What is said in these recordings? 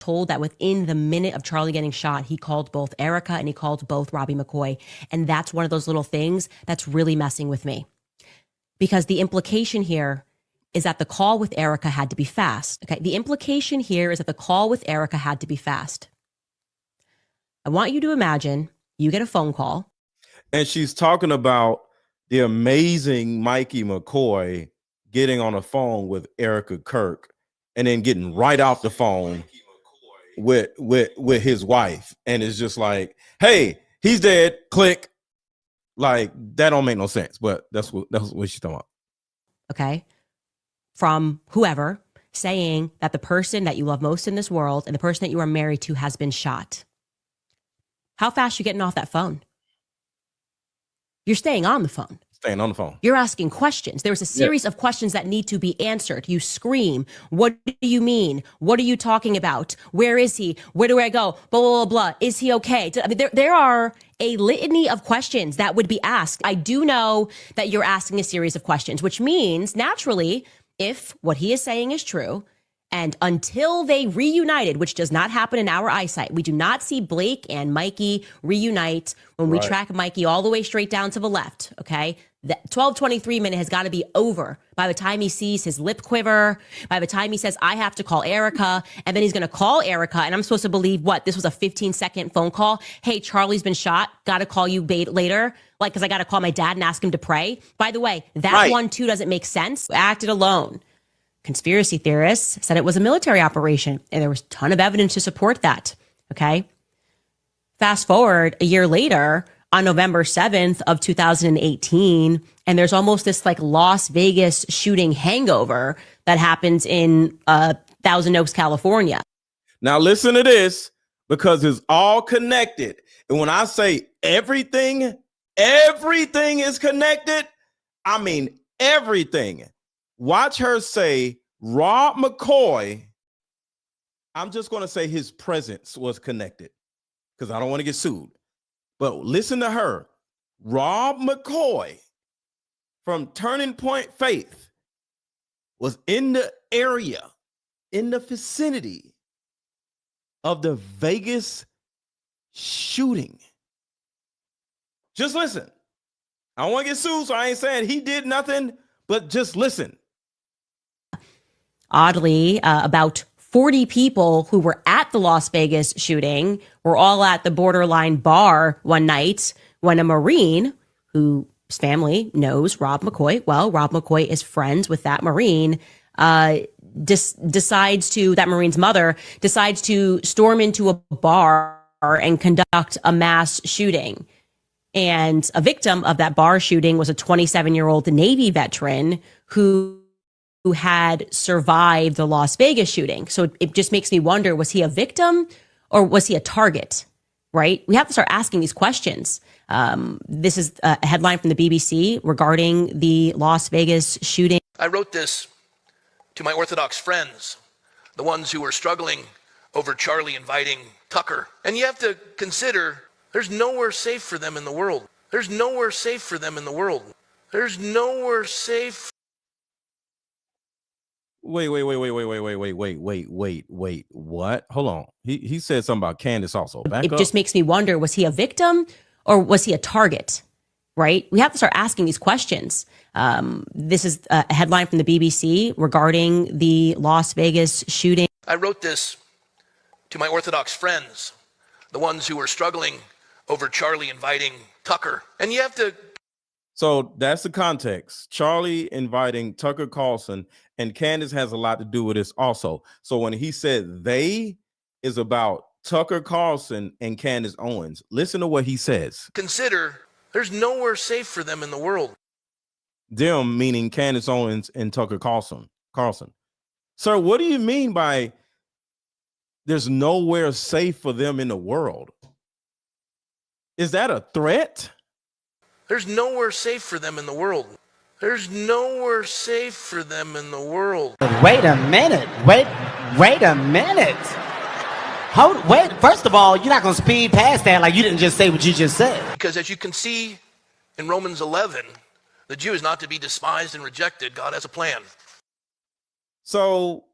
told that within the minute of Charlie getting shot, he called both Erica and he called both Robbie McCoy. And that's one of those little things that's really messing with me. Because the implication here is that the call with Erica had to be fast. Okay. The implication here is that the call with Erica had to be fast. I want you to imagine you get a phone call. And she's talking about the amazing Mikey McCoy getting on the phone with Erica Kirk and then getting right off the phone with his wife. And it's just like, hey, he's dead. Click. Like, that don't make no sense. But that's what she's talking about. Okay. From whoever saying that the person that you love most in this world and the person that you are married to has been shot. How fast are you getting off that phone? You're staying on the phone. Staying on the phone. You're asking questions. There's a series of questions that need to be answered. You scream. What do you mean? What are you talking about? Where is he? Where do I go? Blah, blah, blah, blah. Is he okay? I mean, there are a litany of questions that would be asked. I do know that you're asking a series of questions, which means naturally, if what he is saying is true, and until they reunited, which does not happen in our eyesight, we do not see Blake and Mikey reunite when we track Mikey all the way straight down to the left, okay? The 12:23 minute has got to be over by the time he sees his lip quiver, by the time he says, I have to call Erica, and then he's going to call Erica, and I'm supposed to believe, what, this was a 15-second phone call? Hey, Charlie's been shot, got to call you later, like, because I got to call my dad and ask him to pray. By the way, that one, too, doesn't make sense. Acted alone. Conspiracy theorists said it was a military operation, and there was a ton of evidence to support that, okay? Fast forward a year later, on November 7th of 2018, and there's almost this like Las Vegas shooting hangover that happens in Thousand Oaks, California. Now listen to this, because it's all connected. And when I say everything is connected, I mean everything. Watch her say Rob McCoy. I'm just going to say his presence was connected because I don't want to get sued. But listen to her. Rob McCoy from Turning Point Faith was in the area, in the vicinity of the Vegas shooting. Just listen. I don't want to get sued, so I ain't saying he did nothing, but just listen. Oddly, about 40 people who were at the Las Vegas shooting were all at the Borderline bar one night when a Marine whose family knows Rob McCoy, well, Rob McCoy is friends with that Marine, that Marine's mother decides to storm into a bar and conduct a mass shooting. And a victim of that bar shooting was a 27-year-old Navy veteran who had survived the Las Vegas shooting. So it just makes me wonder, was he a victim or was he a target, right? We have to start asking these questions. This is a headline from the BBC regarding the Las Vegas shooting. I wrote this to my Orthodox friends, the ones who were struggling over Charlie inviting Tucker. And you have to consider there's nowhere safe for them in the world. There's nowhere safe for them in the world. There's nowhere safe. Wait, what? Hold on. He said something about Candace also. It just makes me wonder, was he a victim or was he a target, right? We have to start asking these questions. This is a headline from the BBC regarding the Las Vegas shooting. I wrote this to my Orthodox friends, the ones who were struggling over Charlie inviting Tucker. And you have to. So that's the context. Charlie inviting Tucker Carlson, and Candace has a lot to do with this also. So when he said they is about Tucker Carlson and Candace Owens, listen to what he says. Consider there's nowhere safe for them in the world. Them meaning Candace Owens and Tucker Carlson. Sir, what do you mean by there's nowhere safe for them in the world? Is that a threat? There's nowhere safe for them in the world. There's nowhere safe for them in the world. Wait a minute. Wait a minute. Wait, first of all, you're not going to speed past that like you didn't just say what you just said. Because as you can see in Romans 11, the Jew is not to be despised and rejected. God has a plan. So,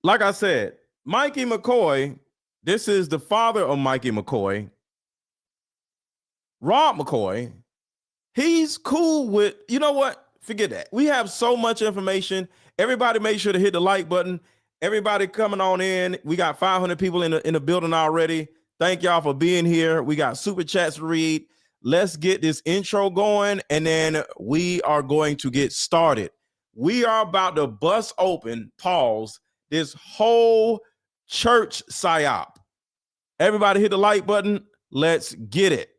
like I said, Mikey McCoy, this is the father of Mikey McCoy, Rob McCoy. He's cool with, you know what? Forget that. We have so much information. Everybody make sure to hit the like button. Everybody coming on in. We got 500 people in the building already. Thank y'all for being here. We got super chats to read. Let's get this intro going, and then we are going to get started. We are about to bust open, pause, this whole church psyop. Everybody hit the like button. Let's get it.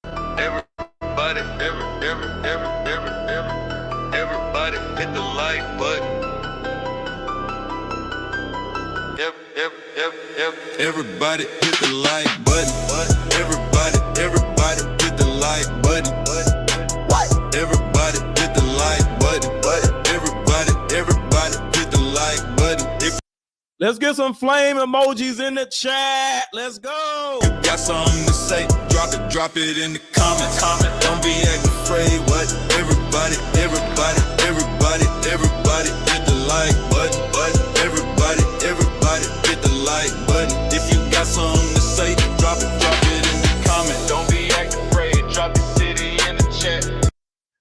Everybody hit the like button. Everybody hit the like button. Everybody hit the like button. What? Everybody hit the like button. Everybody hit the like button. Let's get some flame emojis in the chat. Let's go. You got something to say? Drop it in the comments. Don't be acting afraid. What? Everybody hit the like button. Everybody hit the like button. If you got something to say, drop it in the comments. Don't be acting afraid. Drop your city in the chat.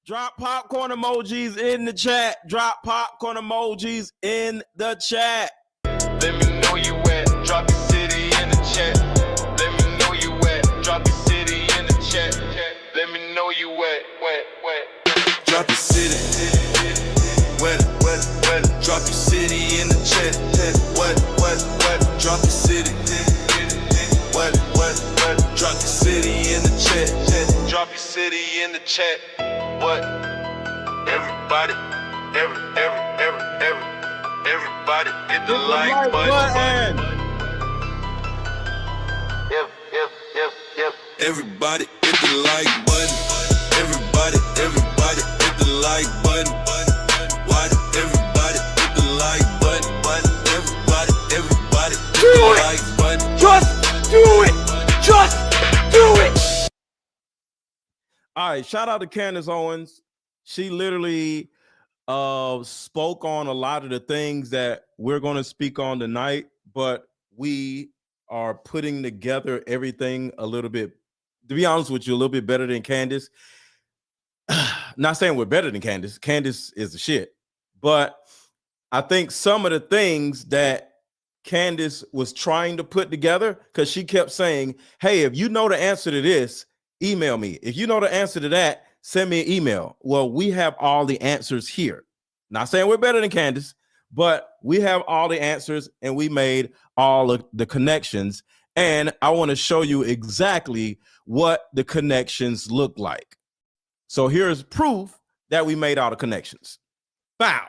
Drop popcorn emojis in the chat. Drop popcorn emojis in the chat. Let me know you at. Drop your city in the chat. Let me know you at. Drop your city in the chat. Let me know you at. Drop your city. What? Drop your city in the chat. What? Drop your city. What? Drop your city in the chat. Drop your city in the chat. What? Everybody hit the like button. Yep. Everybody hit the like button. Everybody hit the like button. Why did everybody hit the like button? Everybody hit the like button. Just do it. All right, shout out to Candace Owens. She literally spoke on a lot of the things that we're going to speak on tonight, but we are putting together everything a little bit, to be honest with you, a little bit better than Candace. Not saying we're better than Candace. Candace is the shit. But I think some of the things that Candace was trying to put together, because she kept saying, hey, if you know the answer to this, email me. If you know the answer to that, send me an email. Well, we have all the answers here. Not saying we're better than Candace, but we have all the answers and we made all of the connections. And I want to show you exactly what the connections look like. So here's proof that we made all the connections. Wow,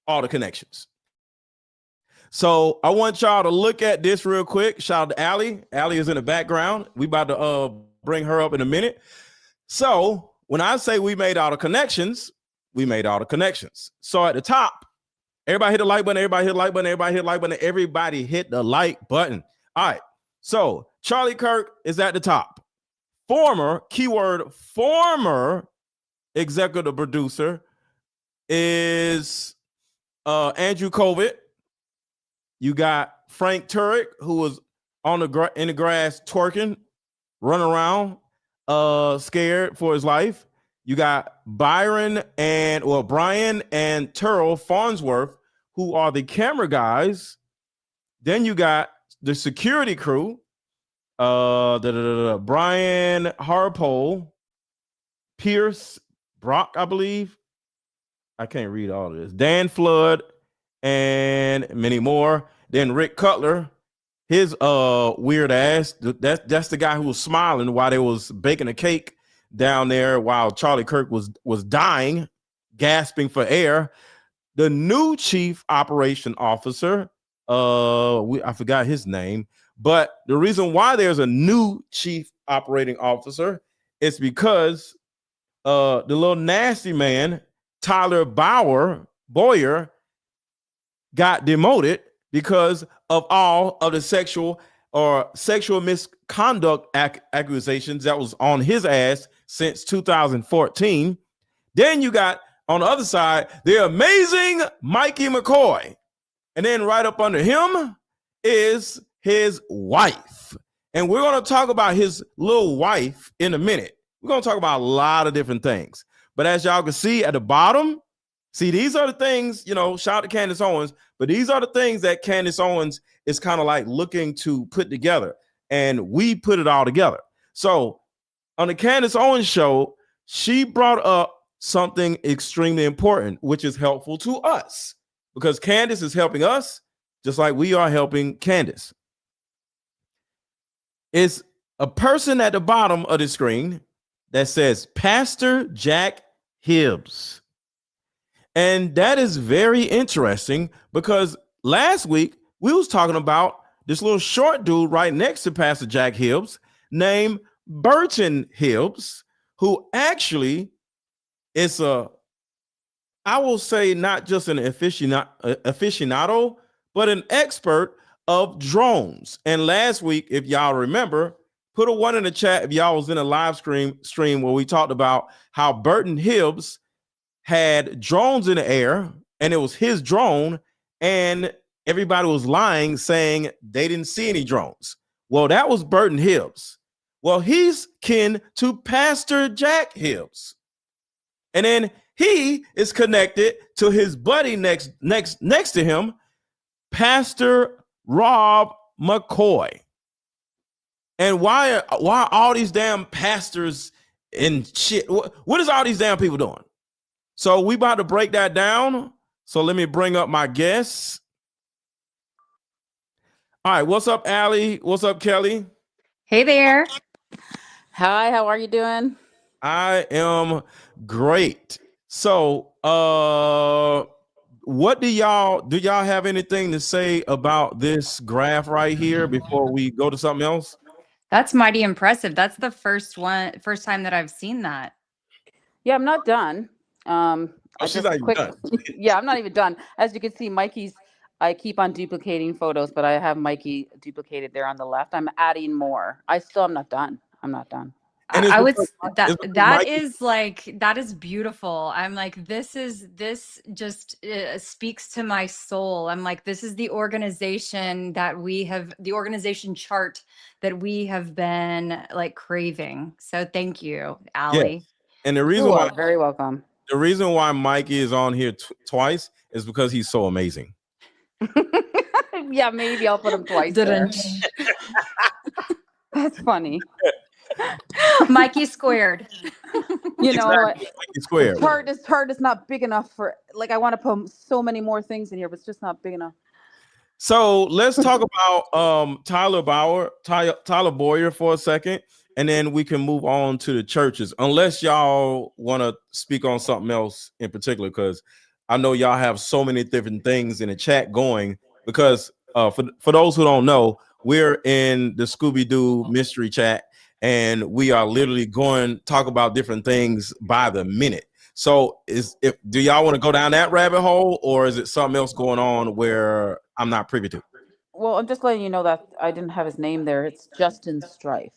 all the connections. So I want y'all to look at this real quick. Shout out to Allie. Allie is in the background. We about to bring her up in a minute. So when I say we made all the connections, we made all the connections. So at the top, everybody hit the like button, everybody hit the like button, everybody hit the like button, everybody hit the like button. All right. So Charlie Kirk is at the top. Former, keyword former executive producer is Andrew Kovic. You got Frank Turek, who was on in the grass twerking, running around, scared for his life. You got Brian and Terrell Farnsworth, who are the camera guys. Then you got the security crew, Brian Harpole, Pierce Brock, I believe. I can't read all of this. Dan Flood, and many more. Then Rick Cutler, his weird ass. That's the guy who was smiling while they was baking a cake down there while Charlie Kirk was dying, gasping for air. The new chief operation officer, I forgot his name, but the reason why there's a new chief operating officer is because the little nasty man, Tyler Boyer, got demoted because of all of the sexual misconduct accusations that was on his ass since 2014. Then you got on the other side the amazing Mikey McCoy. And then right up under him is his wife. And we're going to talk about his little wife in a minute. We're going to talk about a lot of different things. But as y'all can see at the bottom, see, these are the things, shout out to Candace Owens, but these are the things that Candace Owens is kind of like looking to put together. And we put it all together. So on the Candace Owens show, she brought up something extremely important, which is helpful to us because Candace is helping us just like we are helping Candace. It's a person at the bottom of the screen that says Pastor Jack Hibbs. And that is very interesting because last week we was talking about this little short dude right next to Pastor Jack Hibbs named Burton Hibbs, who actually is I will say not just an aficionado, but an expert of drones. And last week, if y'all remember, put a 1 in the chat if y'all was in a live stream where we talked about how Burton Hibbs had drones in the air and it was his drone and everybody was lying saying they didn't see any drones. Well, that was Burton Hibbs. Well, he's kin to Pastor Jack Hibbs. And then he is connected to his buddy next to him, Pastor Rob McCoy. And why all these damn pastors and shit? What is all these damn people doing? So we about to break that down. So let me bring up my guests. All right, what's up, Allie? What's up, Kelly? Hey there. Hi, how are you doing? I am great. So, what do y'all have anything to say about this graph right here before we go to something else? That's mighty impressive. That's the first time that I've seen that. Yeah, I'm not done. She's not even done. Yeah, I'm not even done. As you can see, I keep on duplicating photos, but I have Mikey duplicated there on the left. I'm adding more. I'm not done. I'm not done. I would that is beautiful. I'm like, this just speaks to my soul. I'm like, this is the organization the organization chart that we have been like craving. So thank you, Allie. Yes. And the reason why very welcome. The reason why Mikey is on here twice is because he's so amazing. Yeah, maybe I'll put him twice. That's funny. Mikey squared. You know what? Mikey squared. This chart is not big enough for, like, I want to put so many more things in here, but it's just not big enough. So let's talk about Tyler Boyer for a second, and then we can move on to the churches, unless y'all want to speak on something else in particular, because I know y'all have so many different things in the chat going, because for those who don't know, we're in the Scooby-Doo mystery chat, and we are literally going to talk about different things by the minute. So do y'all want to go down that rabbit hole, or is it something else going on where I'm not privy to? Well, I'm just letting you know that I didn't have his name there. It's Justin Strife.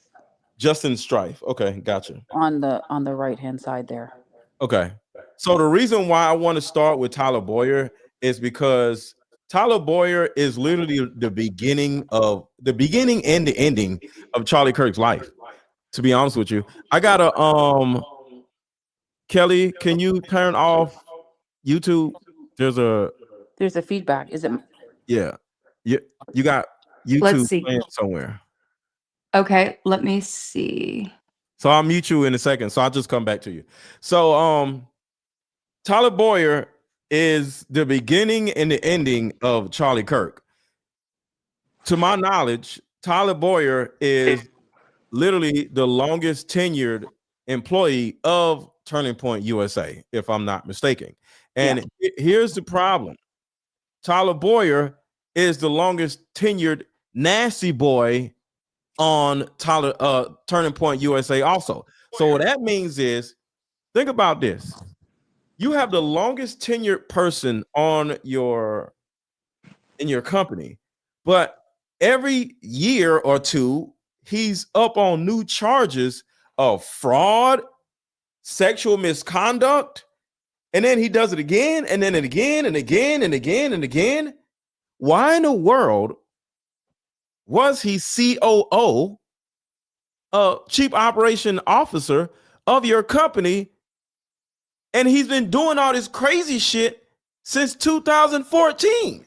Justin Strife. Okay, gotcha. On the right-hand side there. Okay. So the reason why I want to start with Tyler Boyer is because Tyler Boyer is literally the beginning and the ending of Charlie Kirk's life. To be honest with you, I got a Kelly, can you turn off YouTube? There's a feedback. Is it? Yeah. You got YouTube playing somewhere. Okay, let me see. So I'll mute you in a second. So I'll just come back to you. So Tyler Boyer is the beginning and the ending of Charlie Kirk. To my knowledge, Tyler Boyer is literally the longest tenured employee of Turning Point USA, if I'm not mistaken. And here's the problem. Tyler Boyer is the longest tenured nasty boy on Turning Point USA also. So what that means is, think about this. You have the longest tenured person in your company, but every year or two, he's up on new charges of fraud, sexual misconduct, and then he does it again, and then again, and again, and again, and again. why in the world was he COO, chief operation officer of your company, and he's been doing all this crazy shit since 2014?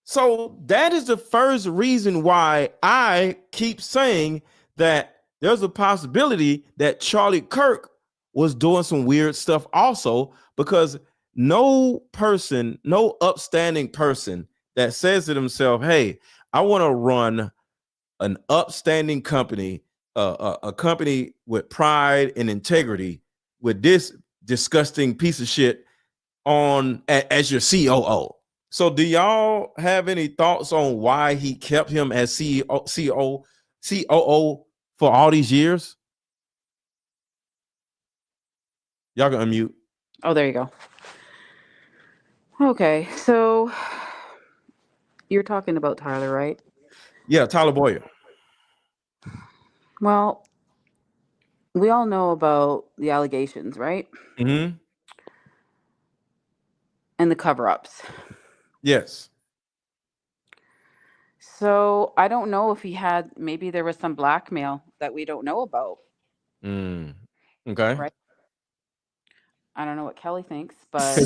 So that is the first reason why I keep saying that there's a possibility that Charlie Kirk was doing some weird stuff also, because no person, no upstanding person that says to themselves, hey, I want to run an upstanding company, a company with pride and integrity, with this disgusting piece of shit on as your COO. So do y'all have any thoughts on why he kept him as COO for all these years? Y'all can unmute. Oh, there you go. Okay, so you're talking about Tyler, right? Yeah, Tyler Boyer. Well, we all know about the allegations, right? Mm-hmm. And the cover-ups. Yes. So I don't know if he had, maybe there was some blackmail that we don't know about. Okay. Right. I don't know what Kelly thinks, but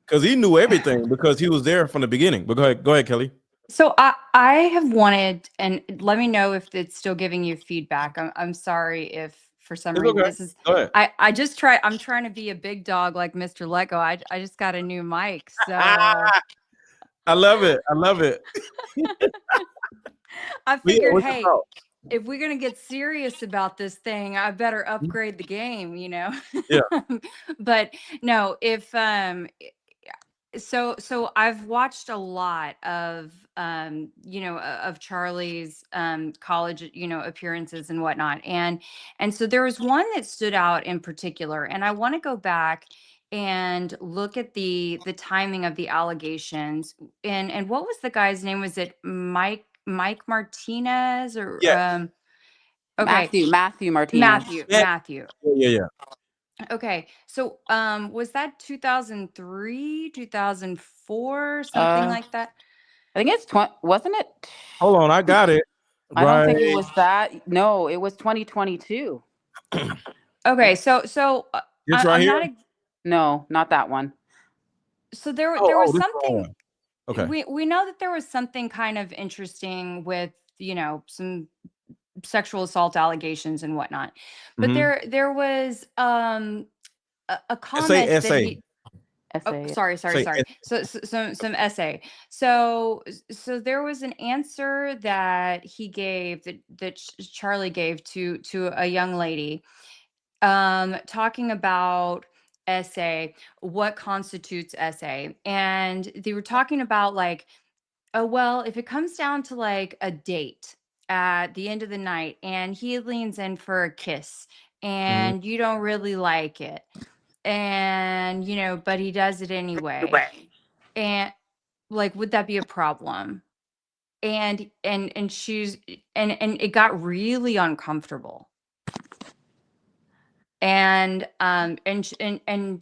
Because he knew everything, because he was there from the beginning. But go ahead, Kelly. So I have wanted, and let me know if it's still giving you feedback. I'm sorry if for some It's reason okay. this is. Go ahead. I'm trying to be a big dog like Mr. Lego. I just got a new mic, so I love it. I love it. I figured, what's your hey, thought? if we're gonna get serious about this thing, I better upgrade the game, you know. Yeah. But no, if so I've watched a lot of of Charlie's college appearances and whatnot, and so there was one that stood out in particular, and I want to go back and look at the timing of the allegations. And what was the guy's name? Was it Mike Martinez or Yes. okay, Matthew Martinez. Matthew. Yeah. Okay. So was that 2003, 2004, something like that? I think it's wasn't it? Hold on, I got it. I don't think it was that. No, it was 2022. Okay. So It's right I'm here. not No, not that one. so there was this something one. Okay. we know that there was something kind of interesting with, some sexual assault allegations and whatnot. But Mhm. there was a comment Say that essay. he Oh, Essay. sorry. Say So some essay. So there was an answer that he gave that Charlie gave to a young lady, talking about essay, what constitutes essay, and they were talking about like, oh well, if it comes down to like a date at the end of the night, and he leans in for a kiss, Mhm. and you don't really like it, and but he does it anyway, and like, would that be a problem? And she's and it got really uncomfortable. And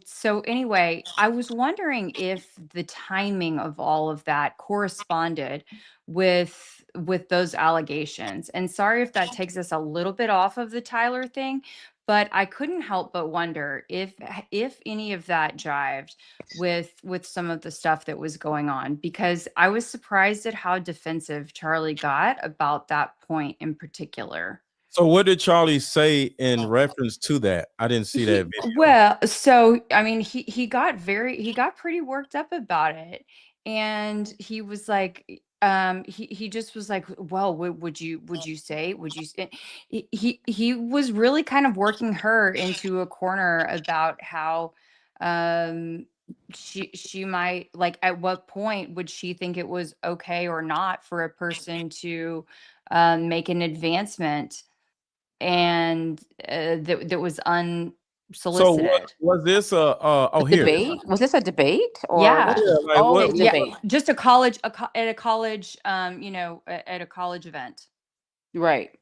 so anyway, I was wondering if the timing of all of that corresponded with those allegations. And sorry if that takes us a little bit off of the Tyler thing, but I couldn't help but wonder if any of that jived with some of the stuff that was going on, because I was surprised at how defensive Charlie got about that point in particular. So what did Charlie say in reference to that? I didn't see that video. Well, so I mean, he got pretty worked up about it, and he was like, he just was like, well, would you say, he was really kind of working her into a corner about how um she might, like, at what point would she think it was okay or not for a person to make an advancement, and that was So unsolicited. was this A here? debate? Was this a debate or Yeah. what? Yeah, like Oh, what, it's Yeah, debate. just a college, at a college, at a college event. Right.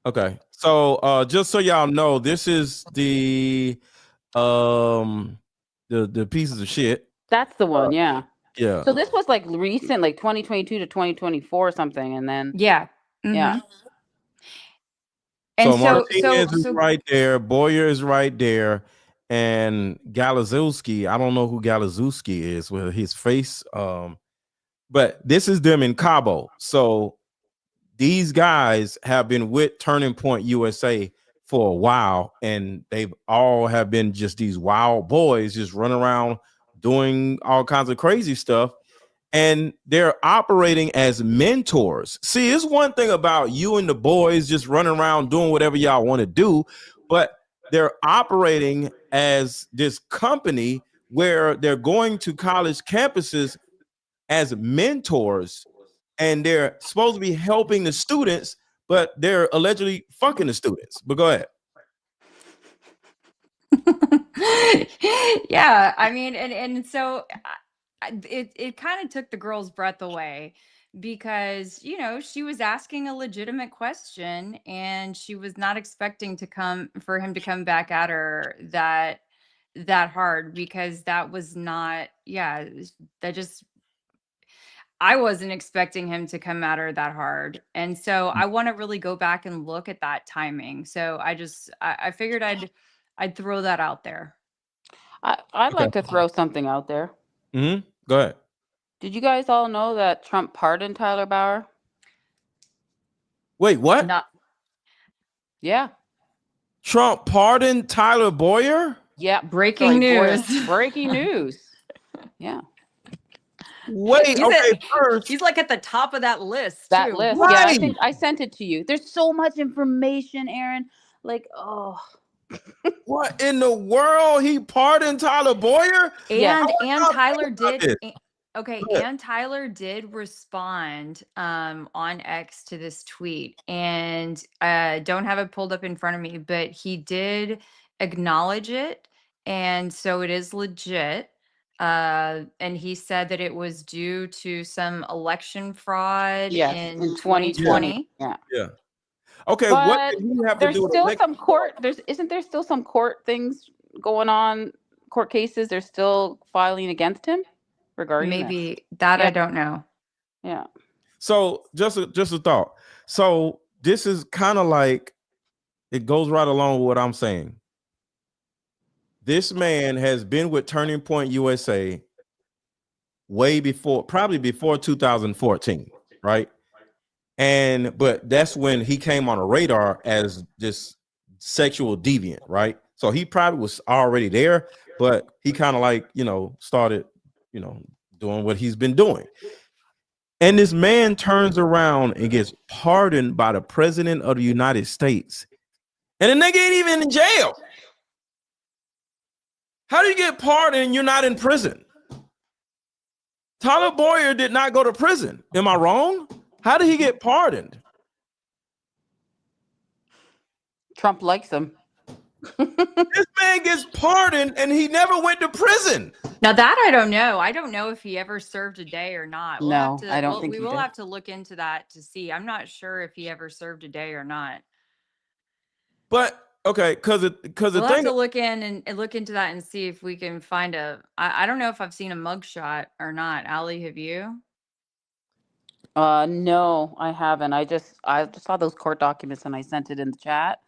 Okay. So just so y'all know, this is the pieces of shit. That's the one. Yeah. Yeah. So this was like recent, like 2022 to 2024 or something, and then Yeah. yeah. And So Martinez is so right there. Boyer is right there. And Galazewski, I don't know who Galazewski is with his face. But this is them in Cabo. So these guys have been with Turning Point USA for a while, and they've all have been just these wild boys just running around doing all kinds of crazy stuff. And they're operating as mentors. See, it's one thing about you and the boys just running around doing whatever y'all want to do, but they're operating as this company where they're going to college campuses as mentors, and they're supposed to be helping the students, but they're allegedly fucking the students. But go ahead. yeah, I mean, and so it kind of took the girl's breath away because she was asking a legitimate question and she was not expecting for him to come back at her that hard, because that was not that just I wasn't expecting him to come at her that hard. And so I want to really go back and look at that timing. So I figured I'd throw that out there. I'd like to throw something out there. Go ahead. Did you guys all know that Trump pardoned Tyler Bauer? Wait, what? Not Yeah. Trump pardoned Tyler Boyer? Yeah. breaking news. Breaking news. Yeah. Wait, He's okay, first. He's like at the top of that list. That too. list. Right. Yeah, I think I sent it to you. There's so much information, Aaron. Like, oh. What in the world? He pardoned Tyler Boyer? And Yeah. Tyler about did. this. Okay, Go ahead. and Tyler did respond on X to this tweet, and don't have it pulled up in front of me, but he did acknowledge it, and so it is legit. And he said that it was due to some election fraud Yes, in in 2020. Yeah. Yeah. Okay, But what did he have to there's do with still election? some court. Isn't there still some court things going on? Court cases. They're still filing against him regarding this. maybe that Yeah. I don't know. Yeah. So just a thought. So this is kind of like, it goes right along with what I'm saying. This man has been with Turning Point USA probably before 2014, right? But that's when he came on a radar as this sexual deviant, right? So he probably was already there, but he kind of like, started, doing what he's been doing. And this man turns around and gets pardoned by the president of the United States. And the nigga ain't even in jail. How do you get pardoned and you're not in prison? Tyler Boyer did not go to prison. Am I wrong? How did he get pardoned? Trump likes him. This man gets pardoned and he never went to prison. Now that I don't know. I don't know if he ever served a day or not. No, I don't think we he will did. have to look into that to see. I'm not sure if he ever served a day or not. But okay, because the We'll have thing to look into that and see if we can find I don't know if I've seen a mugshot or not. Allie, have you? No, I haven't. I just saw those court documents and I sent it in the chat.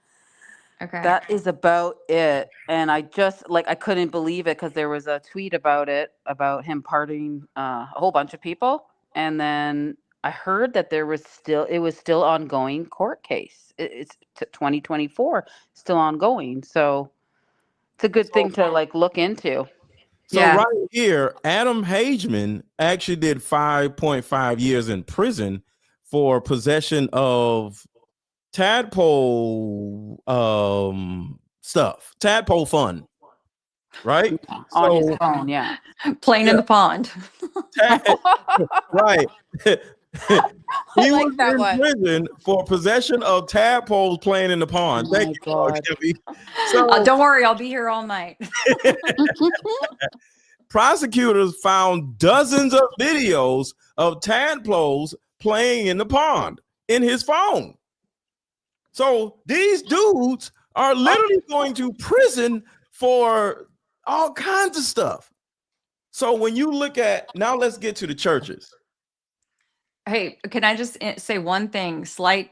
Okay. That is about it. And I just I couldn't believe it because there was a tweet about it, about him pardoning a whole bunch of people. And then I heard that it was still ongoing court case. It's 2024, still ongoing. So it's a good thing to look into. So Yeah. right here, Adam Hageman actually did 5.5 years in prison for possession of tadpole stuff, tadpole fun, right? On his phone, yeah. Playing in the pond. Right. He like was that in one. prison for possession of tadpoles playing in the pond. Oh Thank my you, Lord, God. Kelly. So Don't worry, I'll be here all night. prosecutors found dozens of videos of tadpoles playing in the pond in his phone. So these dudes are literally going to prison for all kinds of stuff. So when you look at now, let's get to the churches. Hey, can I just say one thing, slight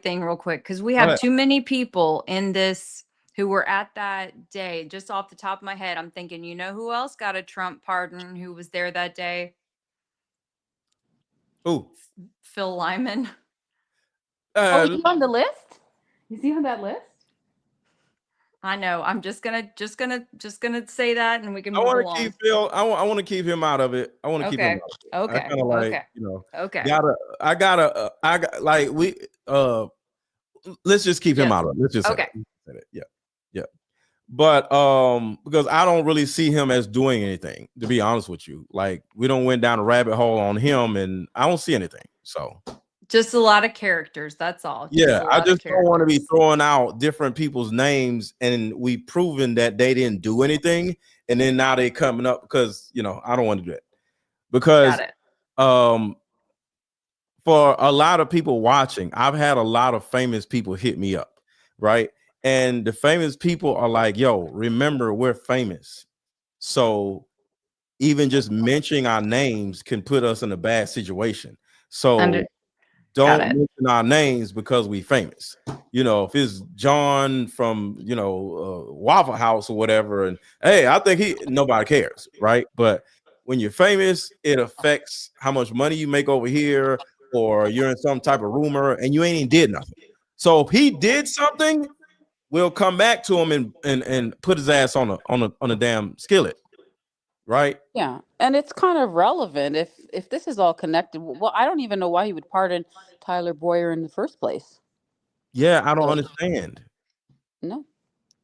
thing real quick? Because we Go have ahead. too many people in this who were at that day. Just off the top of my head, I'm thinking, you know who else got a Trump pardon who was there that day? Ooh. Phil Lyman. Oh, is he on the list? Is he on that list? I know. I'm just gonna say that, and we can I move want to along. keep Phil. I want to keep him out of it. I want to keep him out of it. Okay. I kind of like, Okay. you know, Okay. I got like we let's just keep him Yes. out of it. Let's just say Okay. it. Yeah. Yeah. But because I don't really see him as doing anything, to be honest with you. Like we don't went down a rabbit hole on him and I don't see anything. So Just a lot of characters. That's all. yeah, I just don't want to be characters. throwing out different people's names and we proven that they didn't do anything, and then now they coming up because you know I don't want to do that because Got it. for a lot of people watching, I've had a lot of famous people hit me up, right? And the famous people are like, "Yo, remember we're famous, so even just mentioning our names can put us in a bad situation." So Got don't it. mention our names because we famous. You know, if it's John from, you know, Waffle House or whatever, and hey, I think nobody cares, right? But when you're famous, it affects how much money you make over here, or you're in some type of rumor and you ain't even did nothing. So if he did something, we'll come back to him and put his ass on a damn skillet, right? Yeah, and it's kind of relevant if this is all connected. Well, I don't even know why he would pardon Tyler Boyer in the first place. Yeah, I don't understand. No,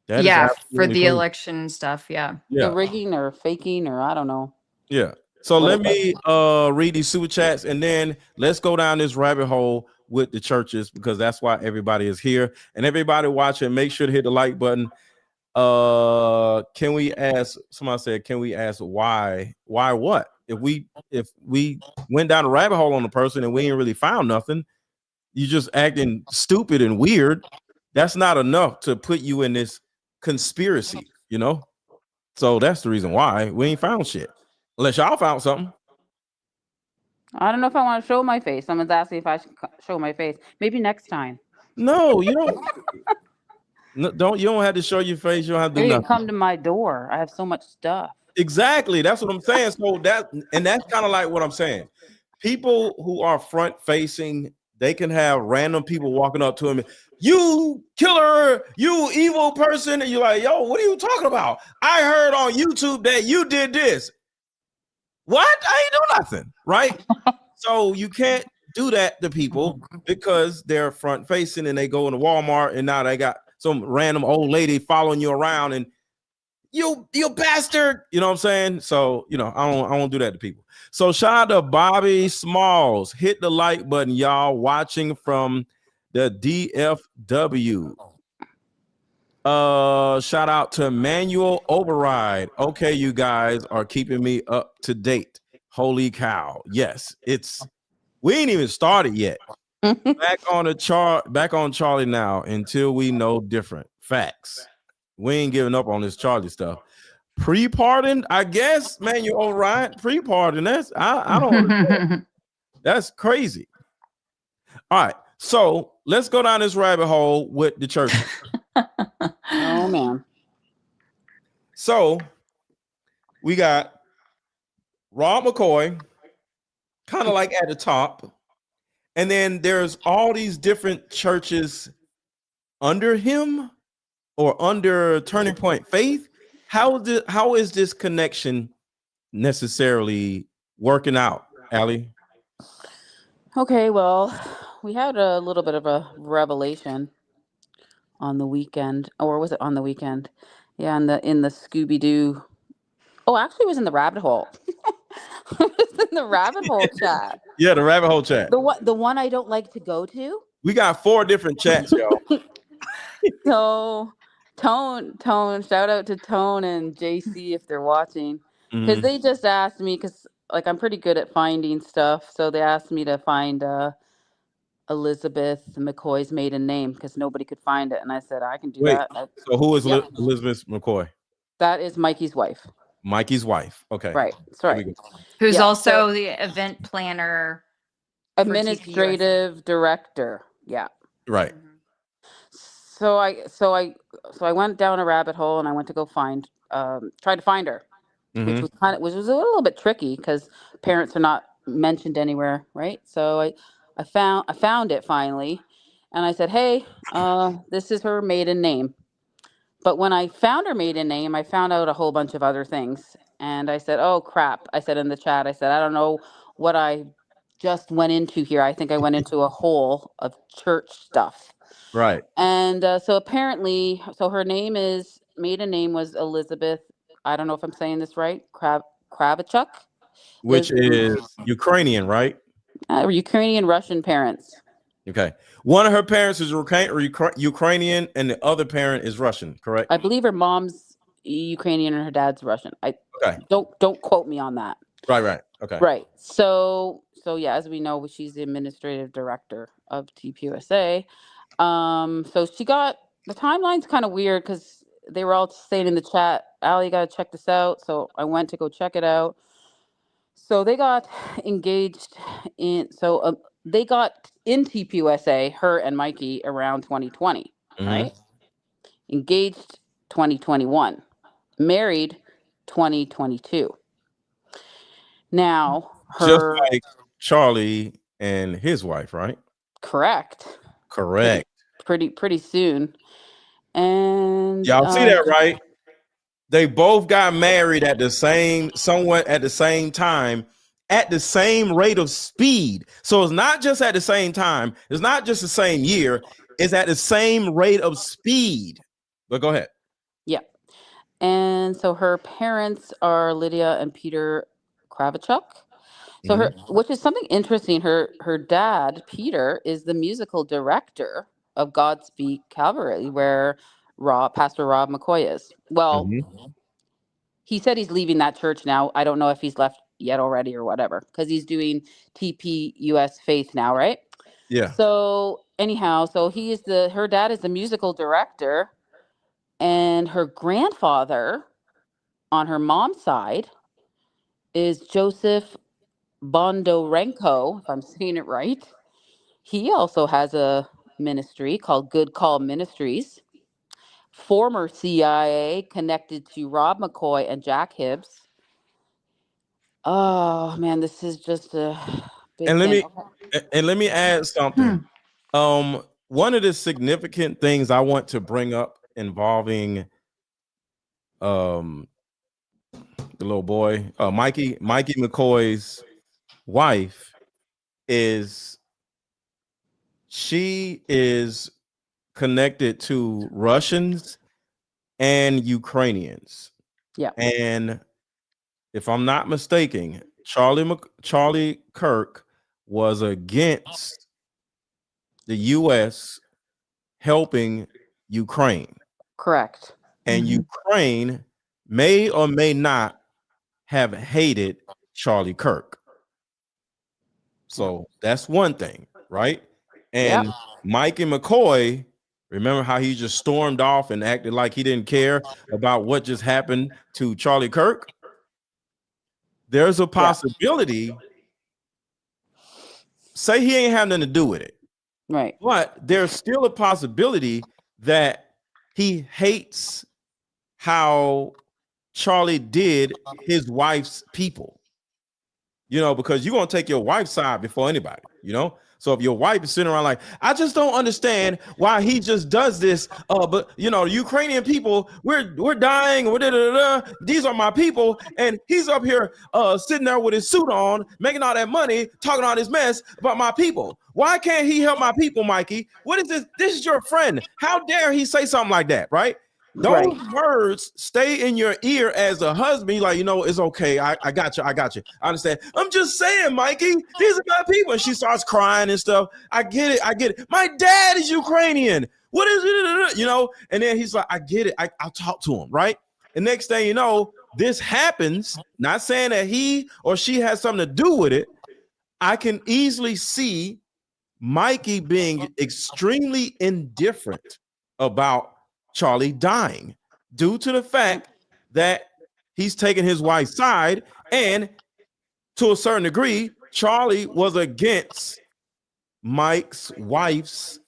That is Yeah, for absolutely the crazy. election and stuff. Yeah. Yeah. the rigging or faking or I don't know. Yeah. So let me read these super chats and then let's go down this rabbit hole with the churches because that's why everybody is here. And everybody watching, make sure to hit the like button. Can we ask, somebody said, can we ask why what? If we went down a rabbit hole on a person and we ain't really found nothing, you just acting stupid and weird. That's not enough to put you in this conspiracy, you know? So that's the reason why we ain't found shit. Unless y'all found something. I don't know if I want to show my face. Someone's asking if I should show my face. Maybe next time. No, you don't. No, you don't have to show your face. You don't have to do You can nothing. come to my door. I have so much stuff. Exactly. That's what I'm saying. So that's kind of like what I'm saying. People who are front facing, they can have random people walking up to them. You killer, you evil person. And you're like, yo, what are you talking about? I heard on YouTube that you did this. What? I ain't do nothing. Right? So you can't do that to people because they're front facing and they go into Walmart and now they got some random old lady following you around and you bastard, you know what I'm saying? So, you know, I don't do that to people. So shout out to Bobby Smalls. Hit the like button, y'all, watching from the DFW. Shout out to Manuel Override. Okay, you guys are keeping me up to date. Holy cow. Yes, we ain't even started yet. Back on Charlie now until we know different. Facts. We ain't giving up on this Charlie stuff. Pre-pardoned, I guess, man. You're all right. Pre-pardoned. I don't understand. That's crazy. All right. So let's go down this rabbit hole with the church. Oh man. So we got Rob McCoy, kind of like at the top. And then there's all these different churches under him or under Turning Point Faith. How is this connection necessarily working out, Allie? Okay, well, we had a little bit of a revelation on the weekend, or was it on the weekend? Yeah, in the Scooby Doo. Oh, actually, it was in the rabbit hole. It was in the rabbit hole chat. Yeah, the rabbit hole chat. The one I don't like to go to. We got 4 different chats, y'all. So Tone, shout out to Tone and JC if they're watching, because they just asked me, because like I'm pretty good at finding stuff, so they asked me to find Elizabeth McCoy's maiden name because nobody could find it, and I said I can do that. So who is Yep. Elizabeth McCoy? That is Mikey's wife. Mikey's wife. Okay. Right. That's There right. we go. Who's Yeah, also the event planner for Administrative director. Yeah. Right. TPUSA. So I went down a rabbit hole and I went to go find tried to find her, which Mhm. was a little bit tricky because parents are not mentioned anywhere, right? So I found it finally, and I said, hey, this is her maiden name. But when I found her maiden name, I found out a whole bunch of other things. And I said, oh, crap. I said in the chat, I said, I don't know what I just went into here. I think I went into a hole of church stuff. Right. And so apparently, so her maiden name was Elizabeth. I don't know if I'm saying this right. Kravchuk. Which is Ukrainian, right? Ukrainian Russian parents. Okay. One of her parents is Ukrainian, and the other parent is Russian, correct? I believe her mom's Ukrainian and her dad's Russian. Okay. Don't quote me on that. Right. Okay. Right. So yeah, as we know, she's the administrative director of TPUSA. So she got the timeline's kind of weird because they were all saying in the chat, Allie, you got to check this out. So I went to go check it out. So they got engaged they got in TPUSA, her and Mikey, around 2020, right? Engaged 2021, married 2022. Now Just like Charlie and his wife, right? Correct. Pretty soon. And y'all see that, right? They both got married somewhat at the same time, at the same rate of speed. So it's not just at the same time. It's not just the same year. It's at the same rate of speed. But go ahead. Yeah. And so her parents are Lydia and Peter Kravchuk. So which is something interesting. Her dad, Peter, is the musical director of Godspeed Calvary, where Pastor Rob McCoy is. Well, he said he's leaving that church now. I don't know if he's left yet already or whatever, because he's doing TPUS Faith now, right? Yeah. So anyhow, so her dad is the musical director, and her grandfather on her mom's side is Joseph Bondarenko, if I'm saying it right. He also has a ministry called Good Call Ministries. Former CIA, connected to Rob McCoy and Jack Hibbs. Oh man, this is just a big thing. Let me add something. One of the significant things I want to bring up involving the little boy, Mikey McCoy's wife, is she is connected to Russians and Ukrainians. Yeah. And if I'm not mistaken, Charlie Kirk was against the U.S. helping Ukraine. Correct. And Ukraine may or may not have hated Charlie Kirk. So that's one thing, right? And Mikey McCoy, remember how he just stormed off and acted like he didn't care about what just happened to Charlie Kirk? There's a possibility, say he ain't have nothing to do with it. Right. But there's still a possibility that he hates how Charlie did his wife's people. Because you're going to take your wife's side before anybody, So if your wife is sitting around like, I just don't understand why he just does this. But Ukrainian people, we're dying. These are my people. And he's up here sitting there with his suit on, making all that money, talking all this mess about my people. Why can't he help my people, Mikey? What is this? This is your friend. How dare he say something like that, right? Those words stay in your ear as a husband. Like, it's okay. I got you. I understand. I'm just saying, Mikey, these are my people. And she starts crying and stuff. I get it. My dad is Ukrainian. What is it? And then he's like, I get it. I'll talk to him, right? The next thing you know, this happens. Not saying that he or she has something to do with it. I can easily see Mikey being extremely indifferent about Charlie dying due to the fact that he's taking his wife's side, and to a certain degree, Charlie was against Mike's wife's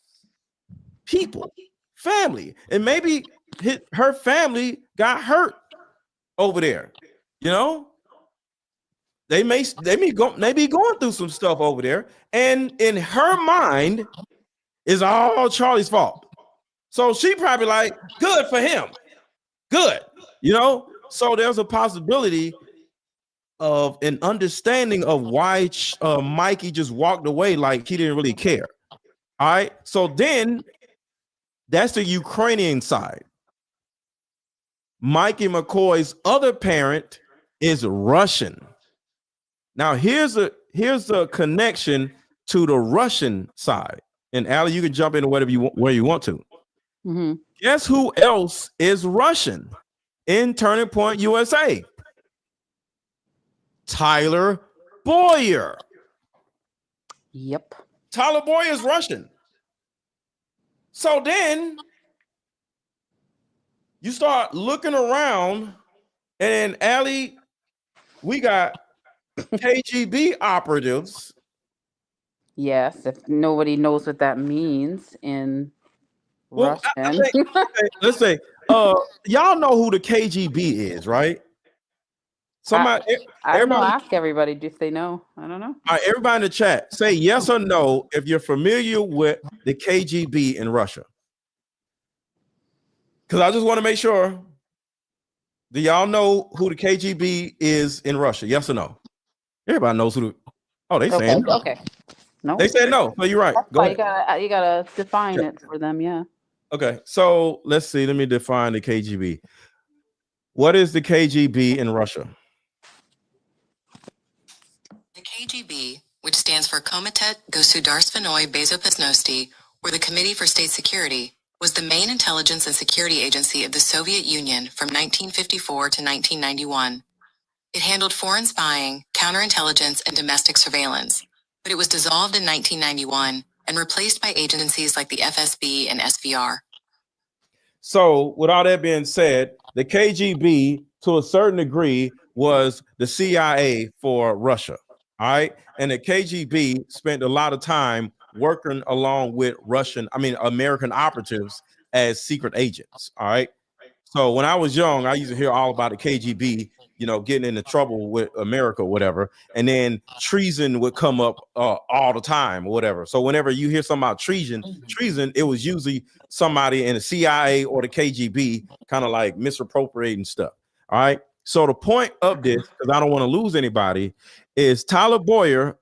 people, family, and maybe her family got hurt over there. You know, they may be going through some stuff over there, and in her mind, is all Charlie's fault. So she probably like, good for him, good. You know, so there's a possibility of an understanding of why Mikey just walked away like he didn't really care. All right, so then that's the Ukrainian side. Mikey McCoy's other parent is Russian. Now here's a connection to the Russian side. And Allie, you can jump into where you want to. Mm-hmm. Guess who else is Russian in Turning Point USA? Tyler Boyer. Yep. Tyler Boyer is Russian. So then you start looking around, and Allie, we got KGB operatives. Yes, if nobody knows what that means in Russian. Let's say, y'all know who the KGB is, right? Somebody, I don't know. Ask everybody if they know. I don't know. All right, everybody in the chat, say yes or no if you're familiar with the KGB in Russia. Because I just want to make sure. Do y'all know who the KGB is in Russia? Yes or no? Everybody knows who. They saying no. Okay. No. They said no. So you're right. Go ahead. You gotta define it for them. Yeah. Okay. So let's see. Let me define the KGB. What is the KGB in Russia? The KGB, which stands for Komitet Gosudarstvennoy Bezopasnosti, or the Committee for State Security, was the main intelligence and security agency of the Soviet Union from 1954 to 1991. It handled foreign spying, counterintelligence, and domestic surveillance, but it was dissolved in 1991 and replaced by agencies like the FSB and SVR. So, with all that being said, the KGB, to a certain degree, was the CIA for Russia. All right. And the KGB spent a lot of time working along with American operatives as secret agents. All right. So when I was young, I used to hear all about the KGB, getting into trouble with America or whatever. And then treason would come up all the time or whatever. So whenever you hear something about treason, it was usually somebody in the CIA or the KGB kind of like misappropriating stuff. All right. So the point of this, because I don't want to lose anybody, is Tyler Boyer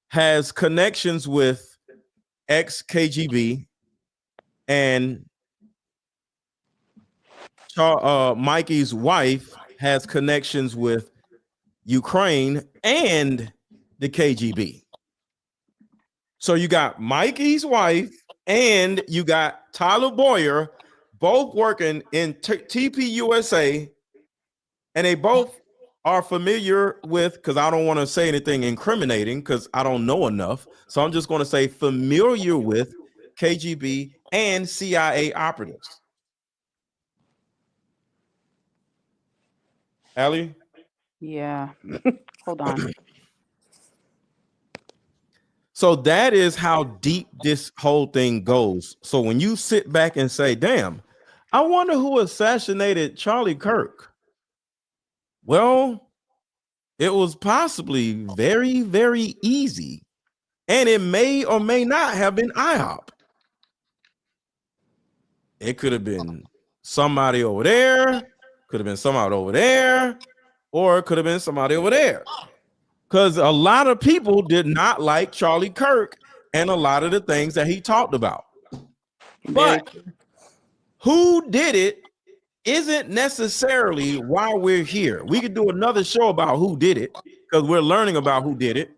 has connections with ex-KGB, and Mikey's wife has connections with Ukraine and the KGB. So you got Mikey's wife and you got Tyler Boyer both working in TPUSA, and they both are familiar with, because I don't want to say anything incriminating because I don't know enough. So I'm just going to say familiar with KGB and CIA operatives. Allie? Yeah. Hold on. So that is how deep this whole thing goes. So when you sit back and say, damn, I wonder who assassinated Charlie Kirk. Well, it was possibly very, very easy. And it may or may not have been IHOP. It could have been somebody over there, could have been somebody over there, or it could have been somebody over there. Because a lot of people did not like Charlie Kirk and a lot of the things that he talked about. But who did it isn't necessarily why we're here. We could do another show about who did it because we're learning about who did it.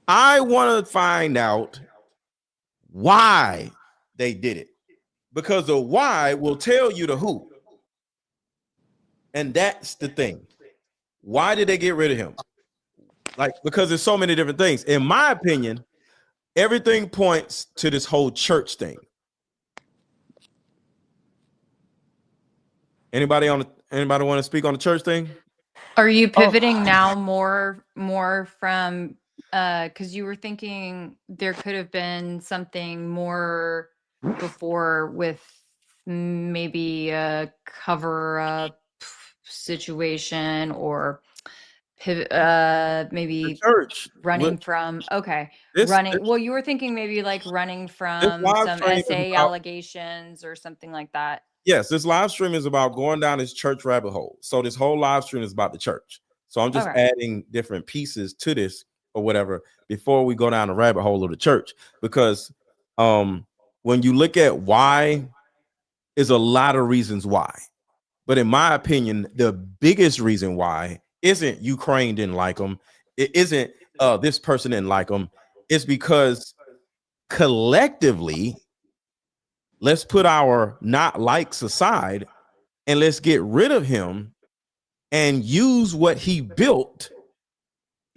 I want to find out why they did it, because the why will tell you the who. And that's the thing. Why did they get rid of him? Because there's so many different things. In my opinion, everything points to this whole church thing. Anybody Anybody want to speak on the church thing? Are you pivoting now more from because you were thinking there could have been something more before with maybe a cover up situation or maybe Church. running from This well, you were thinking maybe like running from live some stream is SA about- allegations or something like that. Yes, this live stream is about going down this church rabbit hole. So this whole live stream is about the church. So I'm just adding different pieces to this or whatever before we go down the rabbit hole of the church. Because when you look at why, is a lot of reasons why. But in my opinion, the biggest reason why isn't Ukraine didn't like them. It isn't this person didn't like them. It's because collectively, let's put our not likes aside and let's get rid of him and use what he built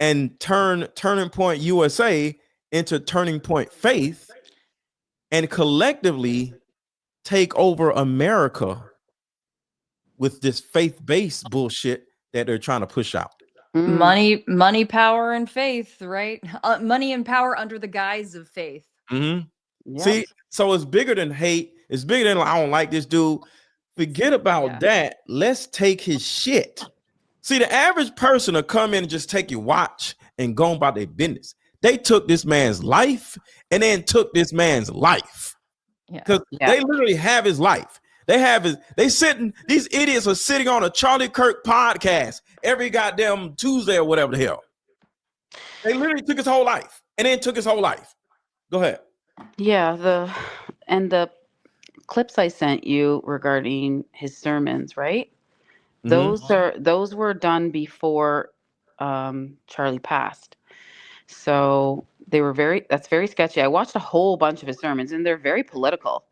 and turn Turning Point USA into Turning Point Faith and collectively take over America with this faith-based bullshit that they're trying to push out. Money, power, and faith, right? Money and power under the guise of faith. Mm-hmm. Yep. See, so it's bigger than hate. It's bigger than I don't like this dude. Forget about that. Let's take his shit. See, the average person will come in and just take your watch and go about their business. They took this man's life and then took this man's life. Because they literally have his life. They have his, these idiots are sitting on a Charlie Kirk podcast every goddamn Tuesday or whatever the hell. They literally took his whole life and then took his whole life. Go ahead. Yeah, the clips I sent you regarding his sermons, right? Those were done before Charlie passed. So they were that's very sketchy. I watched a whole bunch of his sermons and they're very political.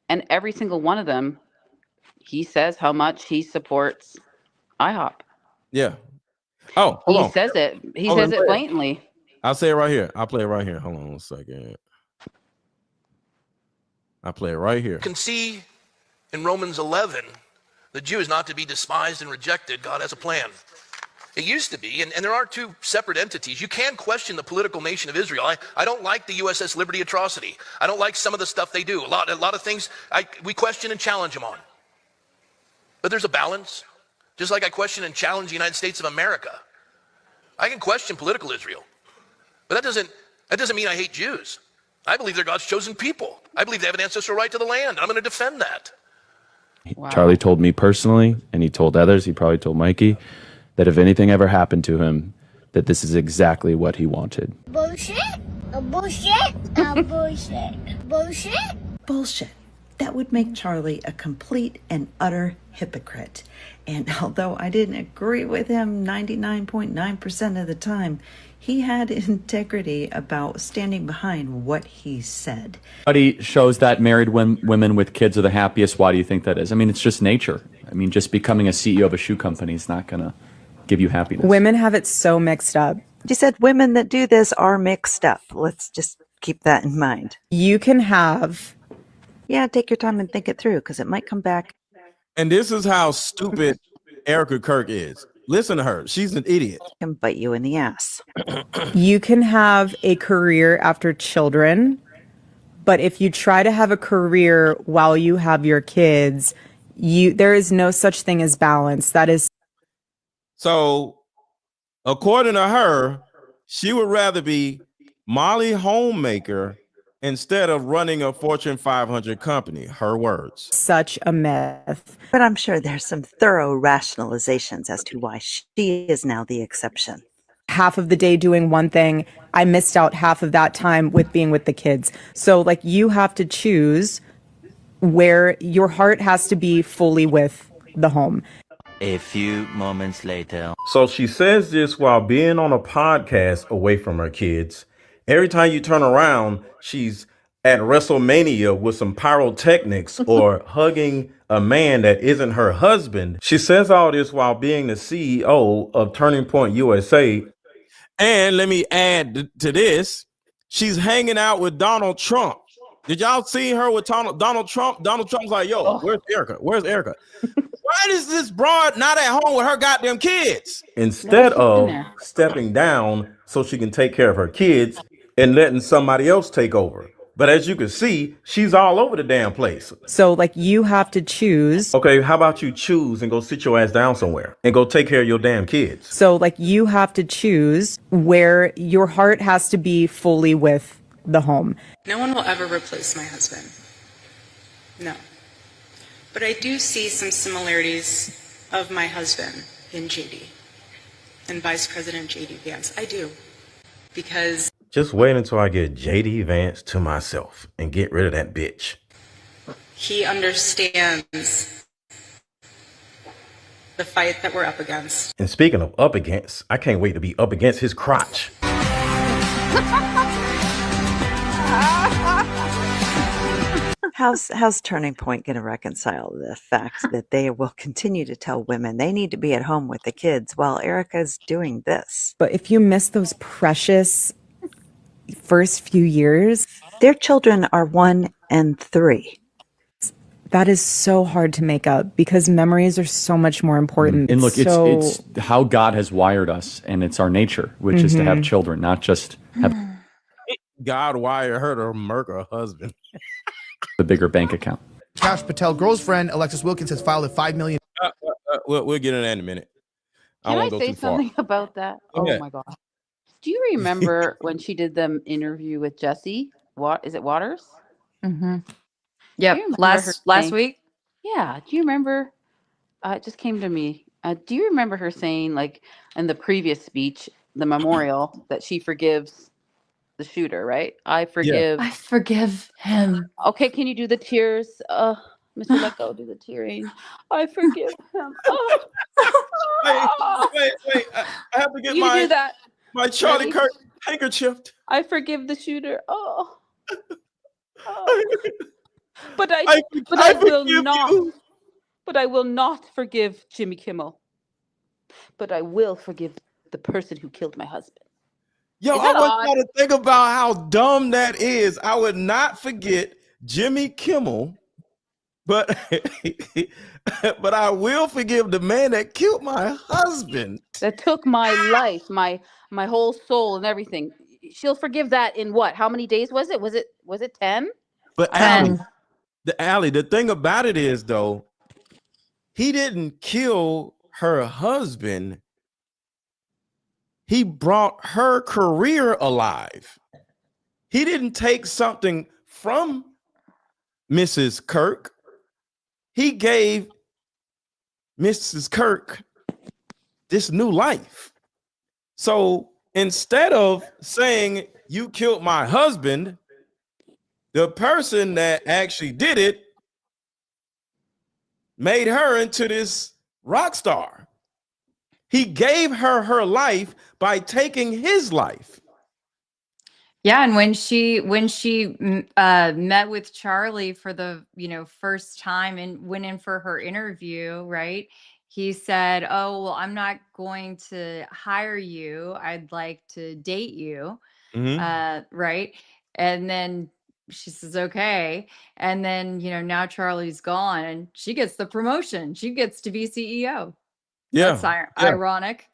And every single one of them, he says how much he supports IHOP. Yeah. Oh, hold on. He says it. He says it blatantly. I'll say it right here. I'll play it right here. Hold on 1 second. I'll play it right here. You can see in Romans 11, the Jew is not to be despised and rejected. God has a plan. It used to be, and there are two separate entities. You can question the political nation of Israel. I don't like the USS Liberty atrocity. I don't like some of the stuff they do. A lot of things we question and challenge them on. But there's a balance. Just like I question and challenge the United States of America. I can question political Israel. But that doesn't mean I hate Jews. I believe they're God's chosen people. I believe they have an ancestral right to the land. I'm going to defend that. Wow. Charlie told me personally, and he told others, he probably told Mikey, that if anything ever happened to him, that this is exactly what he wanted. Bullshit? A bullshit? A bullshit? Bullshit? Bullshit. That would make Charlie a complete and utter hypocrite. And although I didn't agree with him 99.9% of the time, he had integrity about standing behind what he said. Study shows that married women with kids are the happiest. Why do you think that is? I mean, it's just nature. I mean, just becoming a CEO of a shoe company is not going to give you happiness. Women have it so mixed up. You said women that do this are mixed up. Let's just keep that in mind. You can have... Yeah, take your time and think it through because it might come back. And this is how stupid Erica Kirk is. Listen to her. She's an idiot. Can bite you in the ass. You can have a career after children, but if you try to have a career while you have your kids, there is no such thing as balance. That is. So, according to her, she would rather be Molly Homemaker instead of running a Fortune 500 company. Her words. Such a myth. But I'm sure there's some thorough rationalizations as to why she is now the exception. Half of the day doing one thing, I missed out half of that time with being with the kids. So like you have to choose where your heart has to be fully with the home. A few moments later. So she says this while being on a podcast away from her kids. Every time you turn around, she's at WrestleMania with some pyrotechnics or hugging a man that isn't her husband. She says all this while being the CEO of Turning Point USA. And let me add to this, she's hanging out with Donald Trump. Did y'all see her with Donald Trump? Donald Trump's like, yo, where's Erica? Where's Erica? Why is this broad not at home with her goddamn kids? Instead she's in of there. stepping down so she can take care of her kids and letting somebody else take over. But as you can see, she's all over the damn place. So, like, you have to choose. Okay, how about you choose and go sit your ass down somewhere and go take care of your damn kids? So, like, you have to choose where your heart has to be fully with the home. No one will ever replace my husband. No. But I do see some similarities of my husband in JD and Vice President JD Vance. I do. Because Just wait until I get JD Vance to myself and get rid of that bitch. he understands the fight that we're up against. And speaking of up against, I can't wait to be up against his crotch. How's Turning Point going to reconcile the fact that they will continue to tell women they need to be at home with the kids while Erica's doing this? But if you miss those precious first few years, Their children are 1 and 3. that is so hard to make up because memories are so much more important. And look, So- it's how God has wired us, and it's our nature, which is to have children, not just have God wired her to murder her husband. the bigger bank account. Cash Patel girlfriend Alexis Wilkins has filed a $5 million. We'll get into that in a minute. Can I won't go say too far. something about that? Go Oh ahead. my god. Do you remember when she did the interview with Jesse? What is it, Waters? Mm-hmm. Do Yep. you remember her Last saying- week. Yeah. Do you remember? It just came to me. Do you remember her saying, like, in the previous speech, the memorial, that she forgives the shooter, right? I forgive. I forgive him. Okay, can you do the tears? Mr. Lecco, do the tearing. I forgive him. Wait. I have to get You do that. my Charlie Ready? Kirk handkerchief. I forgive the shooter. Oh. But I will forgive not. you. But I will not forgive Jimmy Kimmel. But I will forgive the person who killed my husband. Yo, Is I that want odd? y'all to think about how dumb that is. I would not forget Jimmy Kimmel, but but I will forgive the man that killed my husband. That took my life, my whole soul and everything. She'll forgive that in what? How many days was it? Was it 10? But Allie, the thing about it is, though, he didn't kill her husband. He brought her career alive. He didn't take something from Mrs. Kirk. He gave Mrs. Kirk this new life. So instead of saying you killed my husband, the person that actually did it made her into this rock star. He gave her her life by taking his life. Yeah, and when she met with Charlie for the first time and went in for her interview, right? He said, "Oh, well, I'm not going to hire you. I'd like to date you." Right? And then she says, "Okay." And then, now Charlie's gone and she gets the promotion. She gets to be CEO. Yeah. That's ironic.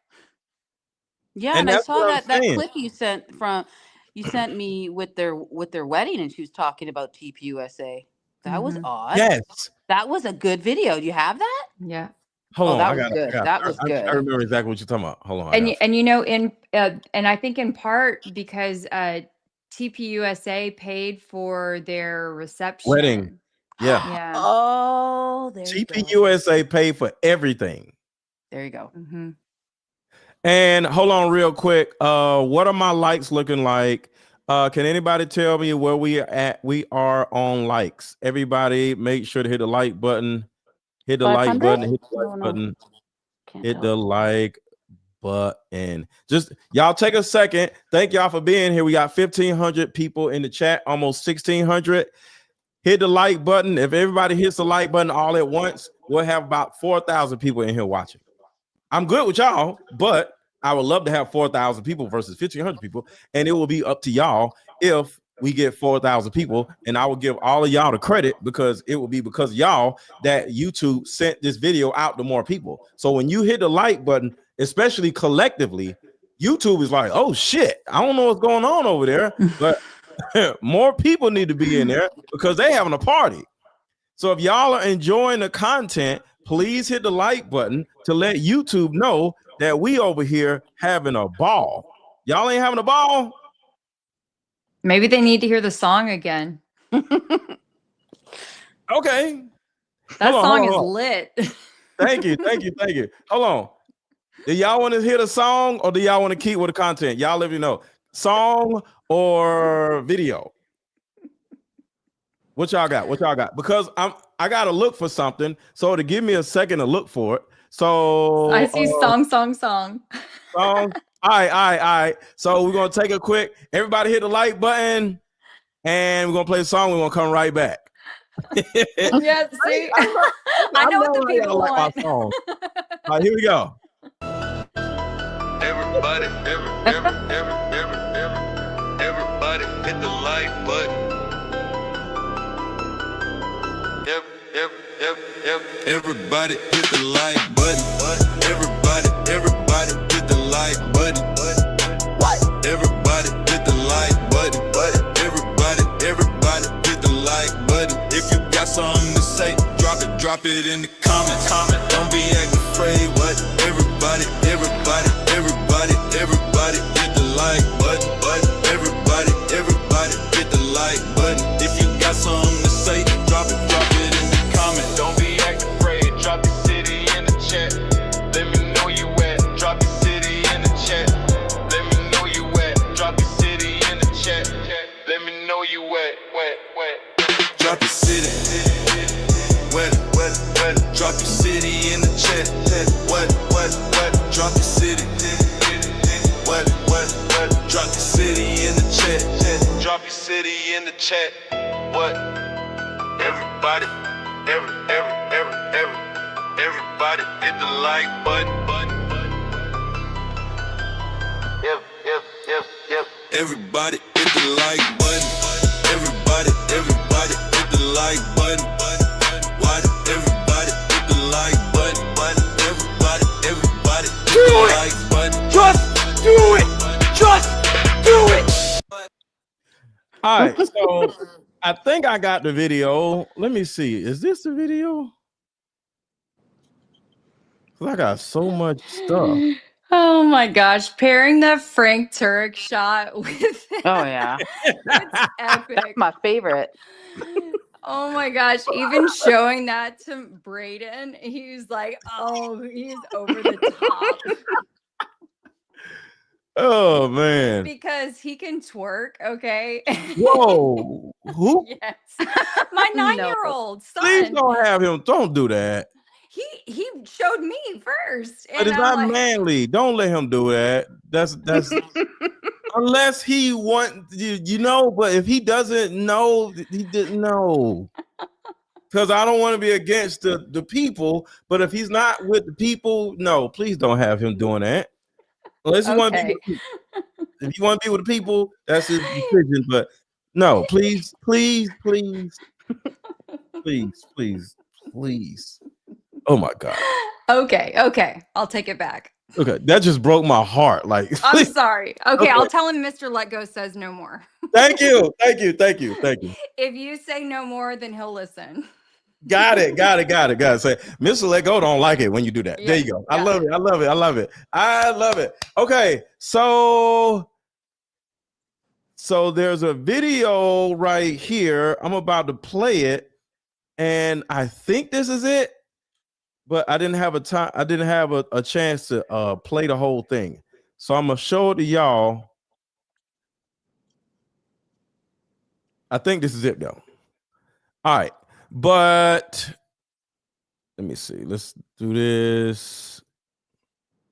Yeah, And and I that's saw what I'm that saying. clip you sent me with their wedding, and she was talking about TPUSA. That was odd. Yes. That was a good video. Do you have that? Yeah. Hold on. that I was got good. it. That was good. I remember exactly what you're talking about. Hold on. And I think in part because TPUSA paid for their reception. Wedding. Yeah. Yeah. Oh, there you go. TPUSA paid for everything. There you go. Mm-hmm. And hold on real quick. What are my likes looking like? Can anybody tell me where we are at? We are on likes. Everybody make sure to hit the like button. Hit the like 500? button. Hit the like No, no. button. Can't Hit tell. the like button. Just y'all take a second. Thank y'all for being here. We got 1,500 people in the chat, almost 1,600. Hit the like button. If everybody hits the like button all at once, we'll have about 4,000 people in here watching. I'm good with y'all, but I would love to have 4,000 people versus 1,500 people, and it will be up to y'all if we get 4,000 people, and I will give all of y'all the credit because it will be because of y'all that YouTube sent this video out to more people. So when you hit the like button, especially collectively, YouTube is like, oh shit, I don't know what's going on over there, but more people need to be in there because they having a party. So if y'all are enjoying the content, please hit the like button to let YouTube know that we over here having a ball. Y'all ain't having a ball? Maybe they need to hear the song again. Okay. That Hold on, song hold is on. lit. Thank you. Hold on. Do y'all want to hear the song or do y'all want to keep with the content? Y'all let me know. Song or video? What y'all got? Because I gotta look for something. So to give me a second to look for it. So I see song. song. All right. So we're gonna take a quick. Everybody hit the like button, and we're gonna play a song. We're gonna come right back. Yeah, see, I know what the people like want. my song. All right, here we go. Everybody, everybody hit the like button. Everybody hit the like button. Everybody hit the like button. What? Everybody hit the like button. Everybody hit the like button. If you got something to say, drop it in the comments. Don't be acting afraid. What? Everybody hit the like button. Everybody hit the like button. If you got something to say, drop it in the comment. Don't be acting afraid. Drop your city in the chat. Let me know you at. Drop your city in the chat. Let me know you at. Drop your city in the chat. Let me know you at. Drop your city. What? Drop your city in the chat. What? Drop your city. What? Drop your city in the chat. Drop your city in the chat. What? Everybody hit the like button. Yep. Everybody hit the like button. Everybody hit the like button. What? Everybody hit the like button. Everybody hit the like button. Just do it. All right, so I think I got the video. Let me see. Is this the video? Cause I got so much stuff. Oh my gosh, pairing the Frank Turek shot with Oh yeah, it's epic. that's my favorite. Oh my gosh, even showing that to Braden, he's like, oh, he's over the top. Oh man. Because he can twerk, okay? Whoa. Who? Yes. My 9-year-old son. Please don't have him. Don't do that. He showed me first. But it's not manly. Don't let him do that. That's unless he want you know, but if he doesn't know, he didn't know. Because I don't want to be against the people, but if he's not with the people, no, please don't have him doing that. Unless you want to be with the people. If you want to be with the people, that's his decision. But no, please. Oh my God. Okay. I'll take it back. Okay, that just broke my heart. Like, I'm sorry. Okay, I'll tell him Mr. Let Go says no more. Thank you. If you say no more, then he'll listen. Got it. Say, Mr. Let Go don't like it when you do that. There you go. I love it. Okay, so there's a video right here. I'm about to play it, and I think this is it. But I didn't have a chance to play the whole thing. So I'm gonna show it to y'all. I think this is it though. All right, but let me see. Let's do this.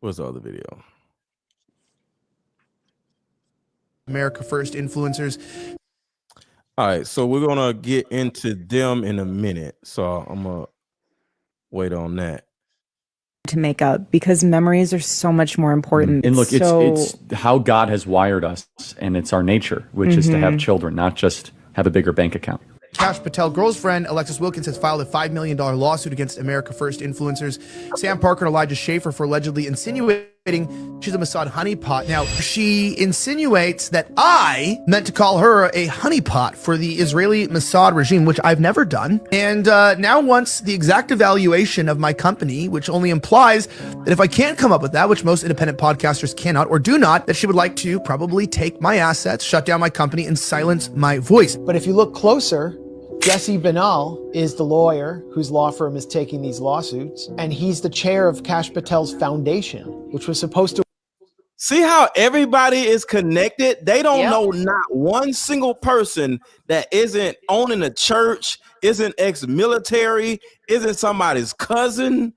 What's the other video? America First influencers. All right, so we're gonna get into them in a minute. So I'm gonna wait on that. to make up because memories are so much more important. And look, So- it's how God has wired us, and it's our nature, which is to have children, not just have a bigger bank account. Kash Patel girlfriend Alexis Wilkins has filed a $5 million lawsuit against America First influencers Sam Parker and Elijah Schaefer for allegedly insinuating she's a Mossad honeypot. Now, she insinuates that I meant to call her a honeypot for the Israeli Mossad regime, which I've never done, and now wants the exact evaluation of my company, which only implies that if I can't come up with that, which most independent podcasters cannot or do not, that she would like to probably take my assets, shut down my company, and silence my voice. But if you look closer, Jesse Banal is the lawyer whose law firm is taking these lawsuits, and he's the chair of Kash Patel's foundation, which was supposed to... See how everybody is connected? They don't know not one single person that isn't owning a church, isn't ex-military, isn't somebody's cousin.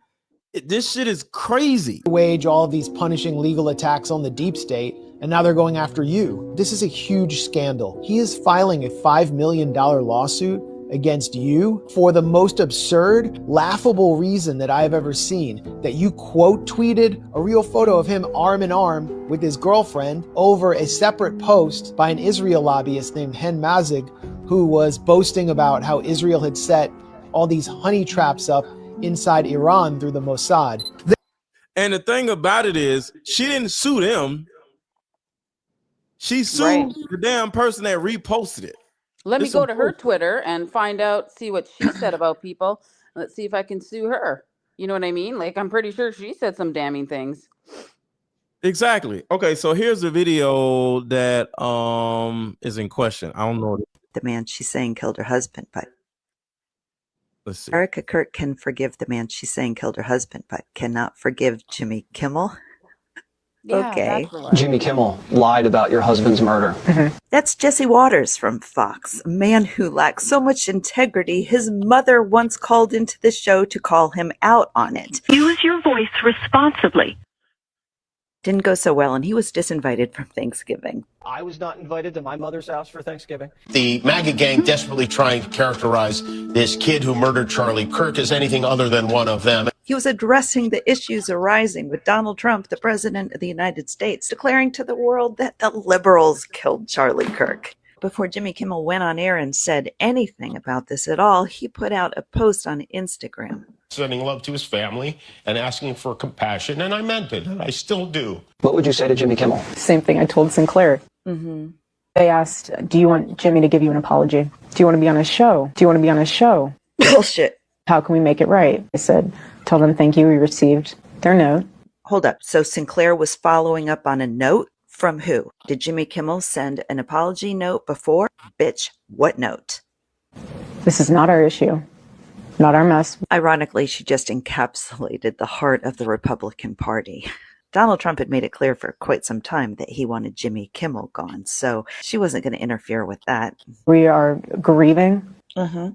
This shit is crazy. Wage all of these punishing legal attacks on the deep state, and now they're going after you. This is a huge scandal. He is filing a $5 million lawsuit against you for the most absurd, laughable reason that I've ever seen, that you quote tweeted a real photo of him arm in arm with his girlfriend over a separate post by an Israel lobbyist named Hen Mazig, who was boasting about how Israel had set all these honey traps up inside Iran through the Mossad. And the thing about it is, she didn't sue them. She sued the damn person that reposted it. Let me go to her Twitter and find out, see what she said about people. Let's see if I can sue her. You know what I mean? Like, I'm pretty sure she said some damning things. Exactly. Okay, so here's the video that is in question. I don't know. The man she's saying killed her husband, but let's see. Erica Kirk can forgive the man she's saying killed her husband, but cannot forgive Jimmy Kimmel. Yeah, Okay. that's the one. Jimmy Kimmel lied about your husband's murder. That's Jesse Waters from Fox, a man who lacks so much integrity. His mother once called into the show to call him out on it. Use your voice responsibly. Didn't go so well, and he was disinvited from Thanksgiving. I was not invited to my mother's house for Thanksgiving. The MAGA gang desperately trying to characterize this kid who murdered Charlie Kirk as anything other than one of them. He was addressing the issues arising with Donald Trump, the President of the United States, declaring to the world that the liberals killed Charlie Kirk. Before Jimmy Kimmel went on air and said anything about this at all, he put out a post on Instagram. Sending love to his family and asking for compassion, and I meant it, and I still do. What would you say to Jimmy Kimmel? Same thing I told Sinclair. Mm-hmm. They asked, do you want Jimmy to give you an apology? Do you want to be on his show? Do you want to be on his show? Bullshit. How can we make it right? I said, tell them thank you, we received their note. Hold up. So Sinclair was following up on a note from who? Did Jimmy Kimmel send an apology note before? Bitch, what note? This is not our issue. Not our mess. Ironically, she just encapsulated the heart of the Republican Party. Donald Trump had made it clear for quite some time that he wanted Jimmy Kimmel gone, so she wasn't going to interfere with that. We are grieving, Mm-hmm.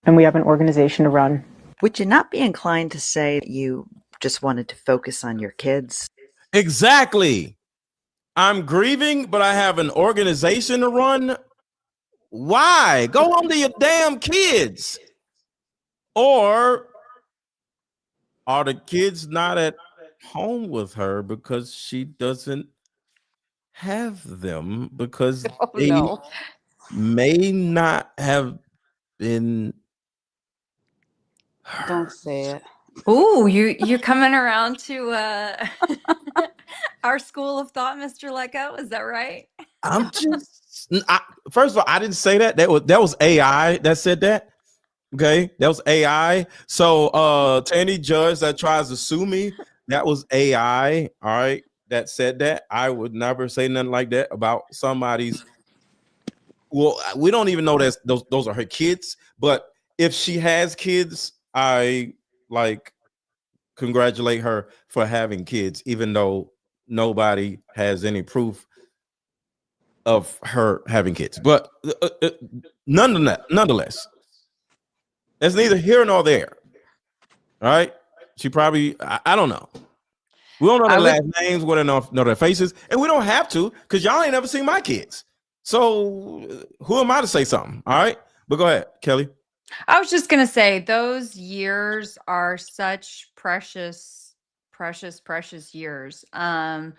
and we have an organization to run. Would you not be inclined to say you just wanted to focus on your kids? Exactly. I'm grieving, but I have an organization to run. Why? Go on to your damn kids. Or are the kids not at home with her because she doesn't have them because they may not have been. Don't say it. Ooh, you're coming around to our school of thought, Mr. Lecco. Is that right? I'm just first of all, I didn't say that. That was AI that said that. Okay, that was AI. So to any judge that tries to sue me, that was AI. All right, that said that. I would never say nothing like that about somebody's. Well, we don't even know that those are her kids. But if she has kids, I congratulate her for having kids, even though nobody has any proof of her having kids. But nonetheless, that's neither here nor there. All right. She probably, I don't know. We don't know their last names, we don't know their faces, and we don't have to because y'all ain't never seen my kids. So who am I to say something? All right. But go ahead, Kelly. I was just going to say those years are such precious precious years. I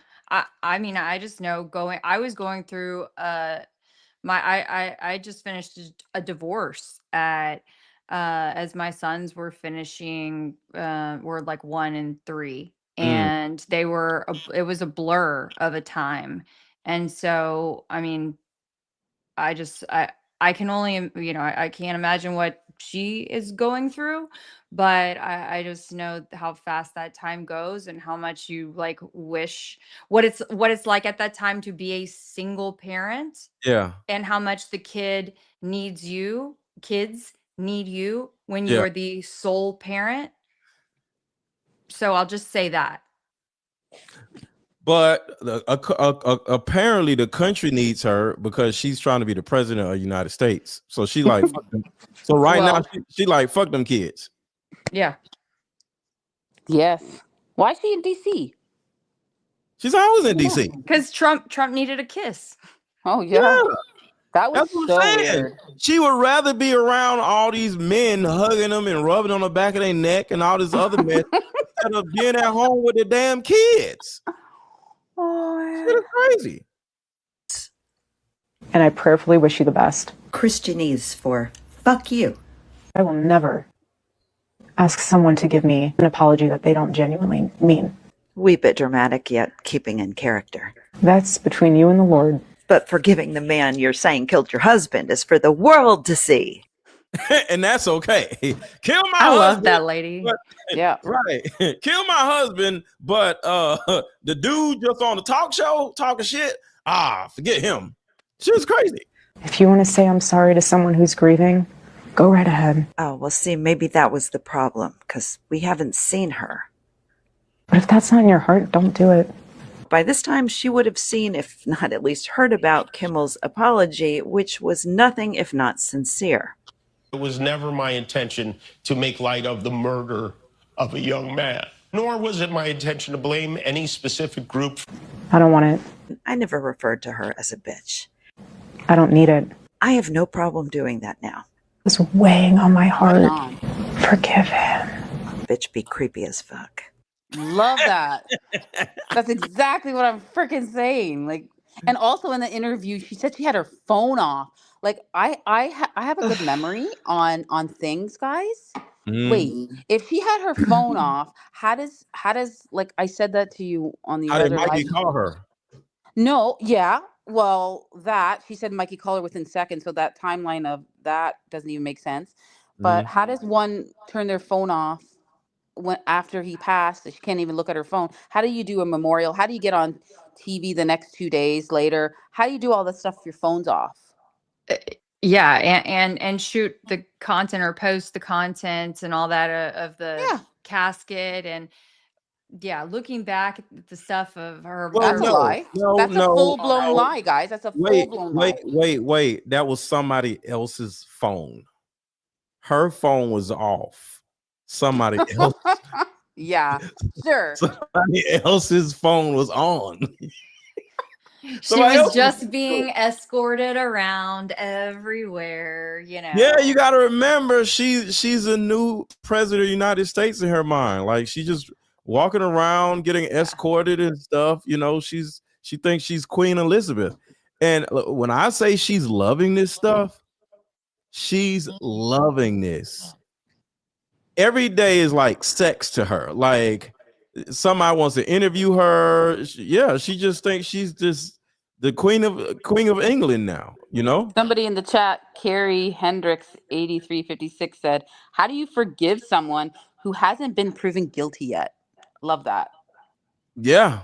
mean, I just know I was going through I just finished a divorce at as my sons were finishing were like 1 and 3, and it was a blur of a time. And so I mean, I can only I can't imagine what she is going through, but I just know how fast that time goes and how much you like wish what it's like at that time to be a single parent, Yeah. and how much the kids need you when Yeah. you're the sole parent. So I'll just say that. But apparently the country needs her because she's trying to be the president of the United States. So she like, fuck them. So right now Well, she like, fuck them kids. Yeah. yes. Why is she in DC? She's always in DC. Because Trump needed a kiss. Oh yeah. That was That's what so I'm saying. weird. She would rather be around all these men hugging them and rubbing on the back of their neck and all this other mess instead of being at home with the damn kids. Oh, shit is crazy. And I prayerfully wish you the best. Christianese for fuck you. I will never ask someone to give me an apology that they don't genuinely mean. Wee bit dramatic, yet keeping in character. That's between you and the Lord. But forgiving the man you're saying killed your husband is for the world to see. And that's okay. Kill my I husband. love that lady. But, yeah. Right. Kill my husband, but the dude just on the talk show talking shit, forget him. Shit's crazy. If you want to say I'm sorry to someone who's grieving, go right ahead. Oh, well, see, maybe that was the problem, because we haven't seen her. But if that's not in your heart, don't do it. By this time, she would have seen, if not at least heard about Kimmel's apology, which was nothing if not sincere. It was never my intention to make light of the murder of a young man, nor was it my intention to blame any specific group. I don't want it. I never referred to her as a bitch. I don't need it. I have no problem doing that now. It's weighing on my heart. Forgive him. Bitch be creepy as fuck. Love that. That's exactly what I'm freaking saying. Like, and also in the interview, she said she had her phone off. Like, I have a good memory on things, guys. Wait, if she had her phone off, how does like I said that to you on the How did other Mikey live? call her? No, yeah. Well, that she said Mikey called her within seconds, so that timeline of that doesn't even make sense. But how does one turn their phone off when after he passed? She can't even look at her phone. How do you do a memorial? How do you get on TV the next 2 days later? How do you do all this stuff if your phone's off? Yeah, and shoot the content or post the content and all that of the casket. And yeah, looking back at the stuff of her. Well, That's a lie. That's a full-blown lie, guys. That's a full-blown lie. Wait. That was somebody else's phone. Her phone was off. Somebody else. Yeah, sure. Somebody else's phone was on. She was just being escorted around everywhere, you know. Yeah, you got to remember she's a new president of the United States in her mind. Like, she just walking around getting escorted and stuff. You know, she thinks she's Queen Elizabeth. And when I say she's loving this stuff, she's loving this. Every day is like sex to her. Like, somebody wants to interview her. She just thinks she's just the queen of England now, you know? Somebody in the chat, Carrie Hendricks 8356 said, "How do you forgive someone who hasn't been proven guilty yet?" Love that. Yeah,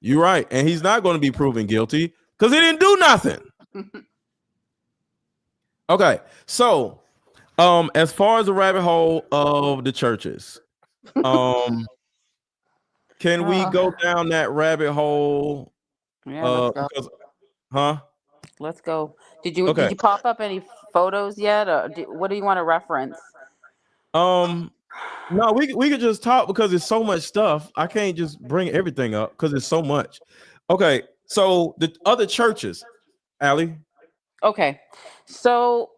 you're right. And he's not going to be proven guilty because he didn't do nothing. Okay, so as far as the rabbit hole of the churches, can we go down that rabbit hole? Yeah, let's go. Let's go. Did you pop up any photos yet? Or what do you want to reference? No, we could just talk because there's so much stuff. I can't just bring everything up because there's so much. Okay, so the other churches, Allie. Okay, so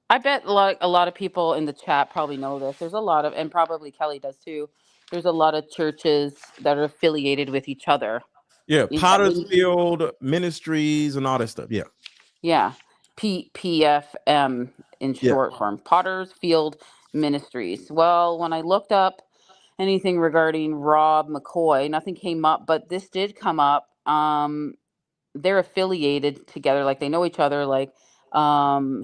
I bet a lot of people in the chat probably know this. There's a lot of, and probably Kelly does too. There's a lot of churches that are affiliated with each other. Yeah, You- I Potter's mean, Field Ministries and all that stuff. Yeah. yeah, PFM in Yeah. short form, Potter's Field Ministries. Well, when I looked up anything regarding Rob McCoy, nothing came up, but this did come up. They're affiliated together, like they know each other. Like,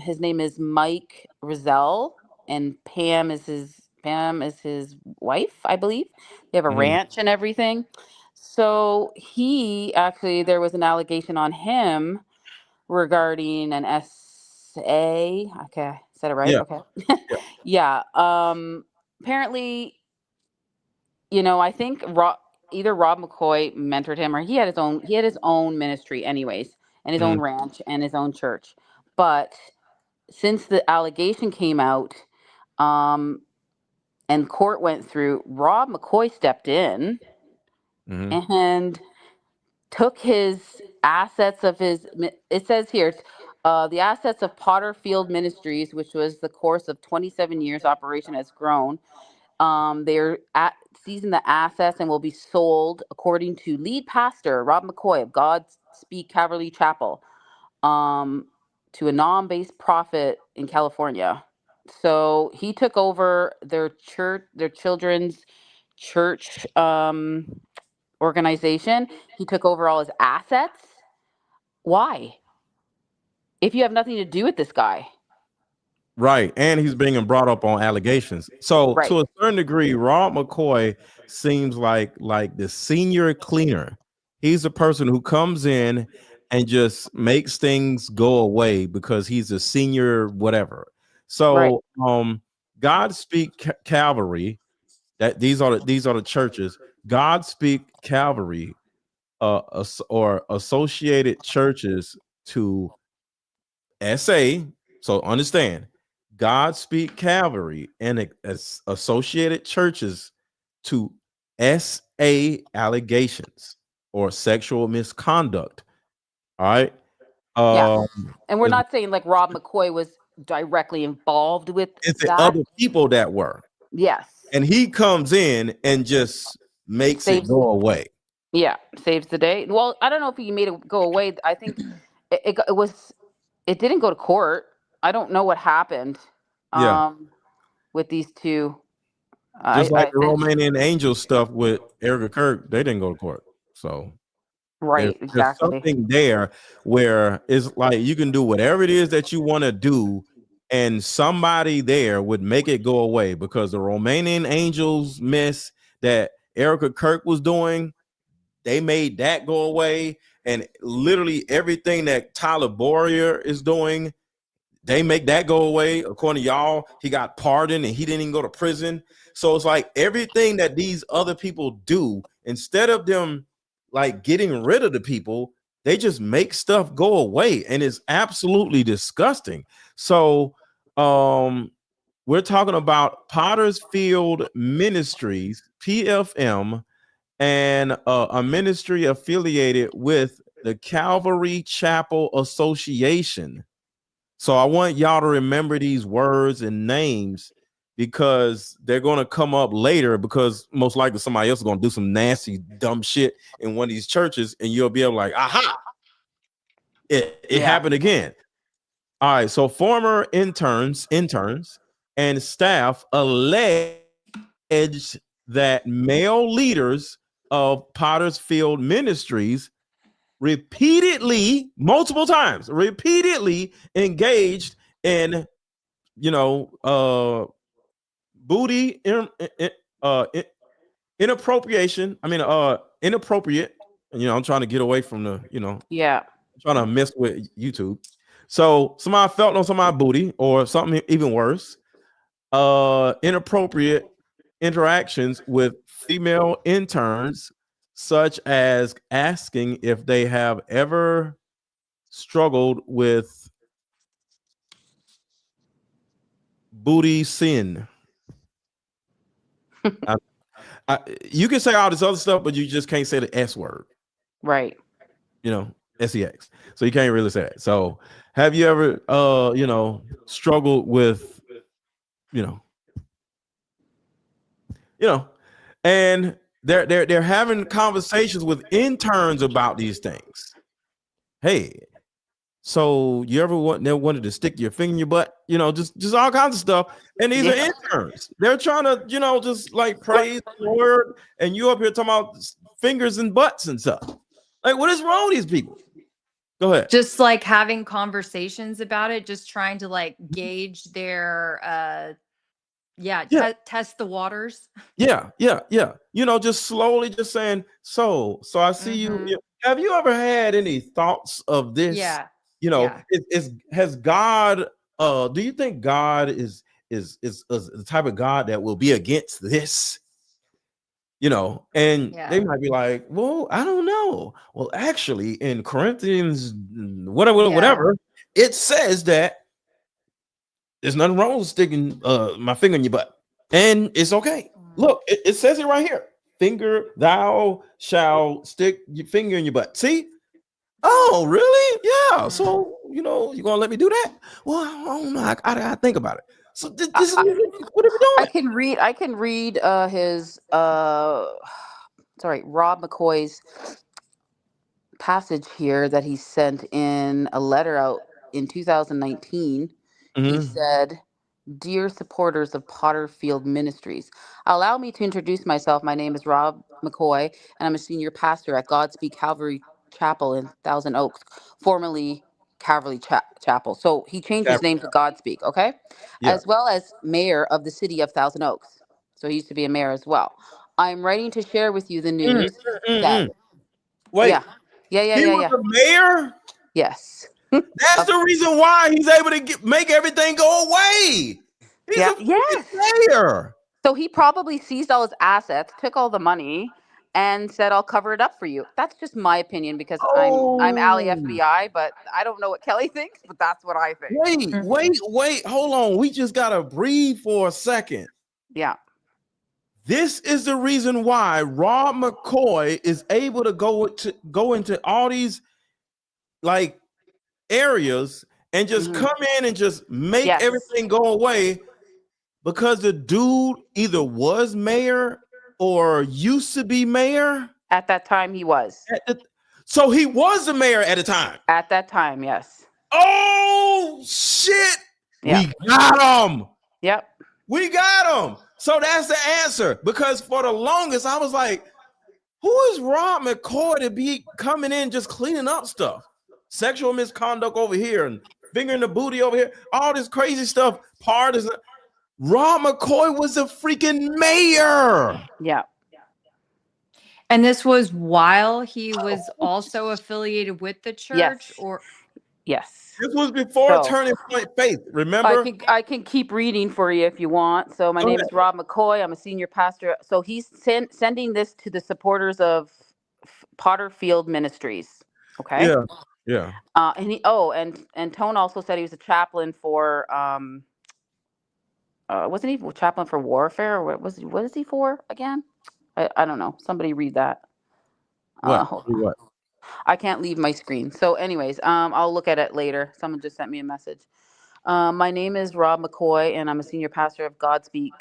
his name is Mike Rizal, and Pam is his wife, I believe. They have a Mhm. ranch and everything. So he actually, there was an allegation on him regarding an SA. Okay, said it right. Yeah. Okay. Yeah. Yeah. Apparently, I think either Rob McCoy mentored him or he had his own ministry anyways, and his own Mhm. ranch and his own church. But since the allegation came out, and court went through, Rob McCoy stepped in Mhm. and took his assets of it says here, the assets of Potter Field Ministries, which was the course of 27 years operation, has grown. They're seizing the assets and will be sold, according to lead pastor Rob McCoy of Godspeed Calvary Chapel, to a non-based prophet in California. So he took over their children's church organization. He took over all his assets. Why? If you have nothing to do with this guy. Right. And he's being brought up on allegations. So Right. to a certain degree, Rob McCoy seems like the senior cleaner. He's the person who comes in and just makes things go away because he's a senior whatever. Right. So Godspeak Calvary, that these are the churches. Godspeak Calvary or associated churches to SA. So understand, Godspeak Calvary and associated churches to SA allegations or sexual misconduct. All right. Yeah. And we're Is not saying like Rob McCoy was directly involved with it that. other people that were? Yes. And he comes in and just makes it Saves go away. Yeah, saves the day. Well, I don't know if he made it go away. I think it didn't go to court. I don't know what happened Yeah. with these two. Just like I the finished. Romanian angel stuff with Erica Kirk, they didn't go to court. So Right, there's exactly. something there where it's like you can do whatever it is that you want to do, and somebody there would make it go away because the Romanian angels mess that Erica Kirk was doing, they made that go away. And literally everything that Tyler Boyer is doing, they make that go away. According to y'all, he got pardoned and he didn't even go to prison. So it's like everything that these other people do, instead of them like getting rid of the people, they just make stuff go away, and it's absolutely disgusting. So we're talking about Potter's Field Ministries, PFM, and a ministry affiliated with the Calvary Chapel Association. So I want y'all to remember these words and names because they're going to come up later, because most likely somebody else is going to do some nasty, dumb shit in one of these churches, and you'll be able to like, aha, it happened again. All right. So former interns and staff allege that male leaders of Potter's Field Ministries multiple times engaged in booty inappropriation. Inappropriate. And I'm trying to get away from the Yeah. I'm trying to mess with YouTube. So somebody felt on somebody's booty, or something even worse, inappropriate interactions with female interns, such as asking if they have ever struggled with booty sin. You can say all this other stuff, but you just can't say the S word. Right. SEX. So you can't really say that. So have you ever struggled with and they're having conversations with interns about these things. Hey, so you ever wanted to stick your finger in your butt? You know, just all kinds of stuff. And these are interns. They're trying to, you know, just like praise the Lord, and you up here talking about fingers and butts and stuff. Like, what is wrong with these people? Go ahead. Just like having conversations about it, just trying to like gauge their test the waters. Yeah. You know, just slowly just saying, so I see you. Have you ever had any thoughts of this? Yeah. You know, has God do you think God is the type of God that will be against this? You know, and they might be like, well, I don't know. Well, actually, in Corinthians, whatever, it says that there's nothing wrong with sticking my finger in your butt, and it's okay. Look, it says it right here. Thou shalt stick your finger in your butt. See? Oh, really? Yeah. So, you know, you gonna let me do that? Well, I don't know. I gotta think about it. So this is what are we doing? I can read his Rob McCoy's passage here that he sent in a letter out in 2019. He said, "Dear supporters of Potterfield Ministries, allow me to introduce myself. My name is Rob McCoy, and I'm a senior pastor at Godspeed Calvary Chapel in Thousand Oaks, formerly Calvary Chapel." So he changed his name to Godspeed, okay? Yeah. As well as mayor of the city of Thousand Oaks. So he used to be a mayor as well. I'm writing to share with you the news that... Wait. Yeah. He was the mayor? Yes. That's the reason why he's able to make everything go away. He's a mayor. So he probably seized all his assets, took all the money, and said, "I'll cover it up for you." That's just my opinion because I'm Ally FBI, but I don't know what Kelly thinks, but that's what I think. Wait, hold on. We just gotta breathe for a second. Yeah. This is the reason why Rob McCoy is able to go into all these like areas and just come in and just make everything go away, because the dude either was mayor or used to be mayor. At that time, he was. So he was the mayor at the time. At that time, yes. Oh shit! Yep. We got him. Yep. We got him. So that's the answer. Because for the longest, I was like, who is Rob McCoy to be coming in just cleaning up stuff? Sexual misconduct over here and finger in the booty over here, all this crazy stuff. Partisan. Rob McCoy was a freaking mayor. Yeah. And this was while he was also affiliated with the church, or yes. This was before Turning Point Faith. Remember? I can keep reading for you if you want. So my name is Rob McCoy. I'm a senior pastor. So he's sending this to the supporters of Potterfield Ministries. Okay. Yeah. And Tone also said he was a chaplain for wasn't he a chaplain for warfare, or what is he for again? I don't know. Somebody read that. What? I can't leave my screen. So anyways, I'll look at it later. Someone just sent me a message. My name is Rob McCoy, and I'm a senior pastor of Godspeed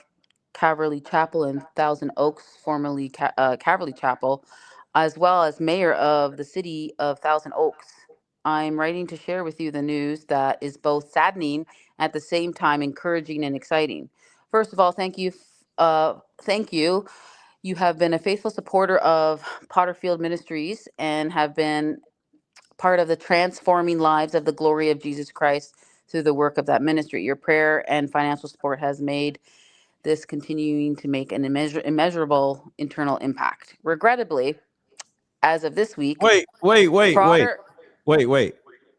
Calvary Chapel in Thousand Oaks, formerly Calvary Chapel, as well as mayor of the city of Thousand Oaks. I'm writing to share with you the news that is both saddening at the same time encouraging and exciting. First of all, thank you. You have been a faithful supporter of Potterfield Ministries and have been part of the transforming lives of the glory of Jesus Christ through the work of that ministry. Your prayer and financial support has made this continuing to make an immeasurable internal impact. Regrettably, as of this week... Wait.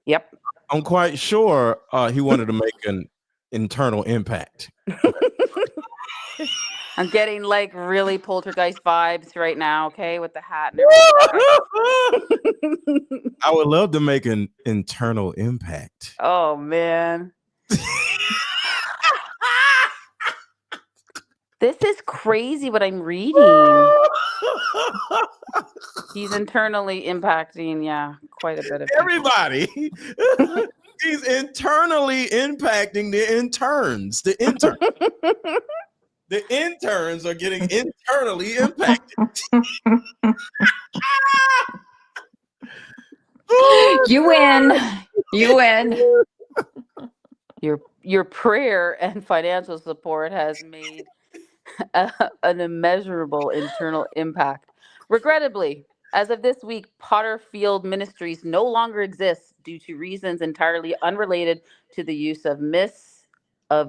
Yep. I'm quite sure he wanted to make an internal impact. I'm getting like really poltergeist vibes right now, okay, with the hat and everything. I would love to make an internal impact. Oh, man. This is crazy what I'm reading. He's internally impacting, quite a bit of people. Everybody. He's internally impacting the interns. The interns are getting internally impacted. You win. You win. Your prayer and financial support has made an immeasurable internal impact. Regrettably, as of this week, Potterfield Ministries no longer exists due to reasons entirely unrelated to the use of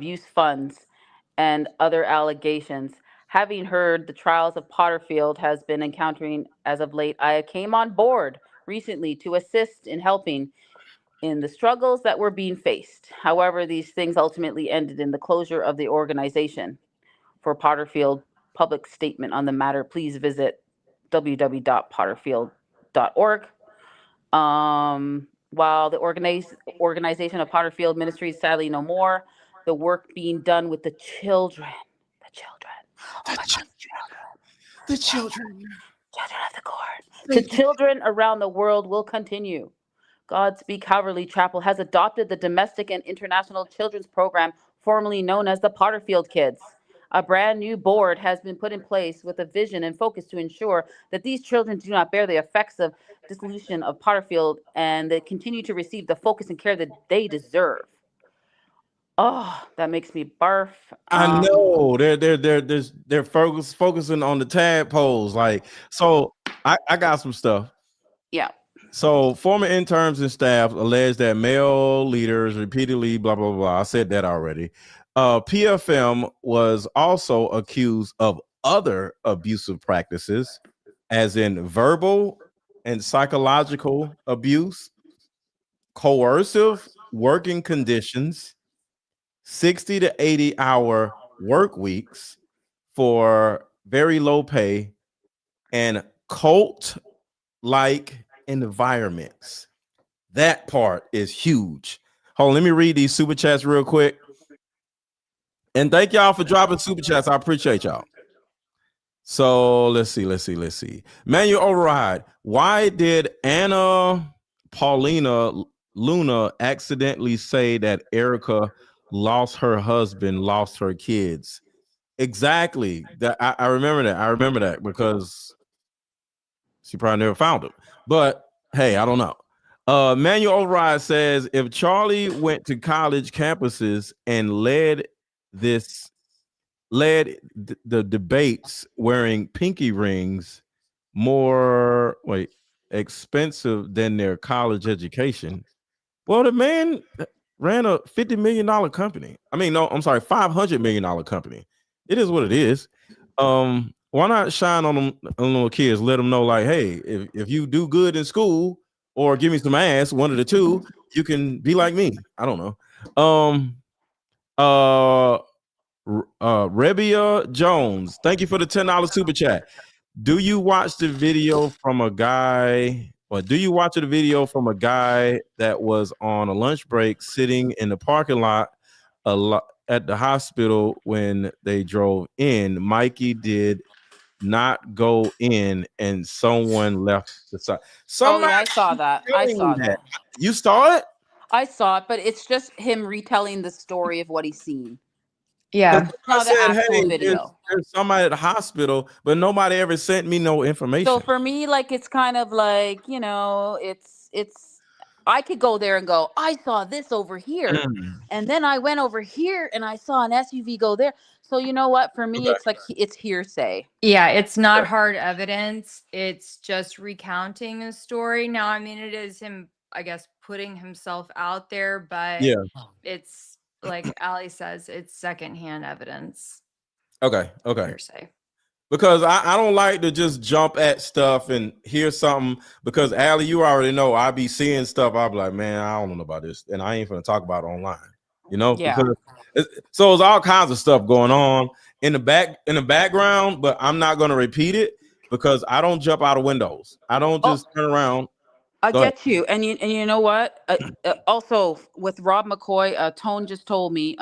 use funds and other allegations. Having heard the trials of Potterfield has been encountering as of late, I came on board recently to assist in helping in the struggles that were being faced. However, these things ultimately ended in the closure of the organization. For Potterfield public statement on the matter, please visit www.potterfield.org. While the organization of Potterfield Ministries sadly no more, the work being done with the children, the children of the court, to children around the world will continue. Godspeak Calvary Chapel has adopted the domestic and international children's program, formerly known as the Potterfield Kids. A brand new board has been put in place with a vision and focus to ensure that these children do not bear the effects of dissolution of Potterfield and they continue to receive the focus and care that they deserve. Oh, that makes me barf. I know they're focusing on the tadpoles. Like, so I got some stuff. Yeah. So former interns and staff allege that male leaders repeatedly blah blah blah. I said that already. PFM was also accused of other abusive practices, as in verbal and psychological abuse, coercive working conditions, 60 to 80-hour work weeks for very low pay, and cult-like environments. That part is huge. Hold on, let me read these super chats real quick. And thank y'all for dropping super chats. I appreciate y'all. So let's see. Manual override. Why did Anna Paulina Luna accidentally say that Erica lost her husband, lost her kids? Exactly. That I remember that. I remember that because she probably never found him. But hey, I don't know. Manual override says if Charlie went to college campuses and led the debates wearing pinky rings more expensive than their college education. Well, the man ran a $50 million company. I mean, no, I'm sorry, $500 million company. It is what it is. Why not shine on them little kids? Let them know, like, hey, if you do good in school or give me some ass, one of the two, you can be like me. I don't know. Rebia Jones, thank you for the $10 super chat. Do you watch the video from a guy, or do you watch the video from a guy that was on a lunch break sitting in the parking lot at the hospital when they drove in? Mikey did not go in and someone left the side. Somebody I saw that. You saw it? I saw it, but it's just him retelling the story of what he's seen. Yeah. Not the actual video. There's somebody at the hospital, but nobody ever sent me no information. So for me, like, it's kind of like, it's I could go there and go, I saw this over here, and then I went over here and I saw an SUV go there. So you know what? For me, it's like it's hearsay. Yeah, it's not hard evidence. It's just recounting a story. Now, I mean, it is him, I guess, putting himself out there, but it's like Ali says, it's secondhand evidence. Okay. Hearsay. Because I don't like to just jump at stuff and hear something, because Allie, you already know I be seeing stuff. I'll be like, man, I don't know about this, and I ain't gonna talk about it online. Because so there's all kinds of stuff going on in the background, but I'm not gonna repeat it because I don't jump out of windows. I don't just turn around. I get you, and you know what? Also, with Rob McCoy, Tone just told me.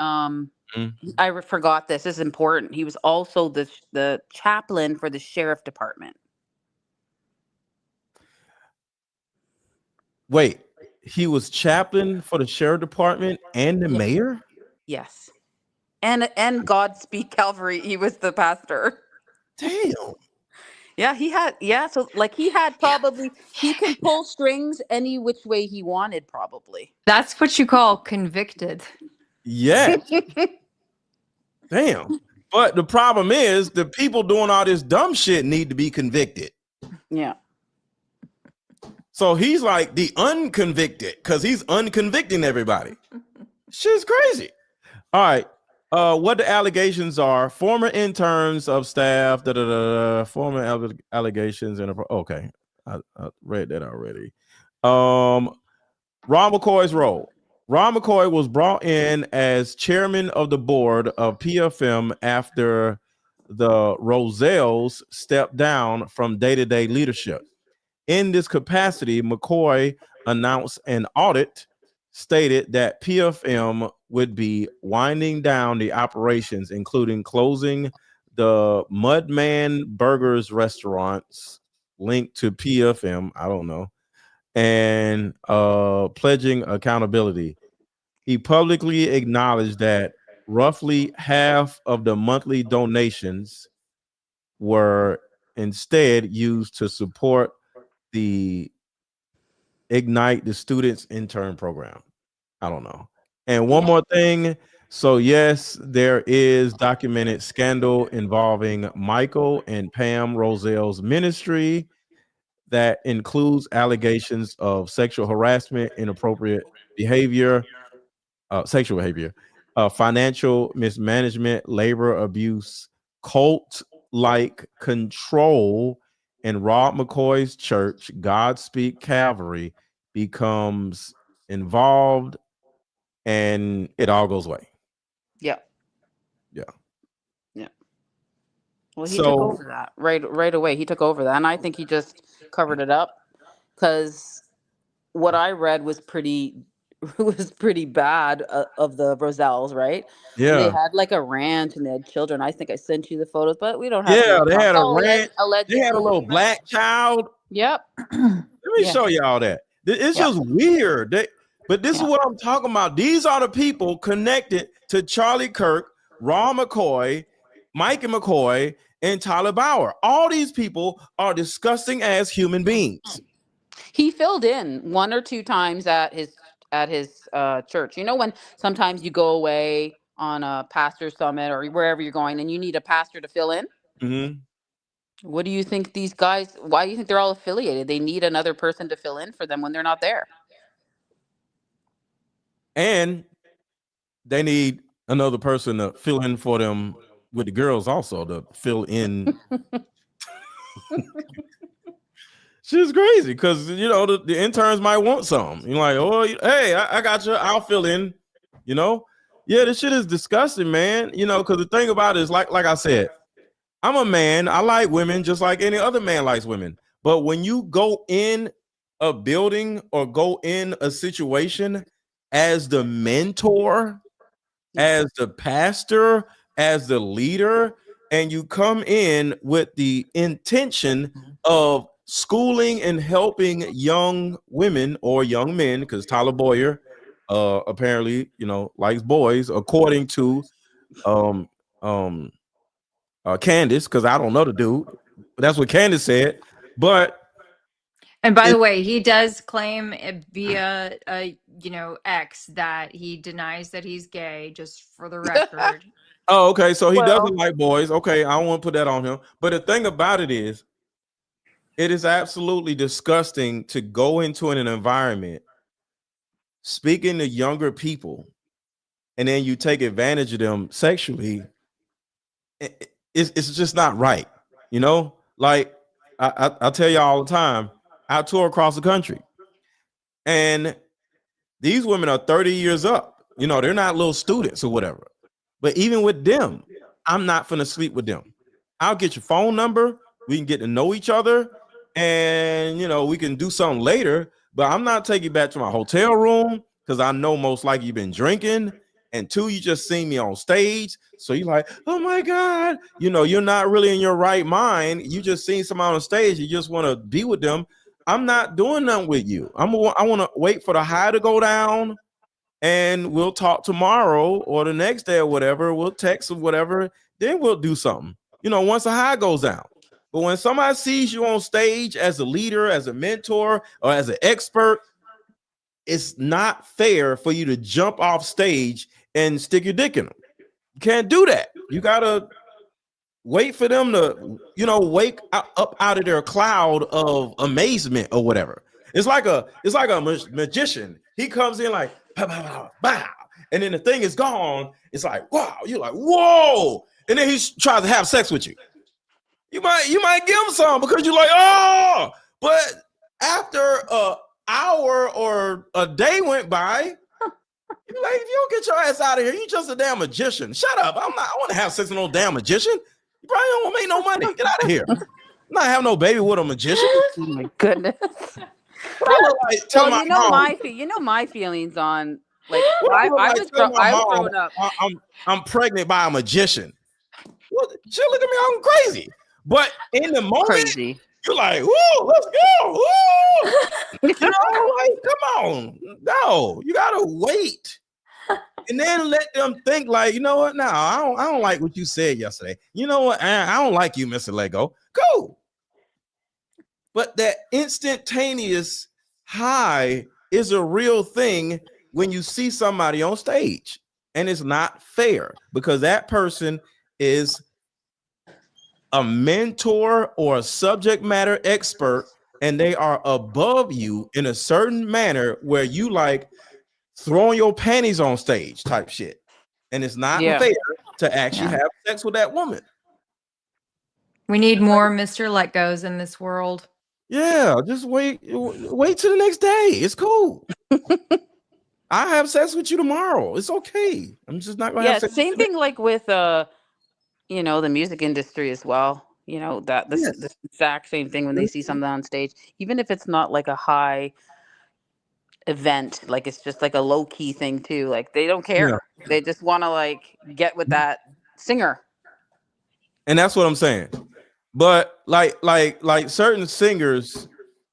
I forgot this. This is important. He was also the chaplain for the sheriff department. Wait, he was chaplain for the sheriff department and the mayor? Yes. And Godspeed Calvary, he was the pastor. Damn. So like he had probably he can pull strings any which way he wanted, probably. That's what you call convicted. Yeah. Damn. But the problem is the people doing all this dumb shit need to be convicted. Yeah. So he's like the unconvicted because he's unconvicting everybody. Shit's crazy. All right. What the allegations are: former interns of staff, former allegations, and okay, I read that already. Ron McCoy's role. Ron McCoy was brought in as chairman of the board of PFM after the Rosells stepped down from day-to-day leadership. In this capacity, McCoy announced an audit stated that PFM would be winding down the operations, including closing the Mudman Burgers restaurants linked to PFM. I don't know. And pledging accountability. He publicly acknowledged that roughly half of the monthly donations were instead used to support the Ignite the Students Intern Program. I don't know. And one more thing. So yes, there is documented scandal involving Michael and Pam Rosells' ministry that includes allegations of sexual harassment, inappropriate behavior, sexual behavior, financial mismanagement, labor abuse, cult-like control, and Rob McCoy's church, Godspeed Calvary, becomes involved, and it all goes away. Yeah. Yeah. Well, he took over that right away. He took over that, and I think he just covered it up because what I read was pretty bad of the Rosells, right? Yeah. And they had like a ranch and they had children. I think I sent you the photos, but we don't have. Yeah, to they had a ranch. Allegedly. They had a little black child. Yep. Let me show y'all that. It's just weird. But this is what I'm talking about. These are the people connected to Charlie Kirk, Ron McCoy, Mike and McCoy, and Tyler Bauer. All these people are disgusting as human beings. He filled in one or two times at his church. You know, when sometimes you go away on a pastor summit or wherever you're going and you need a pastor to fill in. Mm-hmm. What do you think these guys, why do you think they're all affiliated? They need another person to fill in for them when they're not there. And they need another person to fill in for them with the girls also to fill in. She's crazy because, you know, the interns might want some. You're like, oh, hey, I got you. I'll fill in, you know? Yeah, this shit is disgusting, man. You know, because the thing about it is, like I said, I'm a man. I like women just like any other man likes women. But when you go in a building or go in a situation as the mentor, as the pastor, as the leader, and you come in with the intention of schooling and helping young women or young men, because Tyler Boyer apparently, you know, likes boys, according to Candace, because I don't know the dude. That's what Candace said. But and by the way, he does claim via X that he denies that he's gay, just for the record. Oh, okay. So he doesn't like boys. Okay, I don't want to put that on him. But the thing about it is absolutely disgusting to go into an environment speaking to younger people and then you take advantage of them sexually. It's just not right. You know, like I tell you all the time, I tour across the country and these women are 30 years up. You know, they're not little students or whatever. But even with them, I'm not finna sleep with them. I'll get your phone number. We can get to know each other. And, you know, we can do something later. But I'm not taking you back to my hotel room because I know most likely you've been drinking. And two, you just seen me on stage. So you're like, oh, my God. You know, you're not really in your right mind. You just seen somebody on stage. You just want to be with them. I'm not doing nothing with you. I want to wait for the high to go down. and we'll talk tomorrow or the next day or whatever. We'll text or whatever. Then we'll do something. Once the high goes down. But when somebody sees you on stage as a leader, as a mentor, or as an expert, it's not fair for you to jump off stage and stick your dick in them. You can't do that. You gotta wait for them to, wake up out of their cloud of amazement or whatever. It's like a magician. He comes in like, pow, pow, pow, pow, and then the thing is gone. It's like, wow. You're like, whoa. And then he tries to have sex with you. You might give him some because you're like, oh. But after an hour or a day went by, you're like, if you don't get your ass out of here, you just a damn magician. Shut up. I want to have sex with no damn magician. You probably don't want to make no money. Get out of here. I'm not having no baby with a magician. Oh my goodness. My feelings on like I was growing up. I'm pregnant by a magician. Well, she look at me, I'm crazy. But in the moment, you're like, "Whoa, let's go!" Whoa. Come on, no, you gotta wait, and then let them think like, you know what? Now I don't like what you said yesterday. You know what? I don't like you, Mr. Lego. Cool. But that instantaneous high is a real thing when you see somebody on stage, and it's not fair because that person is a mentor or a subject matter expert, and they are above you in a certain manner where you like throwing your panties on stage type shit, and it's not fair to actually have sex with that woman. We need more Mr. Let Goes in this world. Yeah, just wait till the next day. It's cool. I have sex with you tomorrow. It's okay. I'm just not gonna have sex. Same thing like with the music industry as well. The exact same thing when they see something on stage, even if it's not like a high event, like it's just like a low key thing too. Like they don't care. Yeah. They just want to like get with that singer. And that's what I'm saying. But like certain singers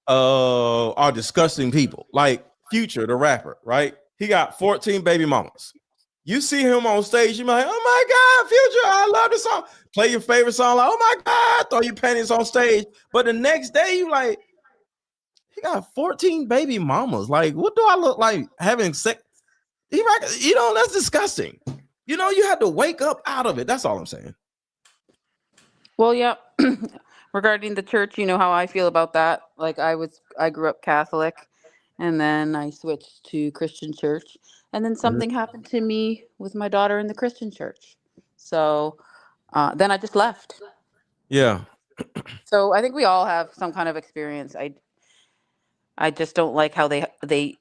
are disgusting people. Like Future, the rapper, right? He got 14 baby mamas. You see him on stage, you're like, oh my God, Future, I love this song. Play your favorite song, like, oh my God, throw your panties on stage. But the next day, you like, he got 14 baby mamas. Like, what do I look like having sex? That's disgusting. You have to wake up out of it. That's all I'm saying. Well, yeah. Regarding the church, you know how I feel about that. Like I grew up Catholic, and then I switched to Christian church. And then something happened to me with my daughter in the Christian church. So then I just left. Yeah. So I think we all have some kind of experience. I just don't like how they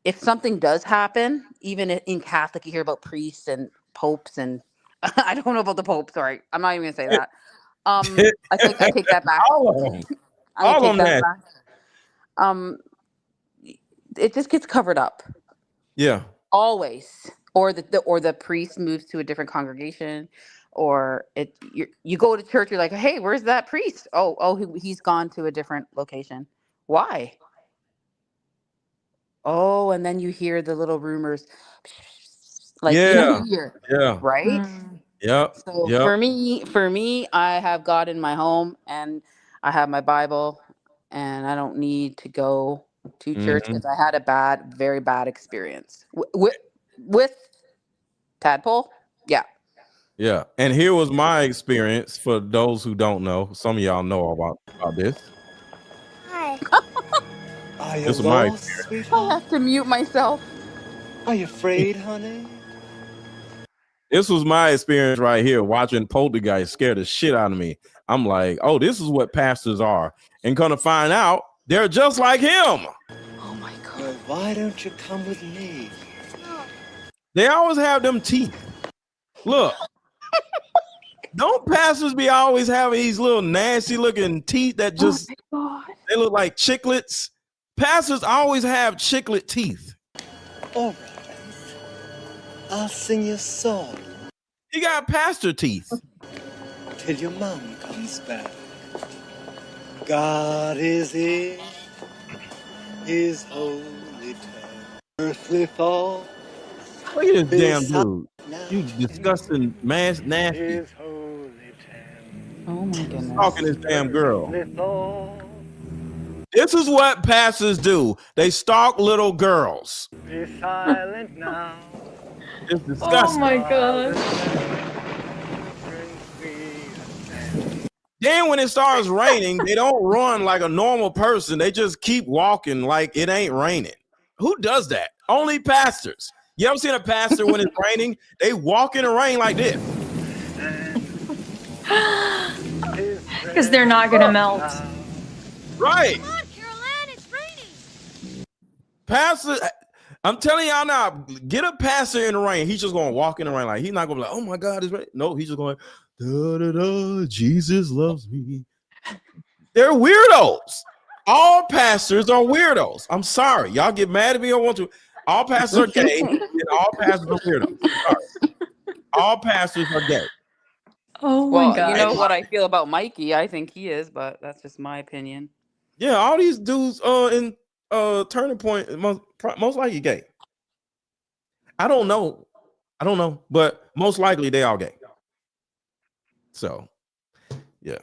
if something does happen, even in Catholic, you hear about priests and popes, and I don't know about the Pope. Sorry, I'm not even gonna say that. I take that back. I take that back. It just gets covered up. Yeah. Always, or the priest moves to a different congregation, or you go to church. You're like, hey, where's that priest? Oh, he's gone to a different location. Why? Oh, and then you hear the little rumors, like you hear, right? Yeah. So for me, I have God in my home, and I have my Bible, and I don't need to go to church because I had a very bad experience with Tadpole. Yeah. And here was my experience for those who don't know. Some of y'all know about this. Hi. This is my experience. I have to mute myself. Are you afraid, honey? This was my experience right here, watching Poltergeist scare the shit out of me. I'm like, oh, this is what pastors are. And gonna find out they're just like him. Oh my God. Well, why don't you come with me? They always have them teeth. Look. Don't pastors be always having these little nasty looking teeth that just they look like chiclets? Pastors always have chiclet teeth. All right. I'll sing you a song. You got pastor teeth. Till your mom comes back. God is in his holy temple. Earthly fall Look at this damn dude. You disgusting nasty. Oh my goodness. Talking this damn girl. This is what pastors do. They stalk little girls. Be silent now. It's disgusting. Oh my god. Then when it starts raining, they don't run like a normal person. They just keep walking like it ain't raining. Who does that? Only pastors. You ever seen a pastor when it's raining? They walk in the rain like this. Because they're not gonna melt. Right. Come on, Caroline, it's raining. Pastor, I'm telling y'all now, get a pastor in the rain. He's just gonna walk in the rain like he's not gonna be like, oh my God, it's raining. No, he's just going, da, da, da, Jesus loves me. They're weirdos. All pastors are weirdos. I'm sorry. Y'all get mad at me or want to. All pastors are gay, and all pastors are weirdos. Sorry. All pastors are gay. Oh Well, my god. you know what I feel about Mikey. I think he is, but that's just my opinion. Yeah, all these dudes in Turning Point most likely gay. I don't know, but most likely they all gay. So, yeah,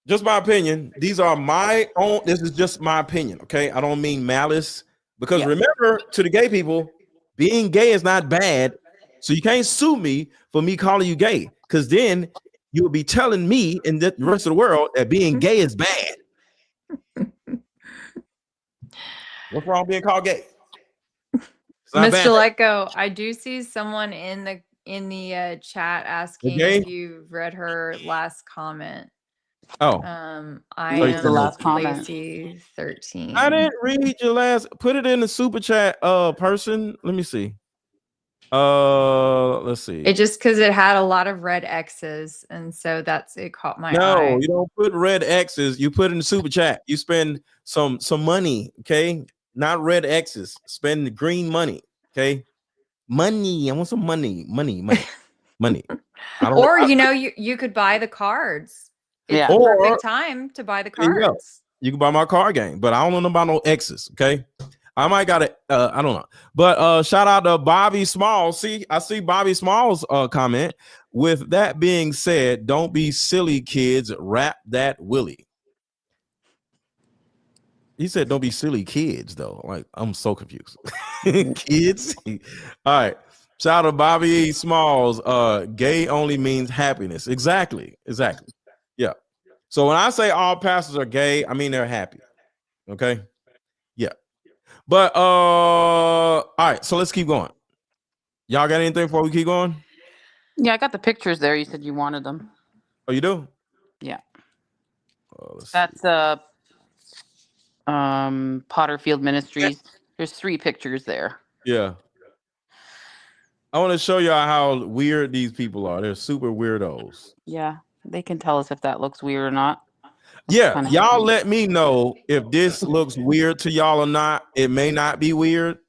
just my opinion. These are my own. This is just my opinion. Okay, I don't mean malice because remember, to the gay people, being gay is not bad. So you can't sue me for me calling you gay, because then you would be telling me and the rest of the world that being gay is bad. What's wrong with being called gay? Mr. Letgo, I do see someone in the chat asking if you've read her last comment. Oh, I What's am the last comment? Lacey 13. I didn't read your last. Put it in the super chat, person. Let me see. Let's see. It just because it had a lot of red X's, and so it caught my eye. No, you don't put red X's. You put in the super chat. You spend some money, okay? Not red X's. Spend the green money, okay? Money. I want some money. Money. Or you could buy the cards. It's the perfect time to buy the cards. You can buy my card game, but I don't know about no X's, okay? I might got it. I don't know. But shout out to Bobby Smalls. See, I see Bobby Smalls comment. With that being said, don't be silly, kids. Rap that Willie. He said, don't be silly, kids, though. Like, I'm so confused. Kids. All right. Shout out to Bobby Smalls. Gay only means happiness. Exactly. Yeah. So when I say all pastors are gay, I mean they're happy. Okay. Yeah. But all right, so let's keep going. Y'all got anything before we keep going? Yeah, I got the pictures there. You said you wanted them. Oh, you do? Yeah. That's Potterfield Ministries. There's 3 pictures there. Yeah. I want to show y'all how weird these people are. They're super weirdos. Yeah, they can tell us if that looks weird or not. Yeah, y'all let me know if this looks weird to y'all or not. It may not be weird,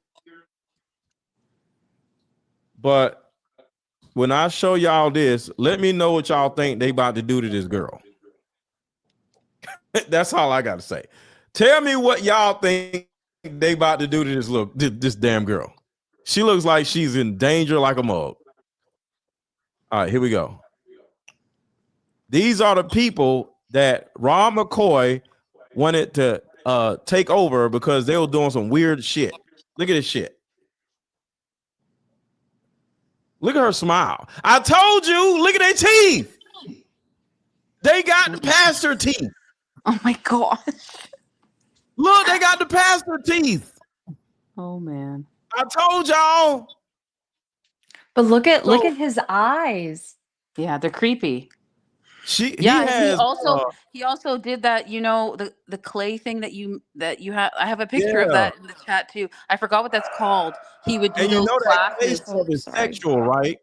but when I show y'all this, let me know what y'all think they about to do to this girl. That's all I got to say. Tell me what y'all think they about to do to this damn girl. She looks like she's in danger like a mug. All right, here we go. These are the people that Ron McCoy wanted to take over because they were doing some weird shit. Look at this shit. Look at her smile. I told you, look at their teeth. They got the pastor teeth. Oh my gosh. Look, they got the pastor teeth. Oh man. I told y'all. But look at his eyes. Yeah, they're creepy. He also did that, the clay thing that you have. I have a picture of that in the chat too. I forgot what that's called. He would do and those that clay classes. stuff is sexual, right?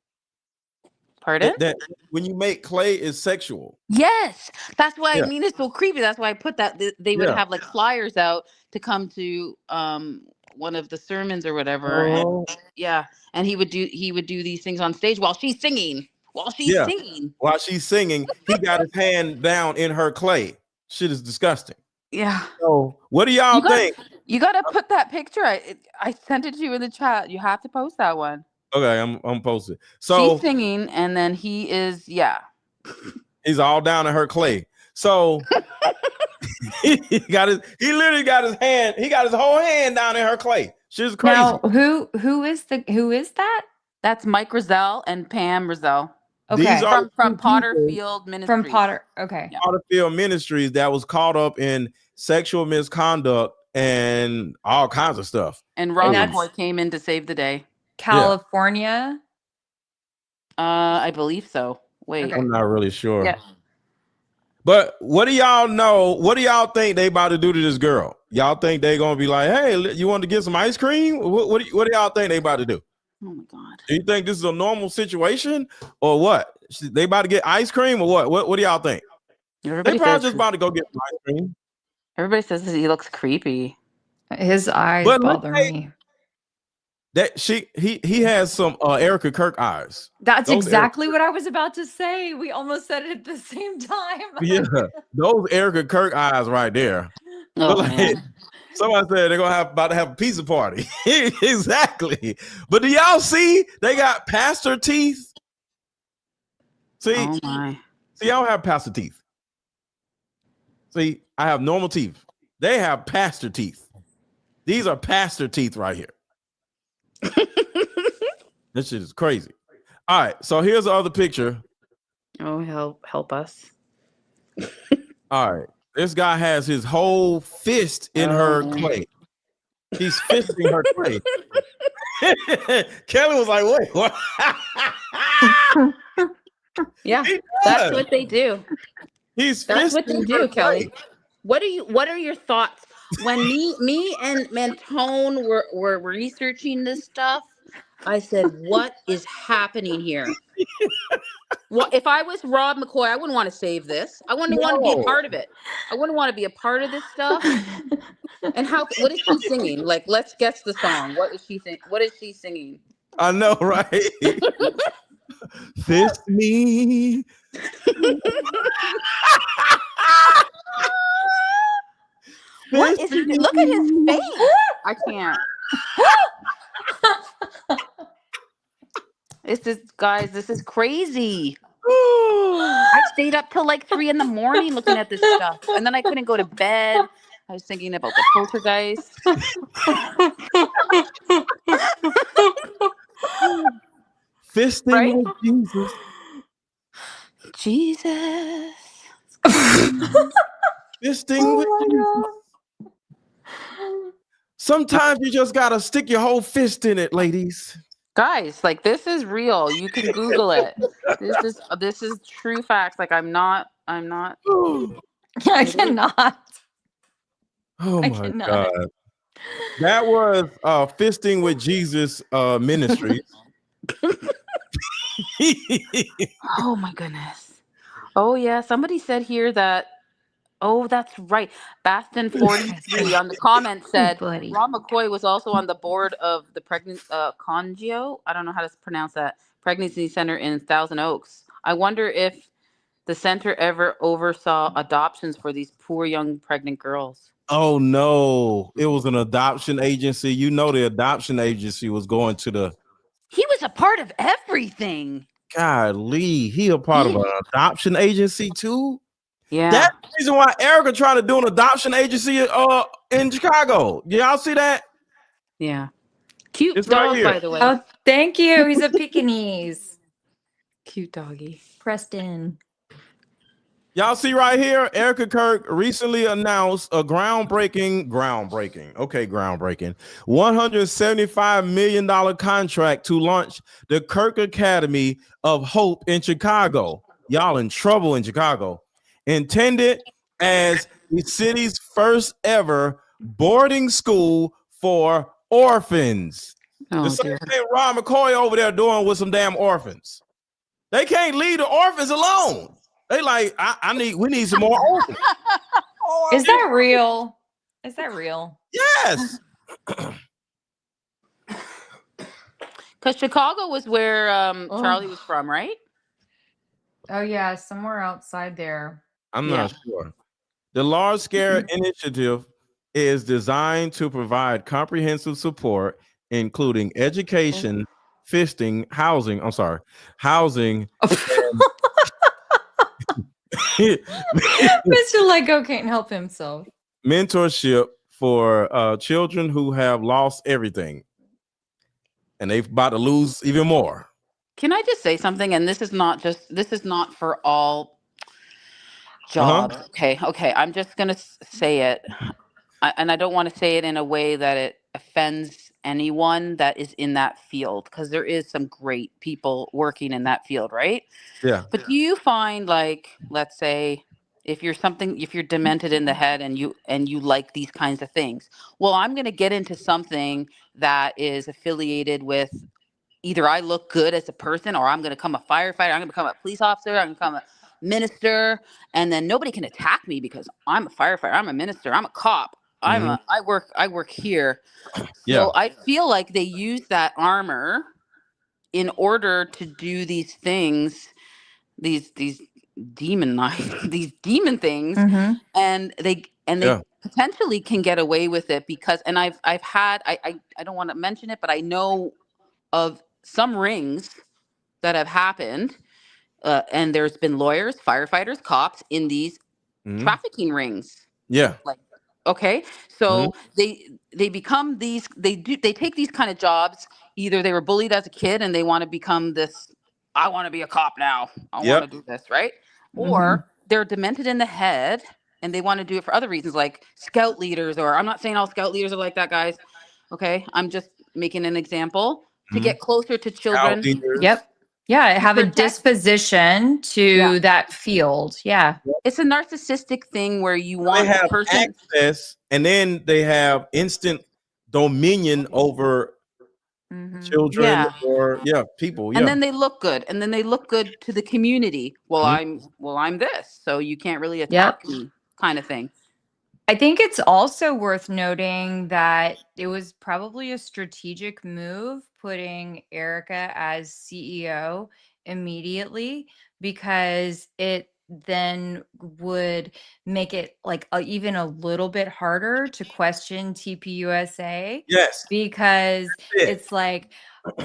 Pardon? That when you make clay is sexual. Yes, that's why Yeah. I mean it's so creepy. That's why I put that. They would have like flyers out to come to one of the sermons or whatever. Oh. And he would do these things on stage while she's singing. While she's singing, he got his hand down in her clay. Shit is disgusting. Yeah. So what do y'all think? You got to put that picture. I sent it to you in the chat. You have to post that one. Okay, I'm posted. So She's singing, and then he is, yeah. he's all down in her clay. So he literally got his hand, he got his whole hand down in her clay. She's crazy. Now, who is that? That's Mike Rizal and Pam Rizal. Okay. These are From Potterfield Ministries. From Potter. Okay. Yeah. Potterfield Ministries that was caught up in sexual misconduct and all kinds of stuff. And Rob that's- McCoy came in to save the day. California. I believe so. Wait. Okay. I'm not really sure. Yeah. But what do y'all know? What do y'all think they about to do to this girl? Y'all think they gonna be like, hey, you want to get some ice cream? What do y'all think they about to do? Oh my God. Do you think this is a normal situation or what? They about to get ice cream or what? What do y'all think? Everybody They probably says, just about to go get some ice cream. everybody says he looks creepy. His eyes But bother look, me. That he has some Erica Kirk eyes. That's Those exactly what I was about to say. We almost said it at the same time. Yeah, those Erica Kirk eyes right there. Oh, But like, man. somebody said they're about to have a pizza party. Exactly. But do y'all see they got pastor teeth? See, Oh my. see, y'all have pastor teeth. See, I have normal teeth. They have pastor teeth. These are pastor teeth right here. This shit is crazy. All right, so here's the other picture. Oh, help us. All right, this guy has his whole fist in her clay. He's fisting her clay. Kelly was like, "Wait, what?" Yeah, He that's does. what they do. He's That's what they fisting do, her Kelly. clay. What are your thoughts when me and Mentone were researching this stuff? I said, what is happening here? Well, if I was Rob McCoy, I wouldn't want to save this. I wouldn't want to be a part of it. I wouldn't want to be a part of this stuff. And what is she singing? Like, let's guess the song. What is she singing? I know, right? Fist me. What is he? Look at his face. I can't. This is crazy. I stayed up till like 3 a.m. looking at this stuff, and then I couldn't go to bed. I was thinking about the poltergeist. Fisting Right? with Jesus. Jesus. Fisting with Jesus. Sometimes you just gotta stick your whole fist in it, ladies. Guys, like, this is real. You can Google it. This is true facts. Like, I'm not. I cannot. Oh I my cannot. God. That was Fisting with Jesus Ministries. Oh my goodness. Oh yeah, somebody said here that. Oh, that's right. Baston 43 on the comment said buddy. Rob McCoy was also on the board of the Congio. I don't know how to pronounce that. Pregnancy Center in Thousand Oaks. I wonder if the center ever oversaw adoptions for these poor young pregnant girls. Oh no, it was an adoption agency. You know, the adoption agency was going to the He was a part of everything. golly. He a part of an adoption agency too. Yeah. That's the reason why Erica tried to do an adoption agency in Chicago. Y'all see that? Yeah. Cute It's right dog, here. by the way. Oh, thank you. He's a Pekingese. Cute doggy. Preston. Y'all see right here, Erica Kirk recently announced a groundbreaking $175 million contract to launch the Kirk Academy of Hope in Chicago. Y'all in trouble in Chicago. Intended as the city's first ever boarding school for orphans. Oh, The same dear. thing Rob McCoy over there doing with some damn orphans. They can't leave the orphans alone. They like, we need some more orphans. Is that real? Is that real? Yes. Because Chicago was where Charlie was from, right? Oh yeah, somewhere outside there. I'm not sure. The large scale initiative is designed to provide comprehensive support, including education fisting housing. I'm sorry, housing. Mr. Lego can't help himself. Mentorship for children who have lost everything, and they're about to lose even more. Can I just say something? And this is not for all jobs. Okay. I'm just gonna say it, and I don't want to say it in a way that it offends anyone that is in that field, because there is some great people working in that field, right? Yeah. But do you find, like, let's say, if you're demented in the head and you like these kinds of things, well, I'm going to get into something that is affiliated with either I look good as a person, or I'm going to become a firefighter, I'm going to become a police officer, I'm going to become a minister, and then nobody can attack me because I'm a firefighter, I'm a minister, I'm a cop, I work here. Yeah. So I feel like they use that armor in order to do these things, these demon things, and they potentially can get away with it because, and I've had, I don't want to mention it, but I know of some rings that have happened, and there's been lawyers, firefighters, cops in these trafficking rings. Yeah. Like, okay, so they become these, they take these kind of jobs. Either they were bullied as a kid and they want to become this, I want to be a cop now, I want to do this, right? Or they're demented in the head and they want to do it for other reasons, like scout leaders, or I'm not saying all scout leaders are like that, guys. Okay, I'm just making an example to get closer to children. Yep. Yeah, have a disposition to that field. Yeah. It's a narcissistic thing where you They want the have person. access, and then they have instant dominion over children or people. And then they look good, and then they look good to the community. Well, I'm this, so you can't really attack me, kind of thing. I think it's also worth noting that it was probably a strategic move putting Erica as CEO immediately, because it then would make it like even a little bit harder to question TPUSA. Yes. Because it's like,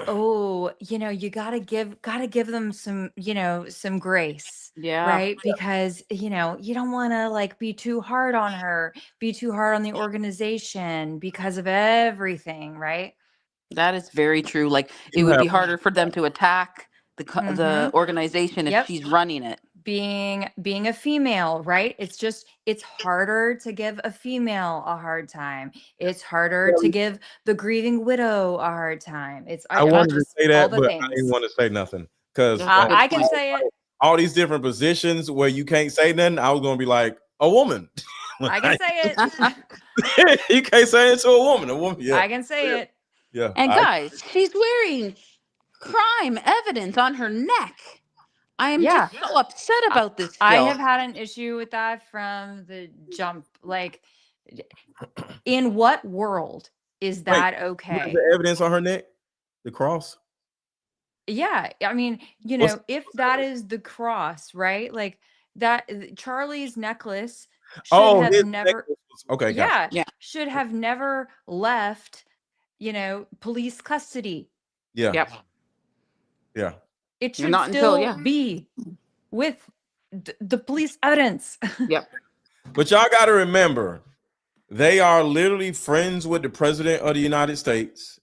oh, you gotta give them some, some grace. Yeah. Right. Because, you don't want to like be too hard on her, be too hard on the organization because of everything. Right. That is very true. Like, it would be harder for them to attack the organization if she's running it. Being a female, right? It's harder to give a female a hard time. It's harder to give the grieving widow a hard time. I wanted to say that, but things. I didn't want to say nothing because I can say it. All these different positions where you can't say nothing, I was going to be like a woman. I can say it. You can't say it to a woman. A woman, yeah. I can say it. Yeah. And guys, she's wearing crime evidence on her neck. I am just so upset about this. I have had an issue with that from the jump. Like, in what world is that okay? The evidence on her neck, the cross. Yeah, I mean, if that is the cross, right? Like that, Charlie's necklace should have never. Okay. Should have never left, police custody. Yeah. Yep. Yeah. It should still be with the police evidence. Yep. But y'all got to remember, they are literally friends with the president of the United States,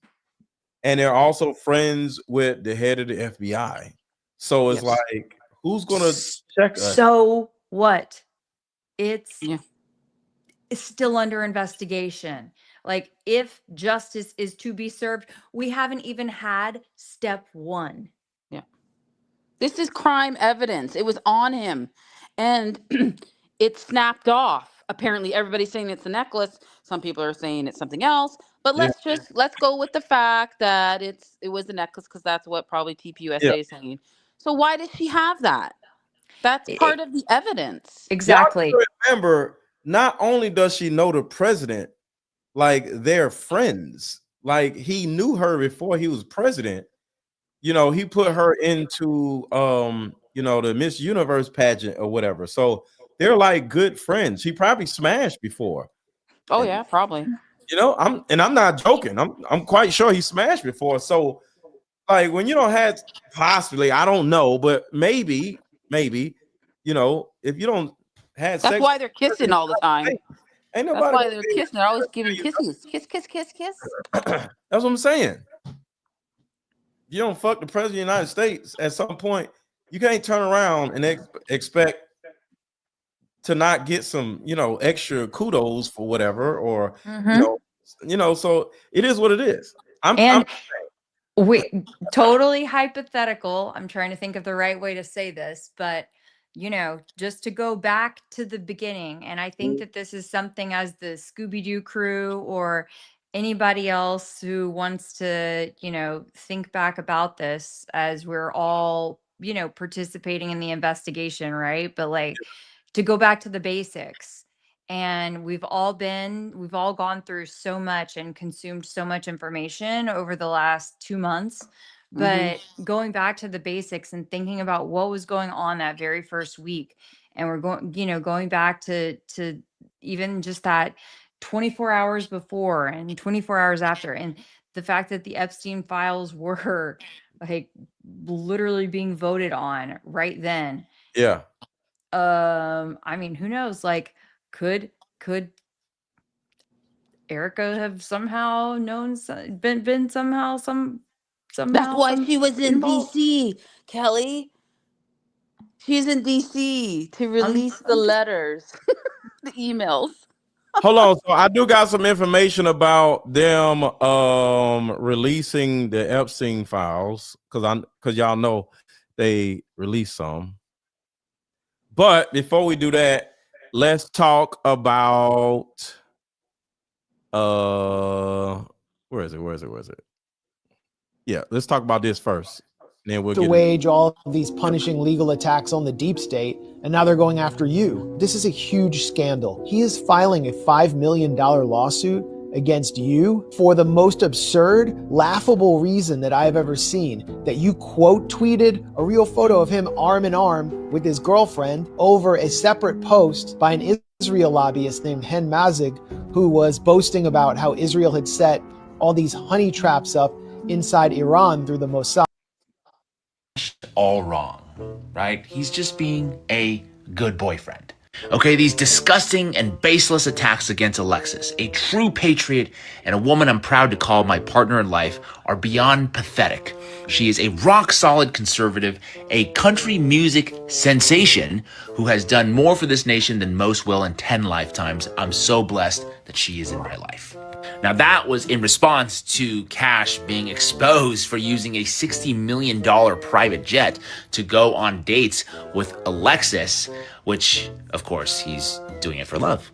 and they're also friends with the head of the FBI. So it's like, who's going to check us? So what? It's still under investigation. Like, if justice is to be served, we haven't even had step one. This is crime evidence. It was on him, and it snapped off. Apparently, everybody's saying it's a necklace. Some people are saying it's something else. But let's go with the fact that it was a necklace, because that's what probably TPUSA is saying. So why does she have that? That's part of the evidence. Exactly. Y'all remember, not only does she know the president, like, they're friends. Like, he knew her before he was president. He put her into, the Miss Universe pageant or whatever. So they're like good friends. She probably smashed before. Oh, yeah, probably. I'm not joking. I'm quite sure he smashed before. So like when you don't have possibly, I don't know, but maybe, you know, if you don't have That's sex, why they're kissing all the time. ain't That's nobody why gonna they're be kissing. They're always giving kisses. Kiss, kiss, kiss, kiss. That's what I'm saying. You don't fuck the president of the United States at some point, you can't turn around and expect to not get some, you know, extra kudos for whatever, or you know, so it is what it is. And we totally hypothetical. I'm trying to think of the right way to say this, but just to go back to the beginning, and I think that this is something as the Scooby-Doo crew or anybody else who wants to, think back about this as we're all, participating in the investigation, right? But like to go back to the basics. And we've all gone through so much and consumed so much information over the last 2 months. But going back to the basics and thinking about what was going on that very first week, and we're going back to even just that 24 hours before and 24 hours after, and the fact that the Epstein files were like literally being voted on right then. Yeah. I mean, who knows? Like, could Erica have somehow known, been somehow That's why she was in involved? DC, Kelly. She's in DC to release the letters, the emails. Hold on. So I do got some information about them releasing the Epstein files, because y'all know they released some. But before we do that, let's talk about where is it? Yeah, let's talk about this first. Then we'll To get wage all of these punishing legal attacks on the deep state, and now they're going after you. This is a huge scandal. He is filing a $5 million lawsuit against you for the most absurd, laughable reason that I have ever seen, that you quote tweeted a real photo of him arm in arm with his girlfriend over a separate post by an Israel lobbyist named Hen Mazig, who was boasting about how Israel had set all these honey traps up inside Iran through the Mossad. All wrong, right? He's just being a good boyfriend. Okay, these disgusting and baseless attacks against Alexis, a true patriot and a woman I'm proud to call my partner in life, are beyond pathetic. She is a rock-solid conservative, a country music sensation who has done more for this nation than most will in 10 lifetimes. I'm so blessed that she is in my life. Now, that was in response to Cash being exposed for using a $60 million private jet to go on dates with Alexis, which, of course, he's doing it for love.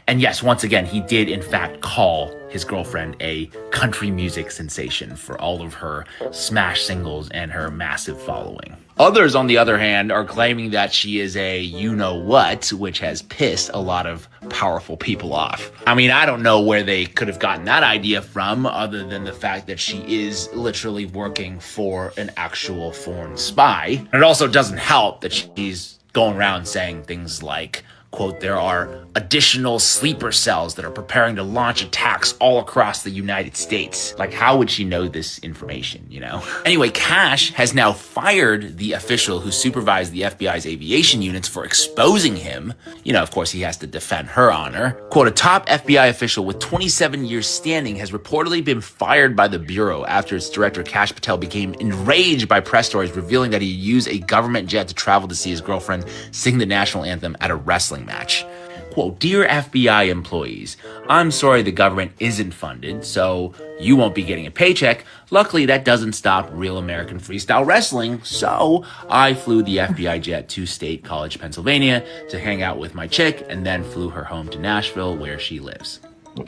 And yes, once again, he did, in fact, call his girlfriend a country music sensation for all of her smash singles and her massive following. Others, on the other hand, are claiming that she is a you-know-what, which has pissed a lot of powerful people off. I mean, I don't know where they could have gotten that idea from, other than the fact that she is literally working for an actual foreign spy. And it also doesn't help that she's going around saying things like, quote, there are additional sleeper cells that are preparing to launch attacks all across the United States. Like, how would she know this information, you know? Anyway, Cash has now fired the official who supervised the FBI's aviation units for exposing him. You know, of course, he has to defend her honor. Quote, a top FBI official with 27 years standing has reportedly been fired by the Bureau after its director, Kash Patel, became enraged by press stories revealing that he used a government jet to travel to see his girlfriend sing the national anthem at a wrestling match. Quote, dear FBI employees, I'm sorry the government isn't funded, so you won't be getting a paycheck. Luckily, that doesn't stop real American freestyle wrestling, so I flew the FBI jet to State College, Pennsylvania to hang out with my chick, and then flew her home to Nashville where she lives.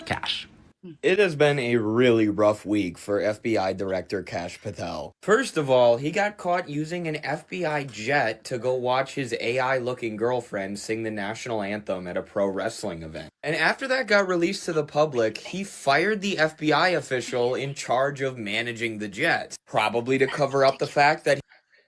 Cash. It has been a really rough week for FBI Director Kash Patel. First of all, he got caught using an FBI jet to go watch his AI-looking girlfriend sing the national anthem at a pro wrestling event. And after that got released to the public, he fired the FBI official in charge of managing the jet, probably to cover up the fact that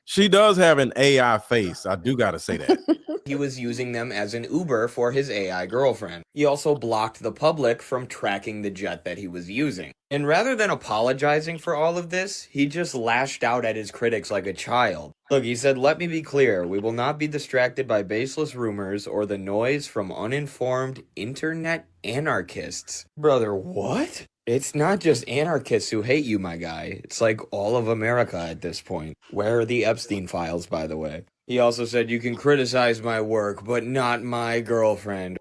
She does have an AI face. I do got to say that. He was using them as an Uber for his AI girlfriend. He also blocked the public from tracking the jet that he was using. And rather than apologizing for all of this, he just lashed out at his critics like a child. Look, he said, "Let me be clear, we will not be distracted by baseless rumors or the noise from uninformed internet anarchists." Brother, what? It's not just anarchists who hate you, my guy. It's like all of America at this point. Where are the Epstein files, by the way? He also said, "You can criticize my work, but not my girlfriend."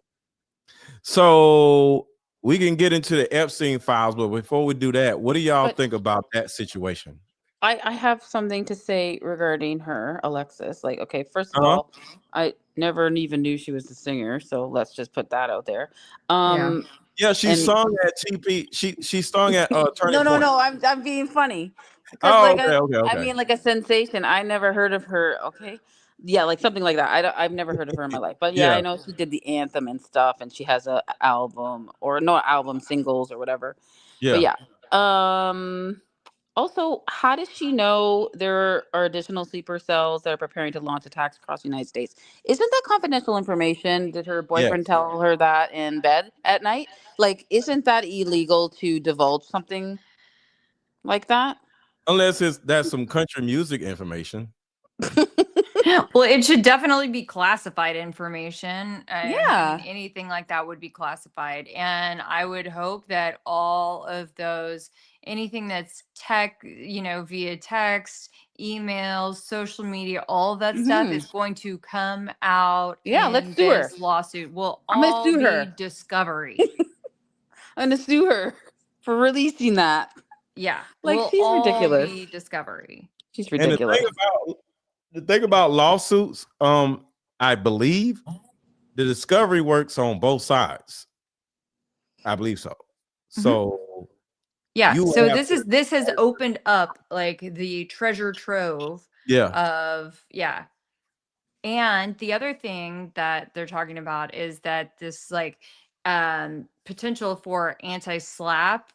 So we can get into the Epstein files, but before we do that, what do y'all think about that situation? I have something to say regarding her, Alexis. Like, okay, first of all, I never even knew she was a singer, so let's just put that out there. Yeah, she and- sung at TP. She sung at Turning no, Point. I'm being funny. Oh, Like okay. I mean, like a sensation. I never heard of her. Okay, yeah, like something like that. I've never heard of her in my life, but yeah, Yeah. I know she did the anthem and stuff, and she has a album or no album, singles or whatever. Yeah. But yeah. Also, how does she know there are additional sleeper cells that are preparing to launch attacks across the United States? Isn't that confidential information? Did her boyfriend tell her that in bed at night? Like, isn't that illegal to divulge something like that? Unless that's some country music information. Well, it should definitely be classified information. Yeah. Anything like that would be classified. And I would hope that all of those, anything that's tech, via text, emails, social media, all that stuff is going to come out Yeah, in let's sue her. this lawsuit. Will I'm gonna all sue be her. discovery. I'm gonna sue her for releasing that. Yeah. Like, will she's all ridiculous. be discovery. She's And ridiculous. the thing about lawsuits, I believe the discovery works on both sides. I believe so. So Yeah. you So have this has opened up like the treasure trove of And the other thing that they're talking about is that this like potential for anti-SLAPP.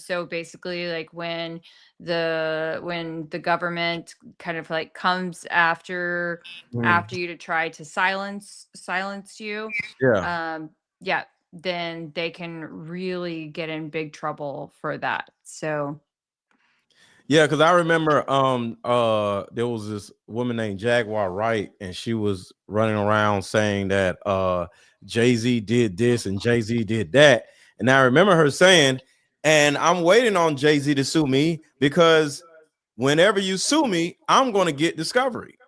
So basically like when the government kind of like comes after you to try to silence you. Then they can really get in big trouble for that. So Yeah, because I remember there was this woman named Jaguar Wright, and she was running around saying that Jay-Z did this and Jay-Z did that. And I remember her saying, and I'm waiting on Jay-Z to sue me because whenever you sue me, I'm going to get discovery.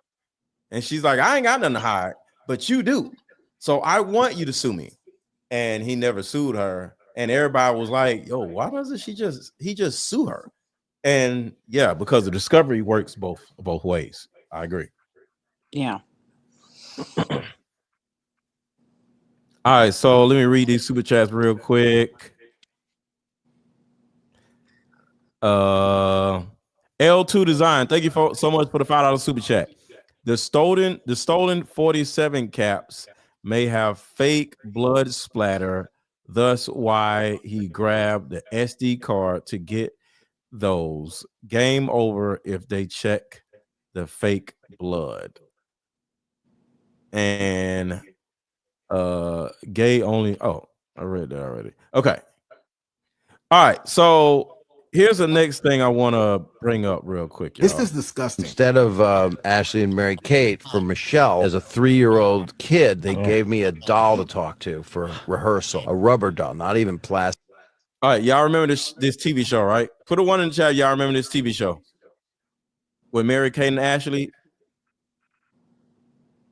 And she's like, I ain't got nothing to hide, but you do. So I want you to sue me. And he never sued her. And everybody was like, yo, why doesn't he just sue her? And yeah, because the discovery works both ways. I agree. Yeah. All right, so let me read these super chats real quick. L2 Design, thank you so much for the $5 super chat. The stolen 47 caps may have fake blood splatter, thus why he grabbed the SD card to get those. Game over if they check the fake blood. And gay only. Oh, I read that already. Okay. All right, so here's the next thing I want to bring up real quick. This is disgusting. Instead of Ashley and Mary Kate, for Michelle, as a 3-year-old kid, they gave me a doll to talk to for rehearsal, a rubber doll, not even plastic. All right, y'all remember this TV show, right? Put a 1 in the chat. Y'all remember this TV show with Mary Kate and Ashley?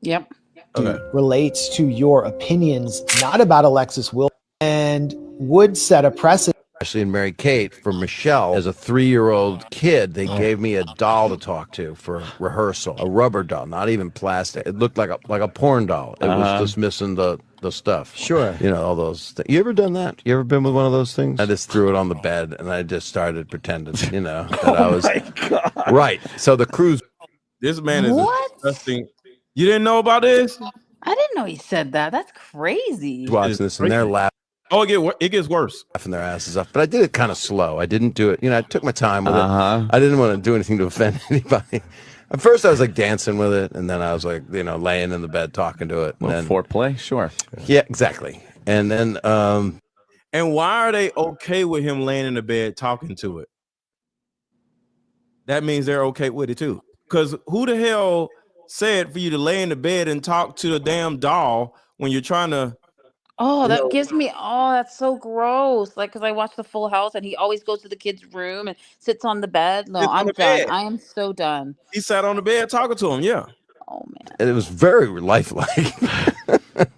Yep. Okay. Relates to your opinions, not about Alexis Wilson, and would set a precedent. Ashley and Mary Kate, for Michelle, as a 3-year-old kid, they gave me a doll to talk to for rehearsal, a rubber doll, not even plastic. It looked like a porn doll. It was just missing the stuff. Sure. You know, all those things. You ever done that? You ever been with one of those things? I just threw it on the bed and I just started pretending, that I was right. So the cruise. This man is What? disgusting. You didn't know about this? I didn't know he said that. That's crazy. Watching this and they're laughing. Oh, it gets worse. Laughing their asses off. But I did it kind of slow. I didn't do it. I took my time with it. I didn't want to do anything to offend anybody. At first, I was like dancing with it, and then I was like, laying in the bed talking to it. And then foreplay, sure. Yeah, exactly. And then, and why are they okay with him laying in the bed talking to it? That means they're okay with it too. Because who the hell said for you to lay in the bed and talk to the damn doll when you're trying to? Oh, that gives me, that's so gross. Like, because I watch the Full House and he always goes to the kid's room and sits on the bed. No, Sits on I'm the done. bed. I am so done. He sat on the bed talking to him. Yeah. Oh, man. it was very lifelike.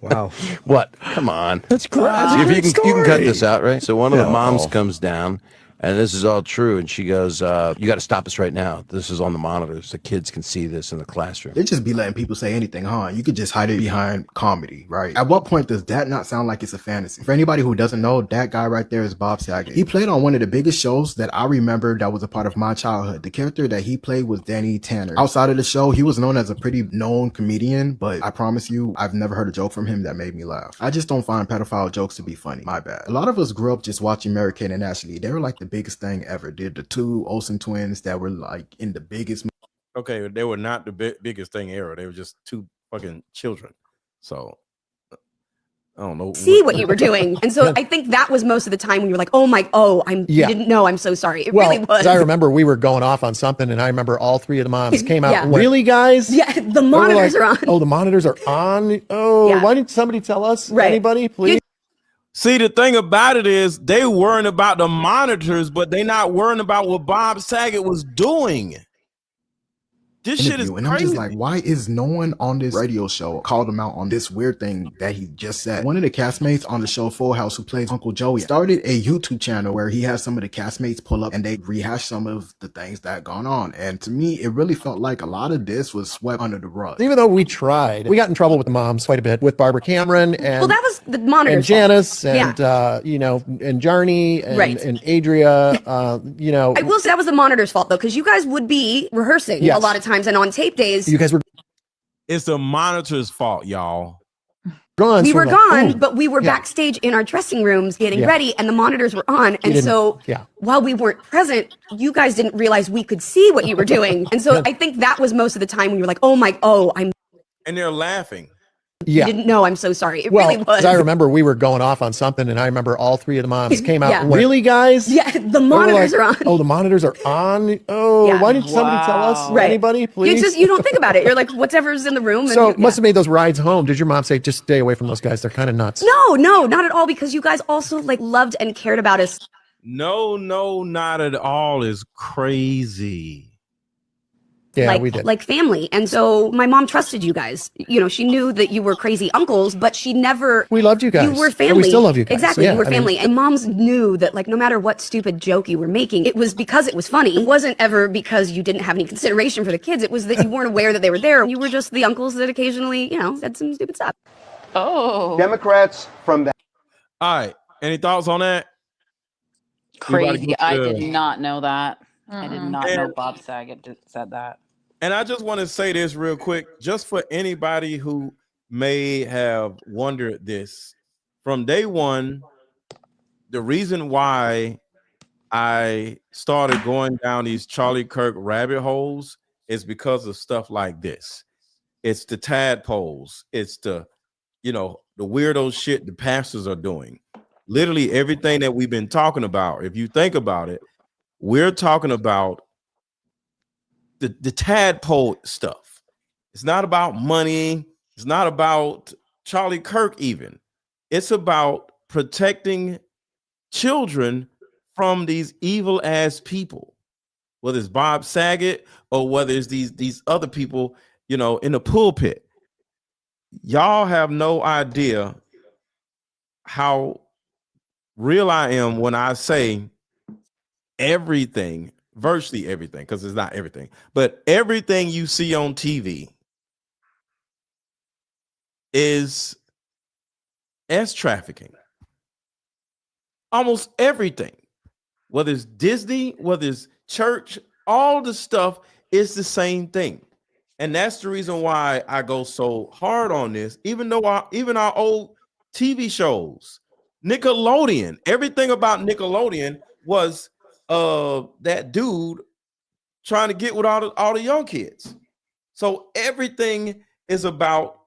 Wow. What? Come on. That's great. See if you can cut this out, right? So one of the No. moms comes down, and this is all true, and she goes, "You got to stop this right now. This is on the monitors. The kids can see this in the classroom." They just be letting people say anything, huh? You could just hide it behind comedy, right? At what point does that not sound like it's a fantasy? For anybody who doesn't know, that guy right there is Bob Saget. He played on one of the biggest shows that I remember that was a part of my childhood. The character that he played was Danny Tanner. Outside of the show, he was known as a pretty known comedian, but I promise you, I've never heard a joke from him that made me laugh. I just don't find pedophile jokes to be funny. My bad. A lot of us grew up just watching Mary-Kate and Ashley. They were like the biggest thing ever. They're the two Olsen twins that were like in the biggest. Okay, they were not the biggest thing ever. They were just two fucking children. So I don't know. See what you were doing. And so I think that was most of the time when you were like, you didn't know, I'm so sorry. It really was. I remember we were going off on something, and I remember all three of the moms came out. Yeah. Really, guys? Yeah, the monitors are on. Oh, the monitors are on? Oh, Yeah. why didn't somebody tell us? Right. Anybody, please? See, the thing about it is they worrying about the monitors, but they not worrying about what Bob Saget was doing. This shit is And I'm crazy. just like, why is no one on this radio show called him out on this weird thing that he just said? One of the castmates on the show Full House, who plays Uncle Joey, started a YouTube channel where he has some of the castmates pull up and they rehash some of the things that gone on. And to me, it really felt like a lot of this was swept under the rug. Even though we tried, we got in trouble with the moms quite a bit with Barbara Cameron and Well, that was the monitors. and Janice and Yeah. and Jarny and, Right. and Adria. I will say that was the monitor's fault though, because you guys would be rehearsing Yes. a lot of times, and on tape days, you guys were It's the monitor's fault, y'all. gone. we so were like, gone, ooh. but we were Yeah. backstage in our dressing rooms getting Yeah. ready, and the monitors were on. And didn't- so yeah. while we weren't present, you guys didn't realize we could see what you were doing. And so I think that was most of the time when you were like, I'm. And they're laughing. Yeah. You didn't know. I'm so sorry. It Well, really was. 'cause I remember we were going off on something, and I remember all three of the moms came out. Yeah. And went, really, guys? Yeah, the They were monitors like, are on. Oh, the monitors are on. Oh, Yeah. why didn't somebody tell us? Right. Anybody, please? You don't think about it. You're like, whatever's in the room. And So you- must have made those rides home. Did your mom say, just stay away from those guys? They're kind of nuts. No, not at all. Because you guys also like loved and cared about us. No, not at all is crazy. Yeah, like, we did. like family. And so my mom trusted you guys. You know, she knew that you were crazy uncles, but she never. We loved you guys. You were And family. we still love you guys. Exactly. Yeah, you were I mean- family. And moms knew that, like, no matter what stupid joke you were making, it was because it was funny. It wasn't ever because you didn't have any consideration for the kids. It was that you weren't aware that they were there. You were just the uncles that occasionally, said some stupid stuff. Oh. Democrats from that. All right. Any thoughts on that? We about to Crazy. get I to- did not know that. I did not know And- Bob Saget said that. And I just want to say this real quick, just for anybody who may have wondered this. From day one, the reason why I started going down these Charlie Kirk rabbit holes is because of stuff like this. It's the tadpoles. It's the weirdo shit the pastors are doing. Literally everything that we've been talking about. If you think about it, we're talking about the tadpole stuff. It's not about money. It's not about Charlie Kirk even. It's about protecting children from these evil ass people, whether it's Bob Saget or whether it's these other people, in the pulpit. Y'all have no idea how real I am when I say everything, virtually everything, because it's not everything, but everything you see on TV is S trafficking. Almost everything, whether it's Disney, whether it's church, all the stuff is the same thing. And that's the reason why I go so hard on this, even though even our old TV shows, Nickelodeon, everything about Nickelodeon was that dude trying to get with all the young kids. So everything is about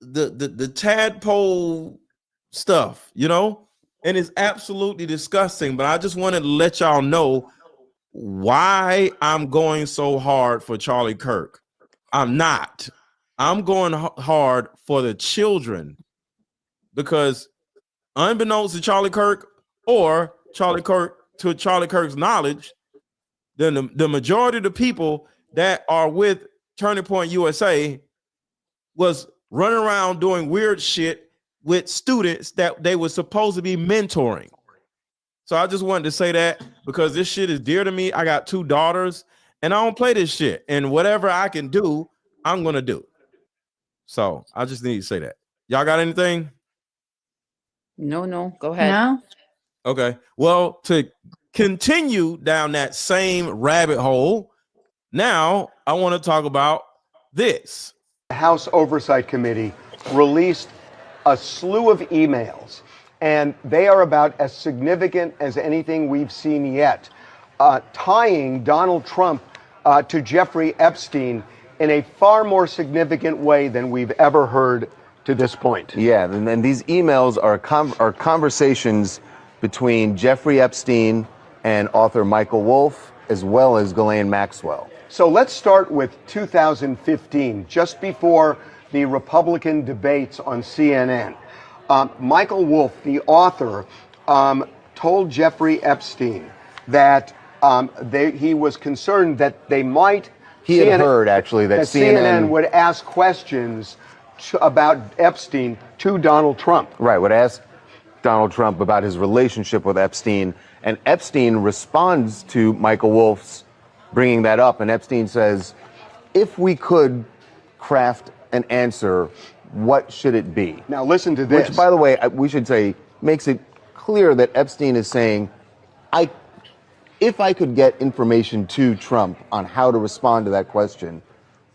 the tadpole stuff, you know, and it's absolutely disgusting. But I just wanted to let y'all know why I'm going so hard for Charlie Kirk. I'm not. I'm going hard for the children, because unbeknownst to Charlie Kirk, or Charlie Kirk's knowledge, then the majority of the people that are with Turning Point USA was running around doing weird shit with students that they were supposed to be mentoring. So I just wanted to say that, because this shit is dear to me. I got 2 daughters and I don't play this shit. And whatever I can do, I'm going to do. So I just need to say that. Y'all got anything? No, go ahead. No. Okay. Well, to continue down that same rabbit hole, now I want to talk about this. The House Oversight Committee released a slew of emails, and they are about as significant as anything we've seen yet, tying Donald Trump to Jeffrey Epstein in a far more significant way than we've ever heard to this point. Yeah, and these emails are conversations between Jeffrey Epstein and author Michael Wolff, as well as Ghislaine Maxwell. So let's start with 2015, just before the Republican debates on CNN. Michael Wolff, the author, told Jeffrey Epstein that he was concerned that they might... He had heard, actually, that CNN would ask questions about Epstein to Donald Trump. Right, would ask Donald Trump about his relationship with Epstein, and Epstein responds to Michael Wolff's bringing that up, and Epstein says, if we could craft an answer, what should it be? Now listen to this. Which, by the way, we should say, makes it clear that Epstein is saying, if I could get information to Trump on how to respond to that question,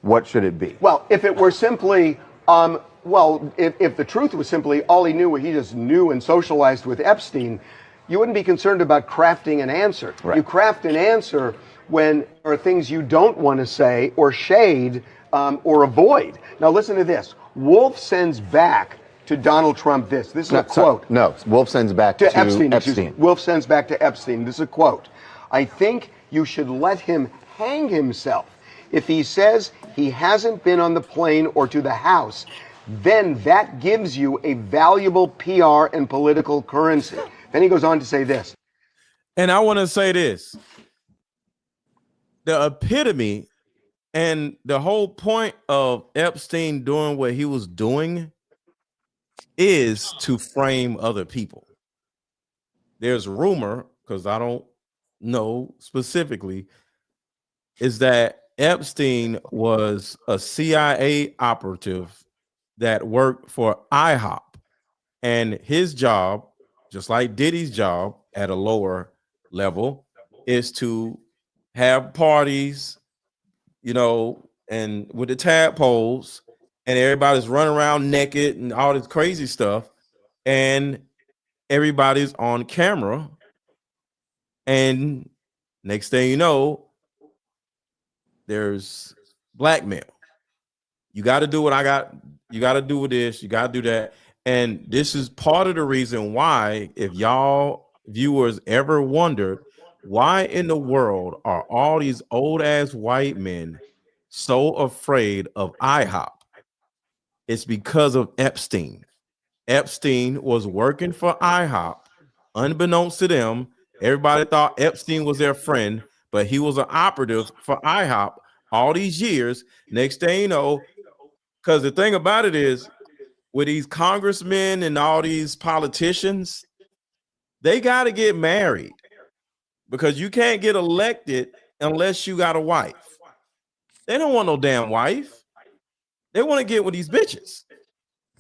what should it be? Well, if it were simply, if the truth was simply all he knew, he just knew and socialized with Epstein, you wouldn't be concerned about crafting an answer. Right. You craft an answer when there are things you don't want to say or shade or avoid. Now listen to this. Wolff sends back to Donald Trump this. This is a quote. No, Wolff sends back to Epstein. Wolff sends back to Epstein. This is a quote. I think you should let him hang himself. If he says he hasn't been on the plane or to the house, then that gives you a valuable PR and political currency. Then he goes on to say this. And I want to say this. The epitome and the whole point of Epstein doing what he was doing is to frame other people. There's rumor, because I don't know specifically, is that Epstein was a CIA operative that worked for IHOP, and his job, just like Diddy's job at a lower level, is to have parties, you know, and with the tadpoles, and everybody's running around naked and all this crazy stuff, and everybody's on camera, and next thing you know, there's blackmail. You got to do what you got to do with this, you got to do that. And this is part of the reason why, if y'all viewers ever wondered, why in the world are all these old ass white men so afraid of IHOP? It's because of Epstein. Epstein was working for IHOP. Unbeknownst to them, everybody thought Epstein was their friend, but he was an operative for IHOP all these years. Next thing you know, because the thing about it is, with these congressmen and all these politicians, they got to get married, because you can't get elected unless you got a wife. They don't want no damn wife. They want to get with these bitches.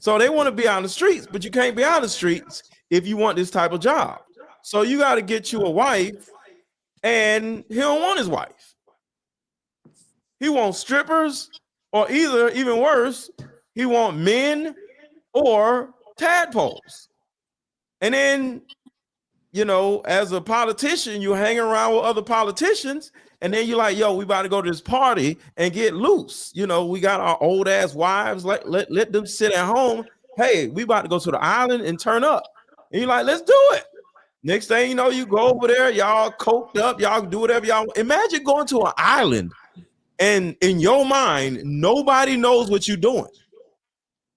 So they want to be on the streets, but you can't be on the streets if you want this type of job. So you got to get you a wife, and he don't want his wife. He wants strippers, or either, even worse, he want men or tadpoles. And then, you know, as a politician, you hang around with other politicians, And then you're like, yo, we about to go to this party and get loose. You know, we got our old ass wives, like let them sit at home. Hey, we about to go to the island and turn up. And you're like, let's do it. Next thing you know, you go over there, y'all coked up, y'all do whatever y'all. Imagine going to an island and in your mind, nobody knows what you're doing.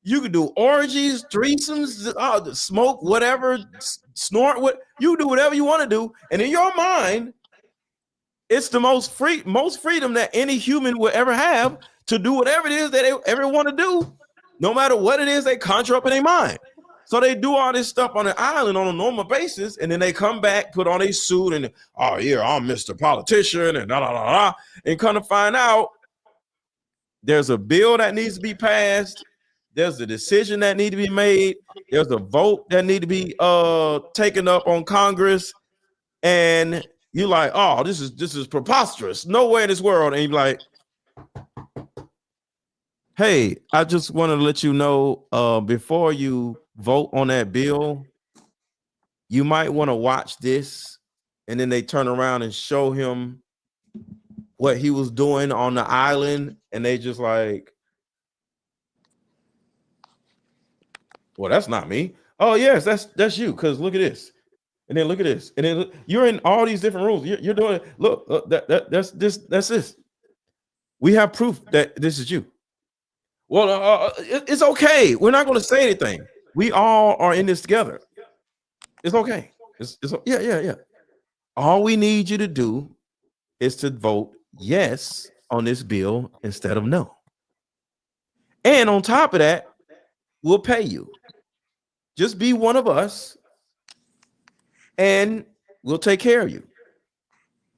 You can do orgies, threesomes, smoke, whatever, snort, what you do, whatever you want to do. And in your mind, it's the most freedom that any human will ever have to do whatever it is that they ever want to do, no matter what it is they conjure up in their mind. So they do all this stuff on the island on a normal basis, and then they come back, put on a suit, and oh yeah, I'm Mr. Politician, and and come to find out there's a bill that needs to be passed, there's a decision that needs to be made, there's a vote that needs to be taken up on Congress, and you're like, oh, this is preposterous. Nowhere in this world. And you're like, hey, I just want to let you know, before you vote on that bill, you might want to watch this. And then they turn around and show him what he was doing on the island. And they just like, well, that's not me. Oh, yes, that's you. Because look at this. And then look at this. And then you're in all these different rooms. You're doing, look, that's this. We have proof that this is you. Well, it's okay. We're not going to say anything. We all are in this together. It's okay. Yeah. All we need you to do is to vote yes on this bill instead of no. And on top of that, we'll pay you. Just be one of us and we'll take care of you.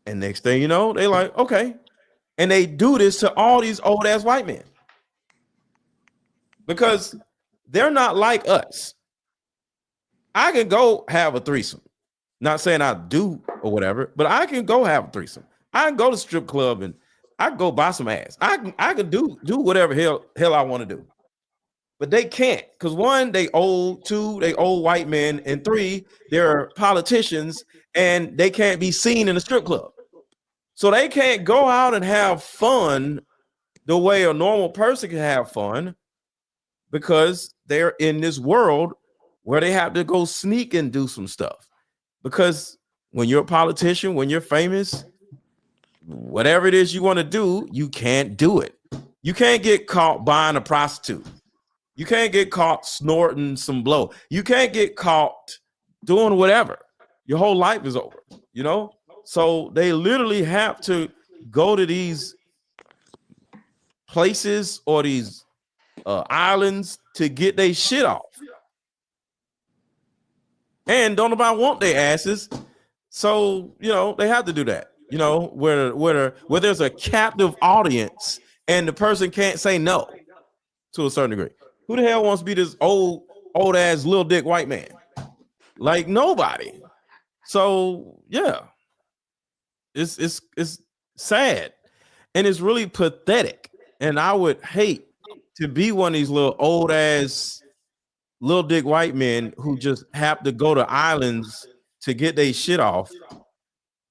And next thing you know, they like, okay. And they do this to all these old ass white men. Because they're not like us. I can go have a threesome. Not saying I do or whatever, but I can go have a threesome. I can go to the strip club and I can go buy some ass. I can do whatever hell I want to do. But they can't, because one, they old, two, they old white men, and three, they're politicians and they can't be seen in a strip club. So they can't go out and have fun the way a normal person can have fun, because they're in this world where they have to go sneak and do some stuff. Because when you're a politician, when you're famous, whatever it is you want to do, you can't do it. You can't get caught buying a prostitute. You can't get caught snorting some blow. You can't get caught doing whatever. Your whole life is over, you know? So they literally have to go to these places or these islands to get their shit off. And don't nobody want their asses. So, you know, they have to do that, you know, where there's a captive audience and the person can't say no to a certain degree. Who the hell wants to be this old ass little dick white man? Like nobody. So yeah, it's sad and it's really pathetic. And I would hate to be one of these little old ass little dick white men who just have to go to islands to get their shit off.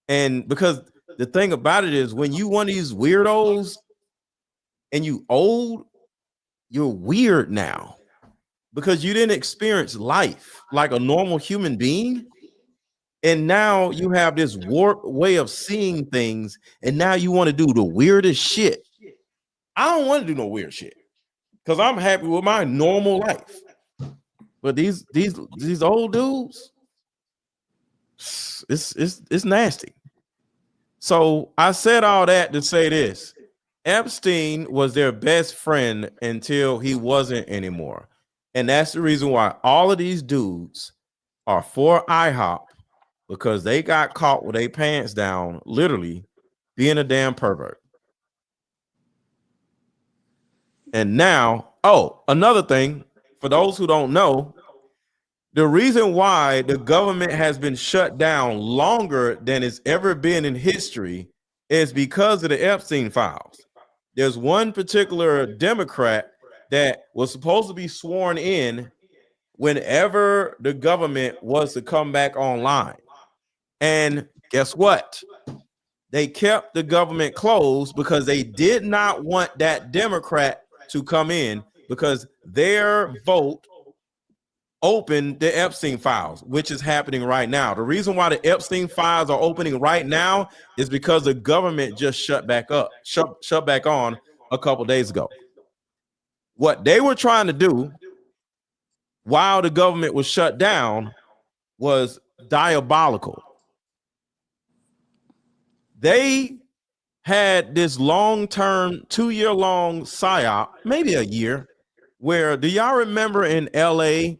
And because the thing about it is, when you one of these weirdos and you old, you're weird now because you didn't experience life like a normal human being. And now you have this warped way of seeing things. And now you want to do the weirdest shit. I don't want to do no weird shit because I'm happy with my normal life. But these old dudes, it's nasty. So I said all that to say this. Epstein was their best friend until he wasn't anymore. And that's the reason why all of these dudes are for IHOP, because they got caught with their pants down, literally being a damn pervert. And now, another thing, for those who don't know, the reason why the government has been shut down longer than it's ever been in history is because of the Epstein files. There's one particular Democrat that was supposed to be sworn in whenever the government was to come back online. And guess what? they kept the government closed because they did not want that Democrat to come in, because their vote opened the Epstein files, which is happening right now. The reason why the Epstein files are opening right now is because the government just shut back on a couple days ago. What they were trying to do while the government was shut down was diabolical. They had this long-term, 2-year-long psyop, maybe a year, where, do y'all remember in LA,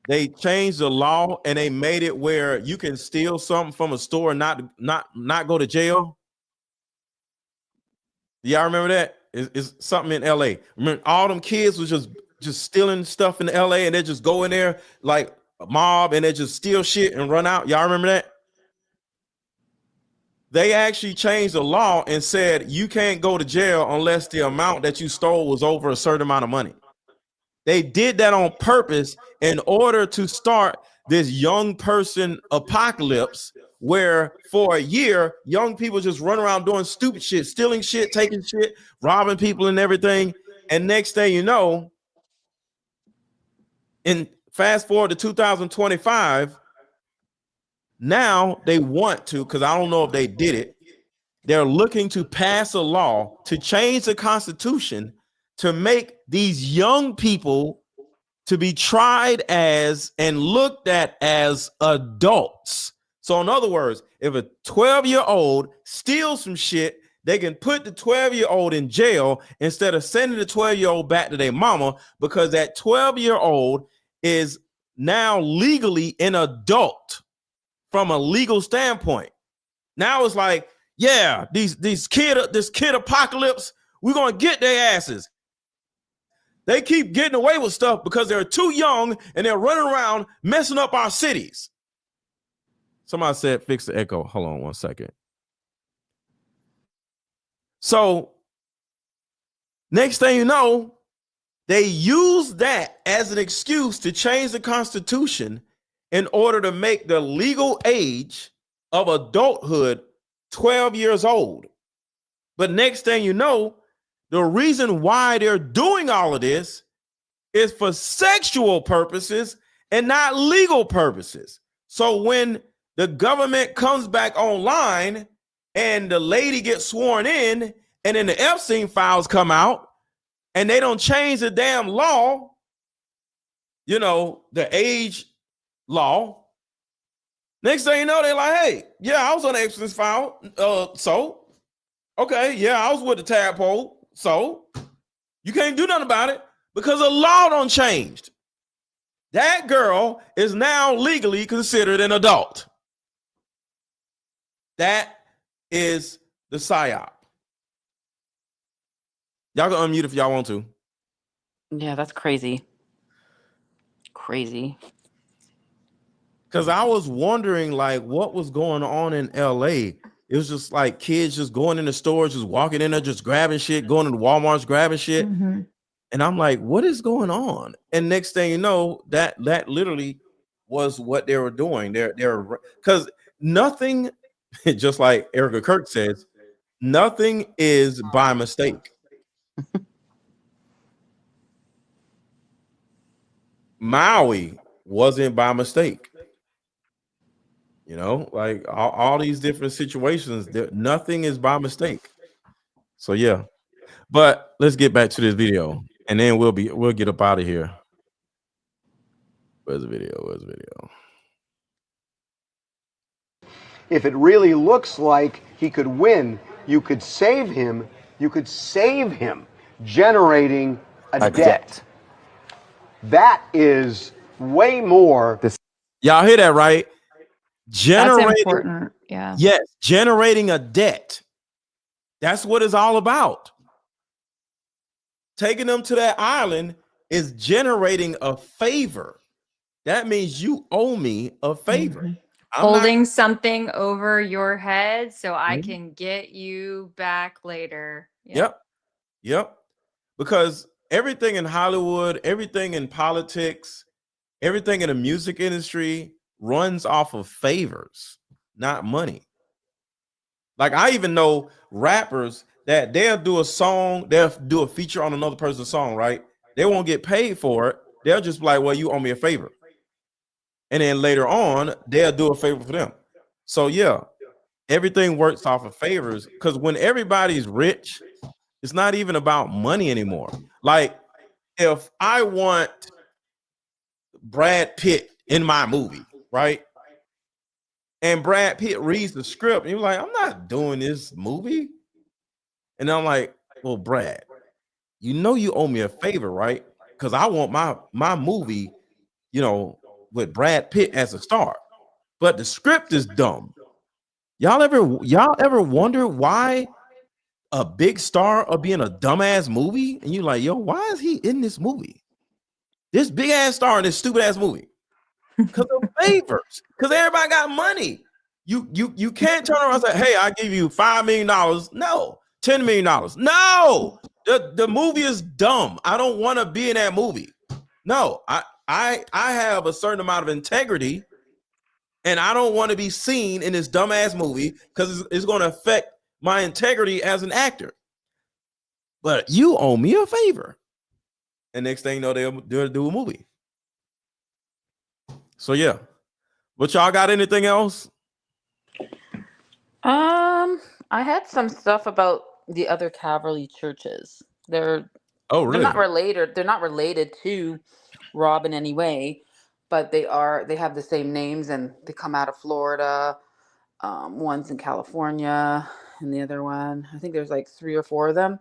they changed the law and they made it where you can steal something from a store and not go to jail? Do y'all remember that? It's something in LA. Remember, all them kids was just stealing stuff in LA, and they just go in there like a mob and they just steal shit and run out. Y'all remember that? They actually changed the law and said you can't go to jail unless the amount that you stole was over a certain amount of money. They did that on purpose in order to start this young person apocalypse, where for a year, young people just run around doing stupid shit, stealing shit, taking shit, robbing people and everything. And next thing you know, and fast forward to 2025, now they want to, because I don't know if they did it, they're looking to pass a law to change the Constitution to make these young people to be tried as and looked at as adults. So in other words, if a 12-year-old steals some shit, they can put the 12-year-old in jail instead of sending the 12-year-old back to their mama, because that 12-year-old is now legally an adult from a legal standpoint. Now it's like, yeah, this kid apocalypse, we're gonna get their asses. They keep getting away with stuff because they're too young and they're running around messing up our cities. Somebody said fix the echo. Hold on one second. So next thing you know, they use that as an excuse to change the Constitution in order to make the legal age of adulthood 12 years old. But next thing you know, the reason why they're doing all of this is for sexual purposes and not legal purposes. So when the government comes back online and the lady gets sworn in, and then the Epstein files come out and they don't change the damn law, you know, the age law. Next thing you know, they're like, hey, yeah, I was on the Epstein file. So, okay, yeah, I was with the tadpole. So you can't do nothing about it because the law done changed. That girl is now legally considered an adult. That is the psyop. Y'all can unmute if y'all want to. Yeah, that's crazy. Crazy. Because I was wondering, like, what was going on in LA. It was just like kids just going in the stores, just walking in there, just grabbing shit, going to the Walmarts, grabbing shit. Mm-hmm. And I'm like, what is going on? And next thing you know, that literally was what they were doing. They're because nothing, just like Erica Kirk says, nothing is by mistake. Maui wasn't by mistake. You know, like all these different situations, nothing is by mistake. So yeah, but let's get back to this video, and then we'll get up out of here. Where's the video? If it really looks like he could win, you could save him. You could save him generating a debt. That is way more. Y'all hear that, right? That's important. Yeah. Yes, generating a debt. That's what it's all about. Taking them to that island is generating a favor. That means you owe me a favor. Mm-hmm. Holding something over your head so I can get you back later. Yep. Because everything in Hollywood, everything in politics, everything in the music industry runs off of favors, not money. Like I even know rappers that they'll do a song, they'll do a feature on another person's song, right? They won't get paid for it. They'll just be like, well, you owe me a favor. And then later on, they'll do a favor for them. So yeah, everything works off of favors because when everybody's rich, it's not even about money anymore. Like if I want Brad Pitt in my movie, right? And Brad Pitt reads the script and you're like, I'm not doing this movie. And I'm like, well, Brad, you know you owe me a favor, right? Because I want my movie, you know, with Brad Pitt as a star. But the script is dumb. Y'all ever wonder why a big star will be in a dumbass movie? And you're like, yo, why is he in this movie? This big ass star in this stupid ass movie. Because of favors. Because everybody got money. You can't turn around and say, hey, I give you $5 million. No. $10 million. No. The movie is dumb. I don't want to be in that movie. No, I have a certain amount of integrity, and I don't want to be seen in this dumbass movie because it's going to affect my integrity as an actor. But you owe me a favor. And next thing you know, they'll do a movie. So yeah. But y'all got anything else? I had some stuff about the other Calvary churches. They're not related. They're not related to Rob in any way, but they have the same names and they come out of Florida. One's in California and the other one, I think there's like 3 or 4 of them.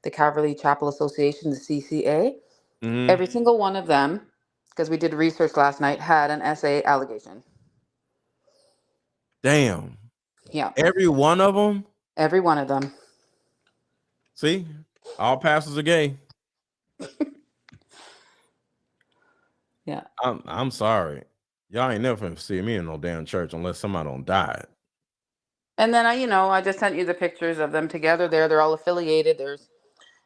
The Calvary Chapel Association, the CCA. Mm-hmm. Every single one of them, because we did research last night, had an SA allegation. Damn. Yeah. Every one of them? Every one of them. See? All pastors are gay. Yeah. I'm sorry. Y'all ain't never gonna see me in no damn church unless somebody don't die. And then I just sent you the pictures of them together there. They're all affiliated.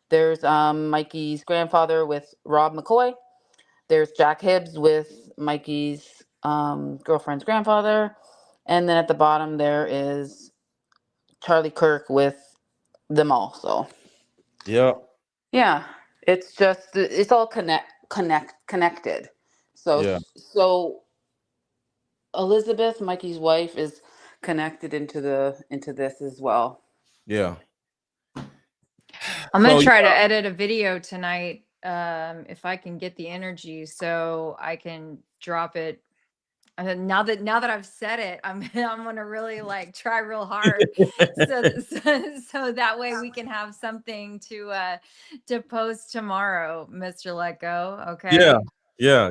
There's Mikey's grandfather with Rob McCoy. There's Jack Hibbs with Mikey's girlfriend's grandfather. And then at the bottom there is Charlie Kirk with them also. Yep. Yeah. It's all connected. So Elizabeth, Mikey's wife, is connected into this as well. Yeah. I'm gonna try to edit a video tonight, if I can get the energy, so I can drop it. And now that I've said it, I'm gonna really like try real hard, so that way we can have something to post tomorrow, Mr. Let Go. Okay. Yeah.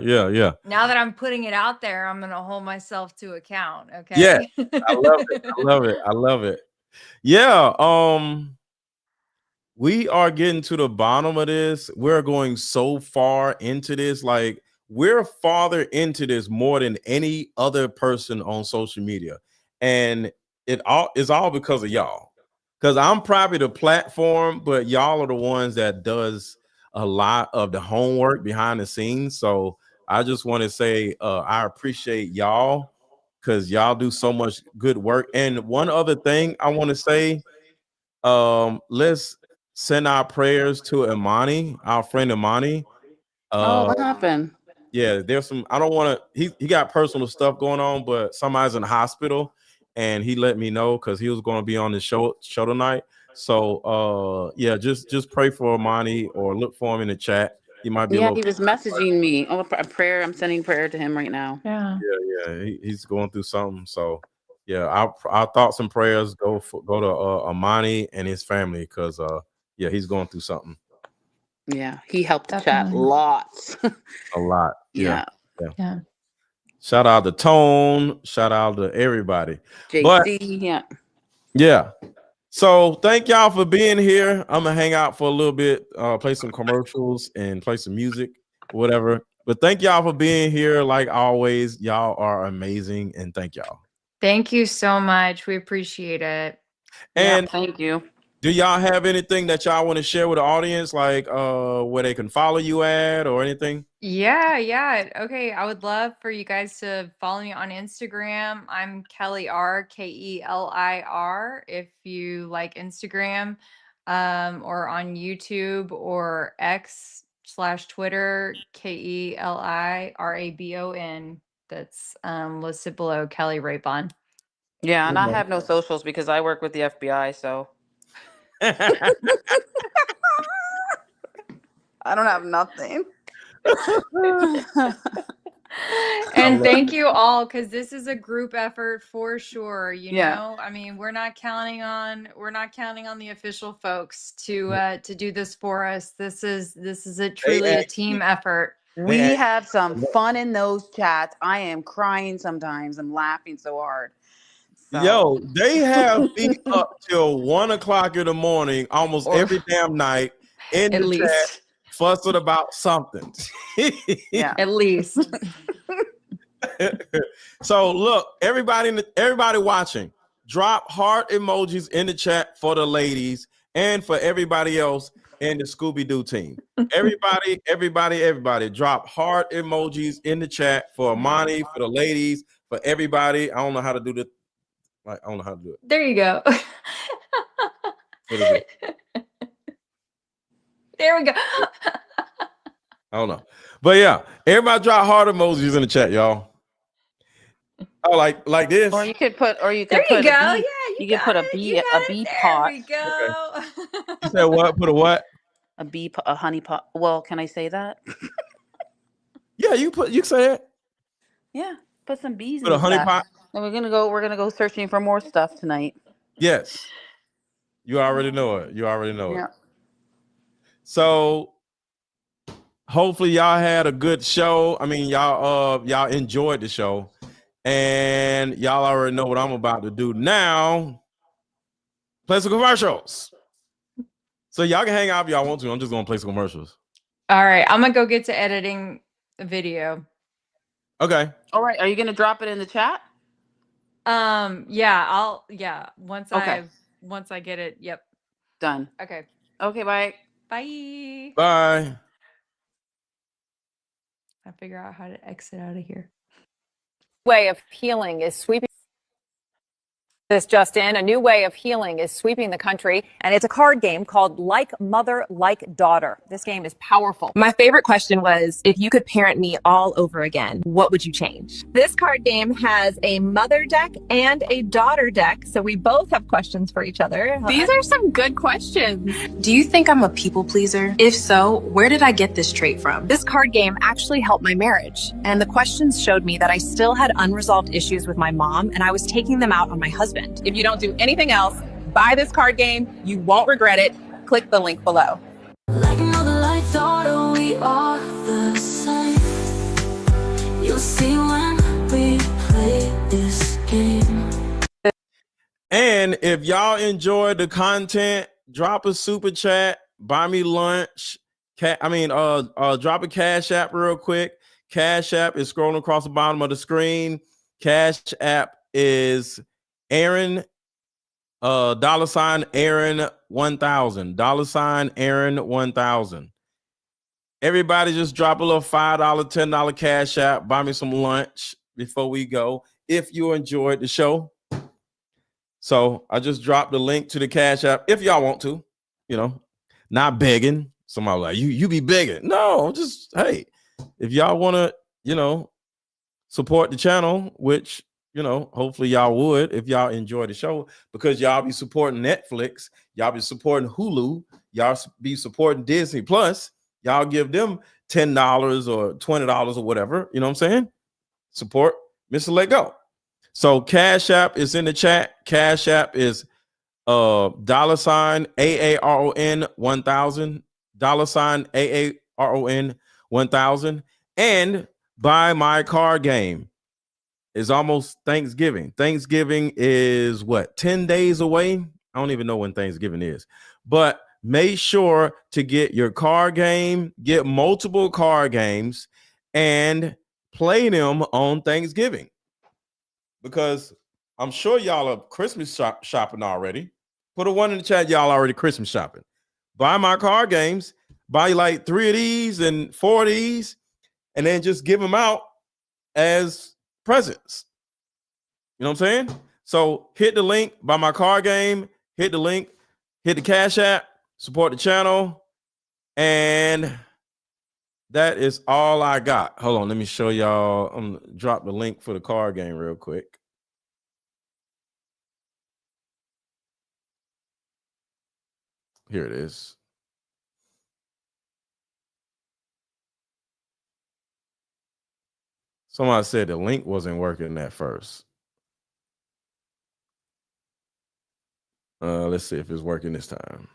Now that I'm putting it out there, I'm gonna hold myself to account. Okay. Yeah. I love it. Yeah. We are getting to the bottom of this. We're going so far into this. Like, we're farther into this more than any other person on social media. And it's all because of y'all. Because I'm probably the platform, but y'all are the ones that does a lot of the homework behind the scenes. So I just want to say I appreciate y'all because y'all do so much good work. And one other thing I want to say, let's send our prayers to Imani, our friend Imani. What happened? Yeah, there's some. I don't want to. He got personal stuff going on, but somebody's in the hospital, and he let me know because he was going to be on the show tonight. So, yeah, just pray for Imani or look for him in the chat. He might be. Yeah, he was messaging me. Oh, a prayer. I'm sending prayer to him right now. Yeah. Yeah. He's going through something. So, yeah, our thoughts and prayers go to Imani and his family because yeah, he's going through something. Yeah, he helped the chat lots. A lot. Yeah. Shout out to Tone. Shout out to everybody. JC, yeah. So thank y'all for being here. I'm gonna hang out for a little bit, play some commercials and play some music, whatever. But thank y'all for being here. Like always, y'all are amazing, and thank y'all. Thank you so much. We appreciate it. And thank you. Do y'all have anything that y'all want to share with the audience, like where they can follow you at or anything? Yeah. Okay. I would love for you guys to follow me on Instagram. I'm Kelly R, Kelir. If you like Instagram, or on YouTube or X/Twitter, KELIRABON. That's listed below, Kelly Rapon. Yeah, and I have no socials because I work with the FBI, so I don't have nothing. And thank you all, because this is a group effort for sure. Yeah. Know, I mean, we're not counting on the official folks to do this for us. This is truly a team effort. We had some fun in those chats. I am crying sometimes. I'm laughing so hard. Yo, they have me up till 1 o'clock in the morning almost every damn night in the chat, fussing about something. Yeah, at least. So look, everybody watching, drop heart emojis in the chat for the ladies and for everybody else in the Scooby-Doo team. Everybody, drop heart emojis in the chat for Amani, for the ladies, for everybody. I don't know how to do this. I don't know how to do it. There you go. What is it? There we go. I don't know. But yeah, everybody drop heart emojis in the chat, y'all. Oh, like this. Or you could put There you put go. a Yeah, bee, you could put a bee There pot. we go. You said what? Put a what? A honey pot. Well, can I say that? Yeah, you can say that. Yeah, put some bees Put in a honey that. pot. And we're gonna go searching for more stuff tonight. Yes. You already know it. Yeah. So hopefully y'all had a good show. I mean, y'all enjoyed the show. And y'all already know what I'm about to do now. Play some commercials. So y'all can hang out if y'all want to. I'm just gonna play some commercials. All right, I'm gonna go get to editing the video. Okay. All right. Are you gonna drop it in the chat? Yeah, once Okay. once I get it. Yep. Done. Okay. Okay, bye. Bye. Bye. I figure out how to exit out of here. Way of healing is sweeping. This just in, a new way of healing is sweeping the country, and it's a card game called Like Mother, Like Daughter. This game is powerful. My favorite question was, if you could parent me all over again, what would you change? This card game has a mother deck and a daughter deck, so we both have questions for each other. These are some good questions. Do you think I'm a people pleaser? If so, where did I get this trait from? This card game actually helped my marriage, and the questions showed me that I still had unresolved issues with my mom, and I was taking them out on my husband. If you don't do anything else, buy this card game. You won't regret it. Click the link below. Like mother, like daughter, we are the same. You'll see when we play this game. And if y'all enjoyed the content, drop a super chat, buy me lunch. Drop a Cash App real quick. Cash App is scrolling across the bottom of the screen. Cash App is Aaron, $Aaron 1000, $Aaron 1000. Everybody just drop a little $5, $10 Cash App. Buy me some lunch before we go. If you enjoyed the show. So I just dropped the link to the Cash App. If y'all want to, not begging. Somebody like, you be begging. No, just, hey, if y'all want to, support the channel, which, hopefully y'all would if y'all enjoy the show, because y'all be supporting Netflix, y'all be supporting Hulu, y'all be supporting Disney Plus, y'all give them $10 or $20 or whatever, you know what I'm saying? Support Mr. Let Go. So Cash App is in the chat. Cash App is $AARON 1000, $AARON 1000, and buy my card game. It's almost Thanksgiving. Thanksgiving is what, 10 days away? I don't even know when Thanksgiving is, but make sure to get your card game, get multiple card games, and play them on Thanksgiving, because I'm sure y'all are Christmas shopping already. Put a 1 in the chat. Y'all already Christmas shopping. Buy my card games. Buy like 3 of these and 4 of these, and then just give them out as presents. You know what I'm saying? So hit the link, buy my card game, hit the link, hit the Cash App, support the channel, and that is all I got. Hold on, let me show y'all. I'm gonna drop the link for the card game real quick. Here it is. Somebody said the link wasn't working at first. Let's see if it's working this time.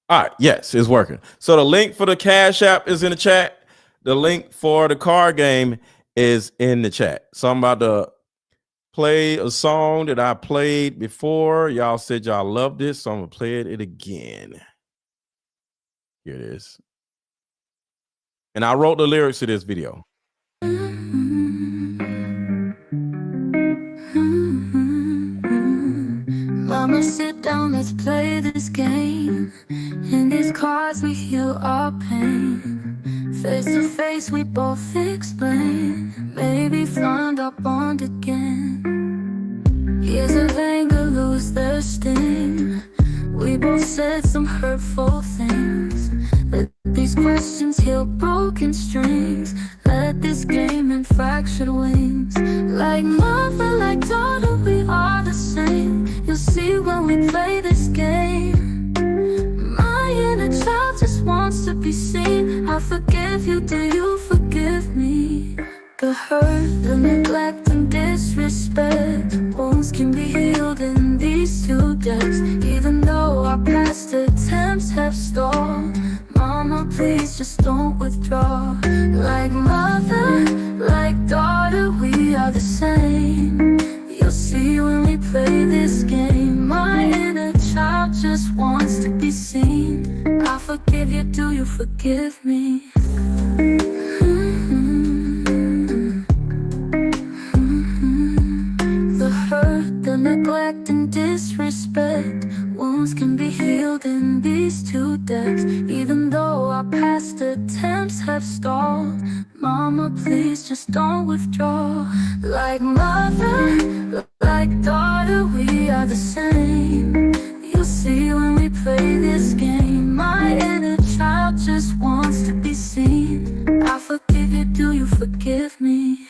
All right, yes, it's working. So the link for the Cash App is in the chat. The link for the card game is in the chat. So I'm about to play a song that I played before. Y'all said y'all loved this, so I'm gonna play it again. Here it is. And I wrote the lyrics to this video. Mama, sit down, let's play this game. In these cards we heal our pain. Face to face we both explain. Maybe find our bond again. Years of anger lose their sting. We both said some hurtful things. Let these questions heal broken strings. Let this game and fractured wings. Like mother, like daughter, we are the same. You'll see when we play this game. My inner child just wants to be seen. I forgive you, do you forgive me? The hurt, the neglect and disrespect, wounds can be healed in these 2 decks. Even though our past attempts have stalled, Mama, please just don't withdraw. Like mother, like daughter, we are the same. You'll see when we play this game. My inner child just wants to be seen. I forgive you, do you forgive me? The hurt, the neglect and disrespect, wounds can be healed in these 2 decks. Even though our past attempts have stalled, Mama, please just don't withdraw. Like mother, like daughter, we are the same. You'll see when we play this game. My inner child just wants to be seen. I forgive you, do you forgive me?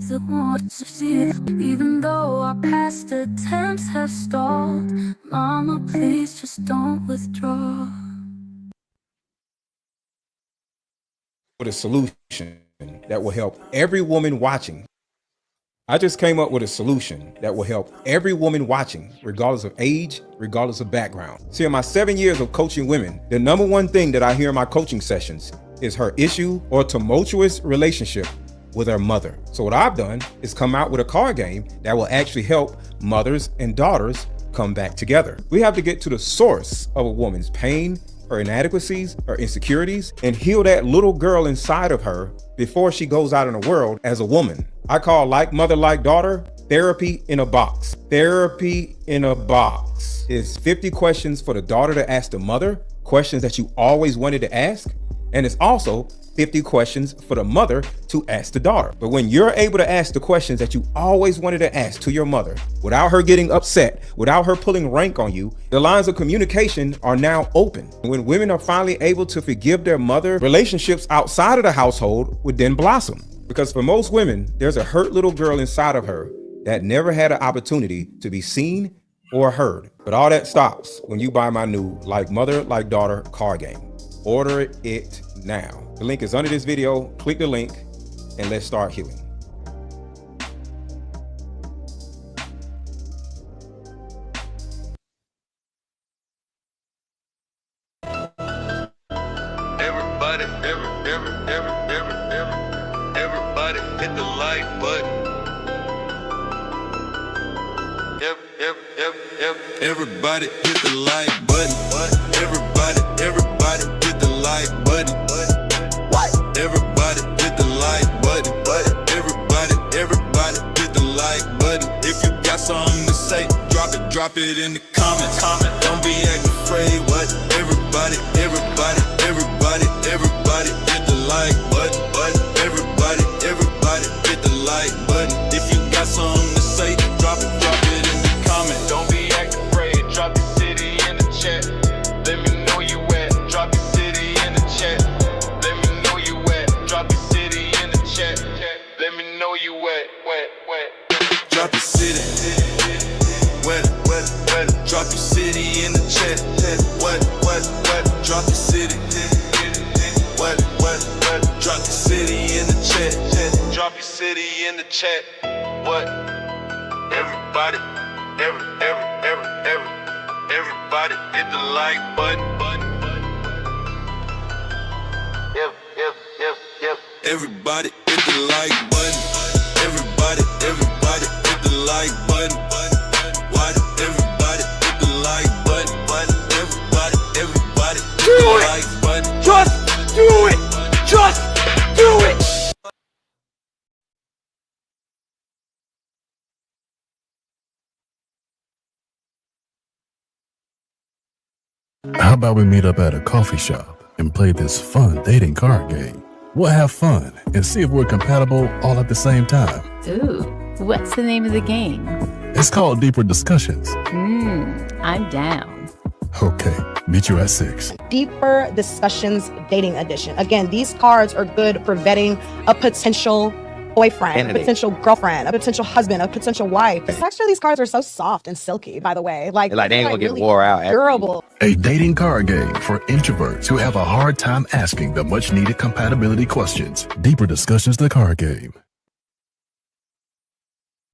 The wants to see it. Even though our past attempts have stalled, Mama, please just don't withdraw. With a solution that will help every woman watching. I just came up with a solution that will help every woman watching, regardless of age, regardless of background. See, in my 7 years of coaching women, the number one thing that I hear in my coaching sessions is her issue or tumultuous relationship with her mother. So what I've done is come out with a card game that will actually help mothers and daughters come back together. We have to get to the source of a woman's pain, her inadequacies, her insecurities, and heal that little girl inside of her before she goes out in the world as a woman. I call Like Mother, Like Daughter, therapy in a box. Therapy in a box is 50 questions for the daughter to ask the mother, questions that you always wanted to ask. And it's also 50 questions for the mother to ask the daughter. But when you're able to ask the questions that you always wanted to ask to your mother without her getting upset, without her pulling rank on you, the lines of communication are now open. When women are finally able to forgive their mother, relationships outside of the household would then blossom. Because for most women, there's a hurt little girl inside of her that never had an opportunity to be seen or heard. But all that stops when you buy my new Like Mother, Like Daughter card game. Order it now. The link is under this video. Click the link and let's start healing. Everybody hit the like button. Everybody hit the like button. Everybody hit the like button. Everybody hit the like button. Everybody hit the like button. If you got something drop it in the comments. Don't be acting afraid. What? Everybody hit the like button. Everybody hit the like button. If you got something to say, drop it in the comments. Don't be acting afraid. Drop your city in the chat. Let me know you at. Drop your city in the chat. Let me know you at. Drop your city in the chat. Let me know you at. Drop your city. What? Drop your city in the chat. What? Drop your city. What? Drop your city in the chat. Drop your city in the chat. What? Everybody hit the like button. Everybody hit the like button. Everybody hit the like button. Why did everybody hit the like button? Everybody hit the like button. Just do it! Just do it! How about we meet up at a coffee shop and play this fun dating card game? We'll have fun and see if we're compatible all at the same time. Ooh, what's the name of the game? It's called Deeper Discussions. I'm down. Okay, meet you at 6. Deeper Discussions Dating Edition. Again, these cards are good for vetting a potential boyfriend, a potential girlfriend, a potential husband, a potential wife. Actually, these cards are so soft and silky, by the way. Like they ain't gonna get really wore out. Durable. A dating card game for introverts who have a hard time asking the much needed compatibility questions. Deeper Discussions, the card game.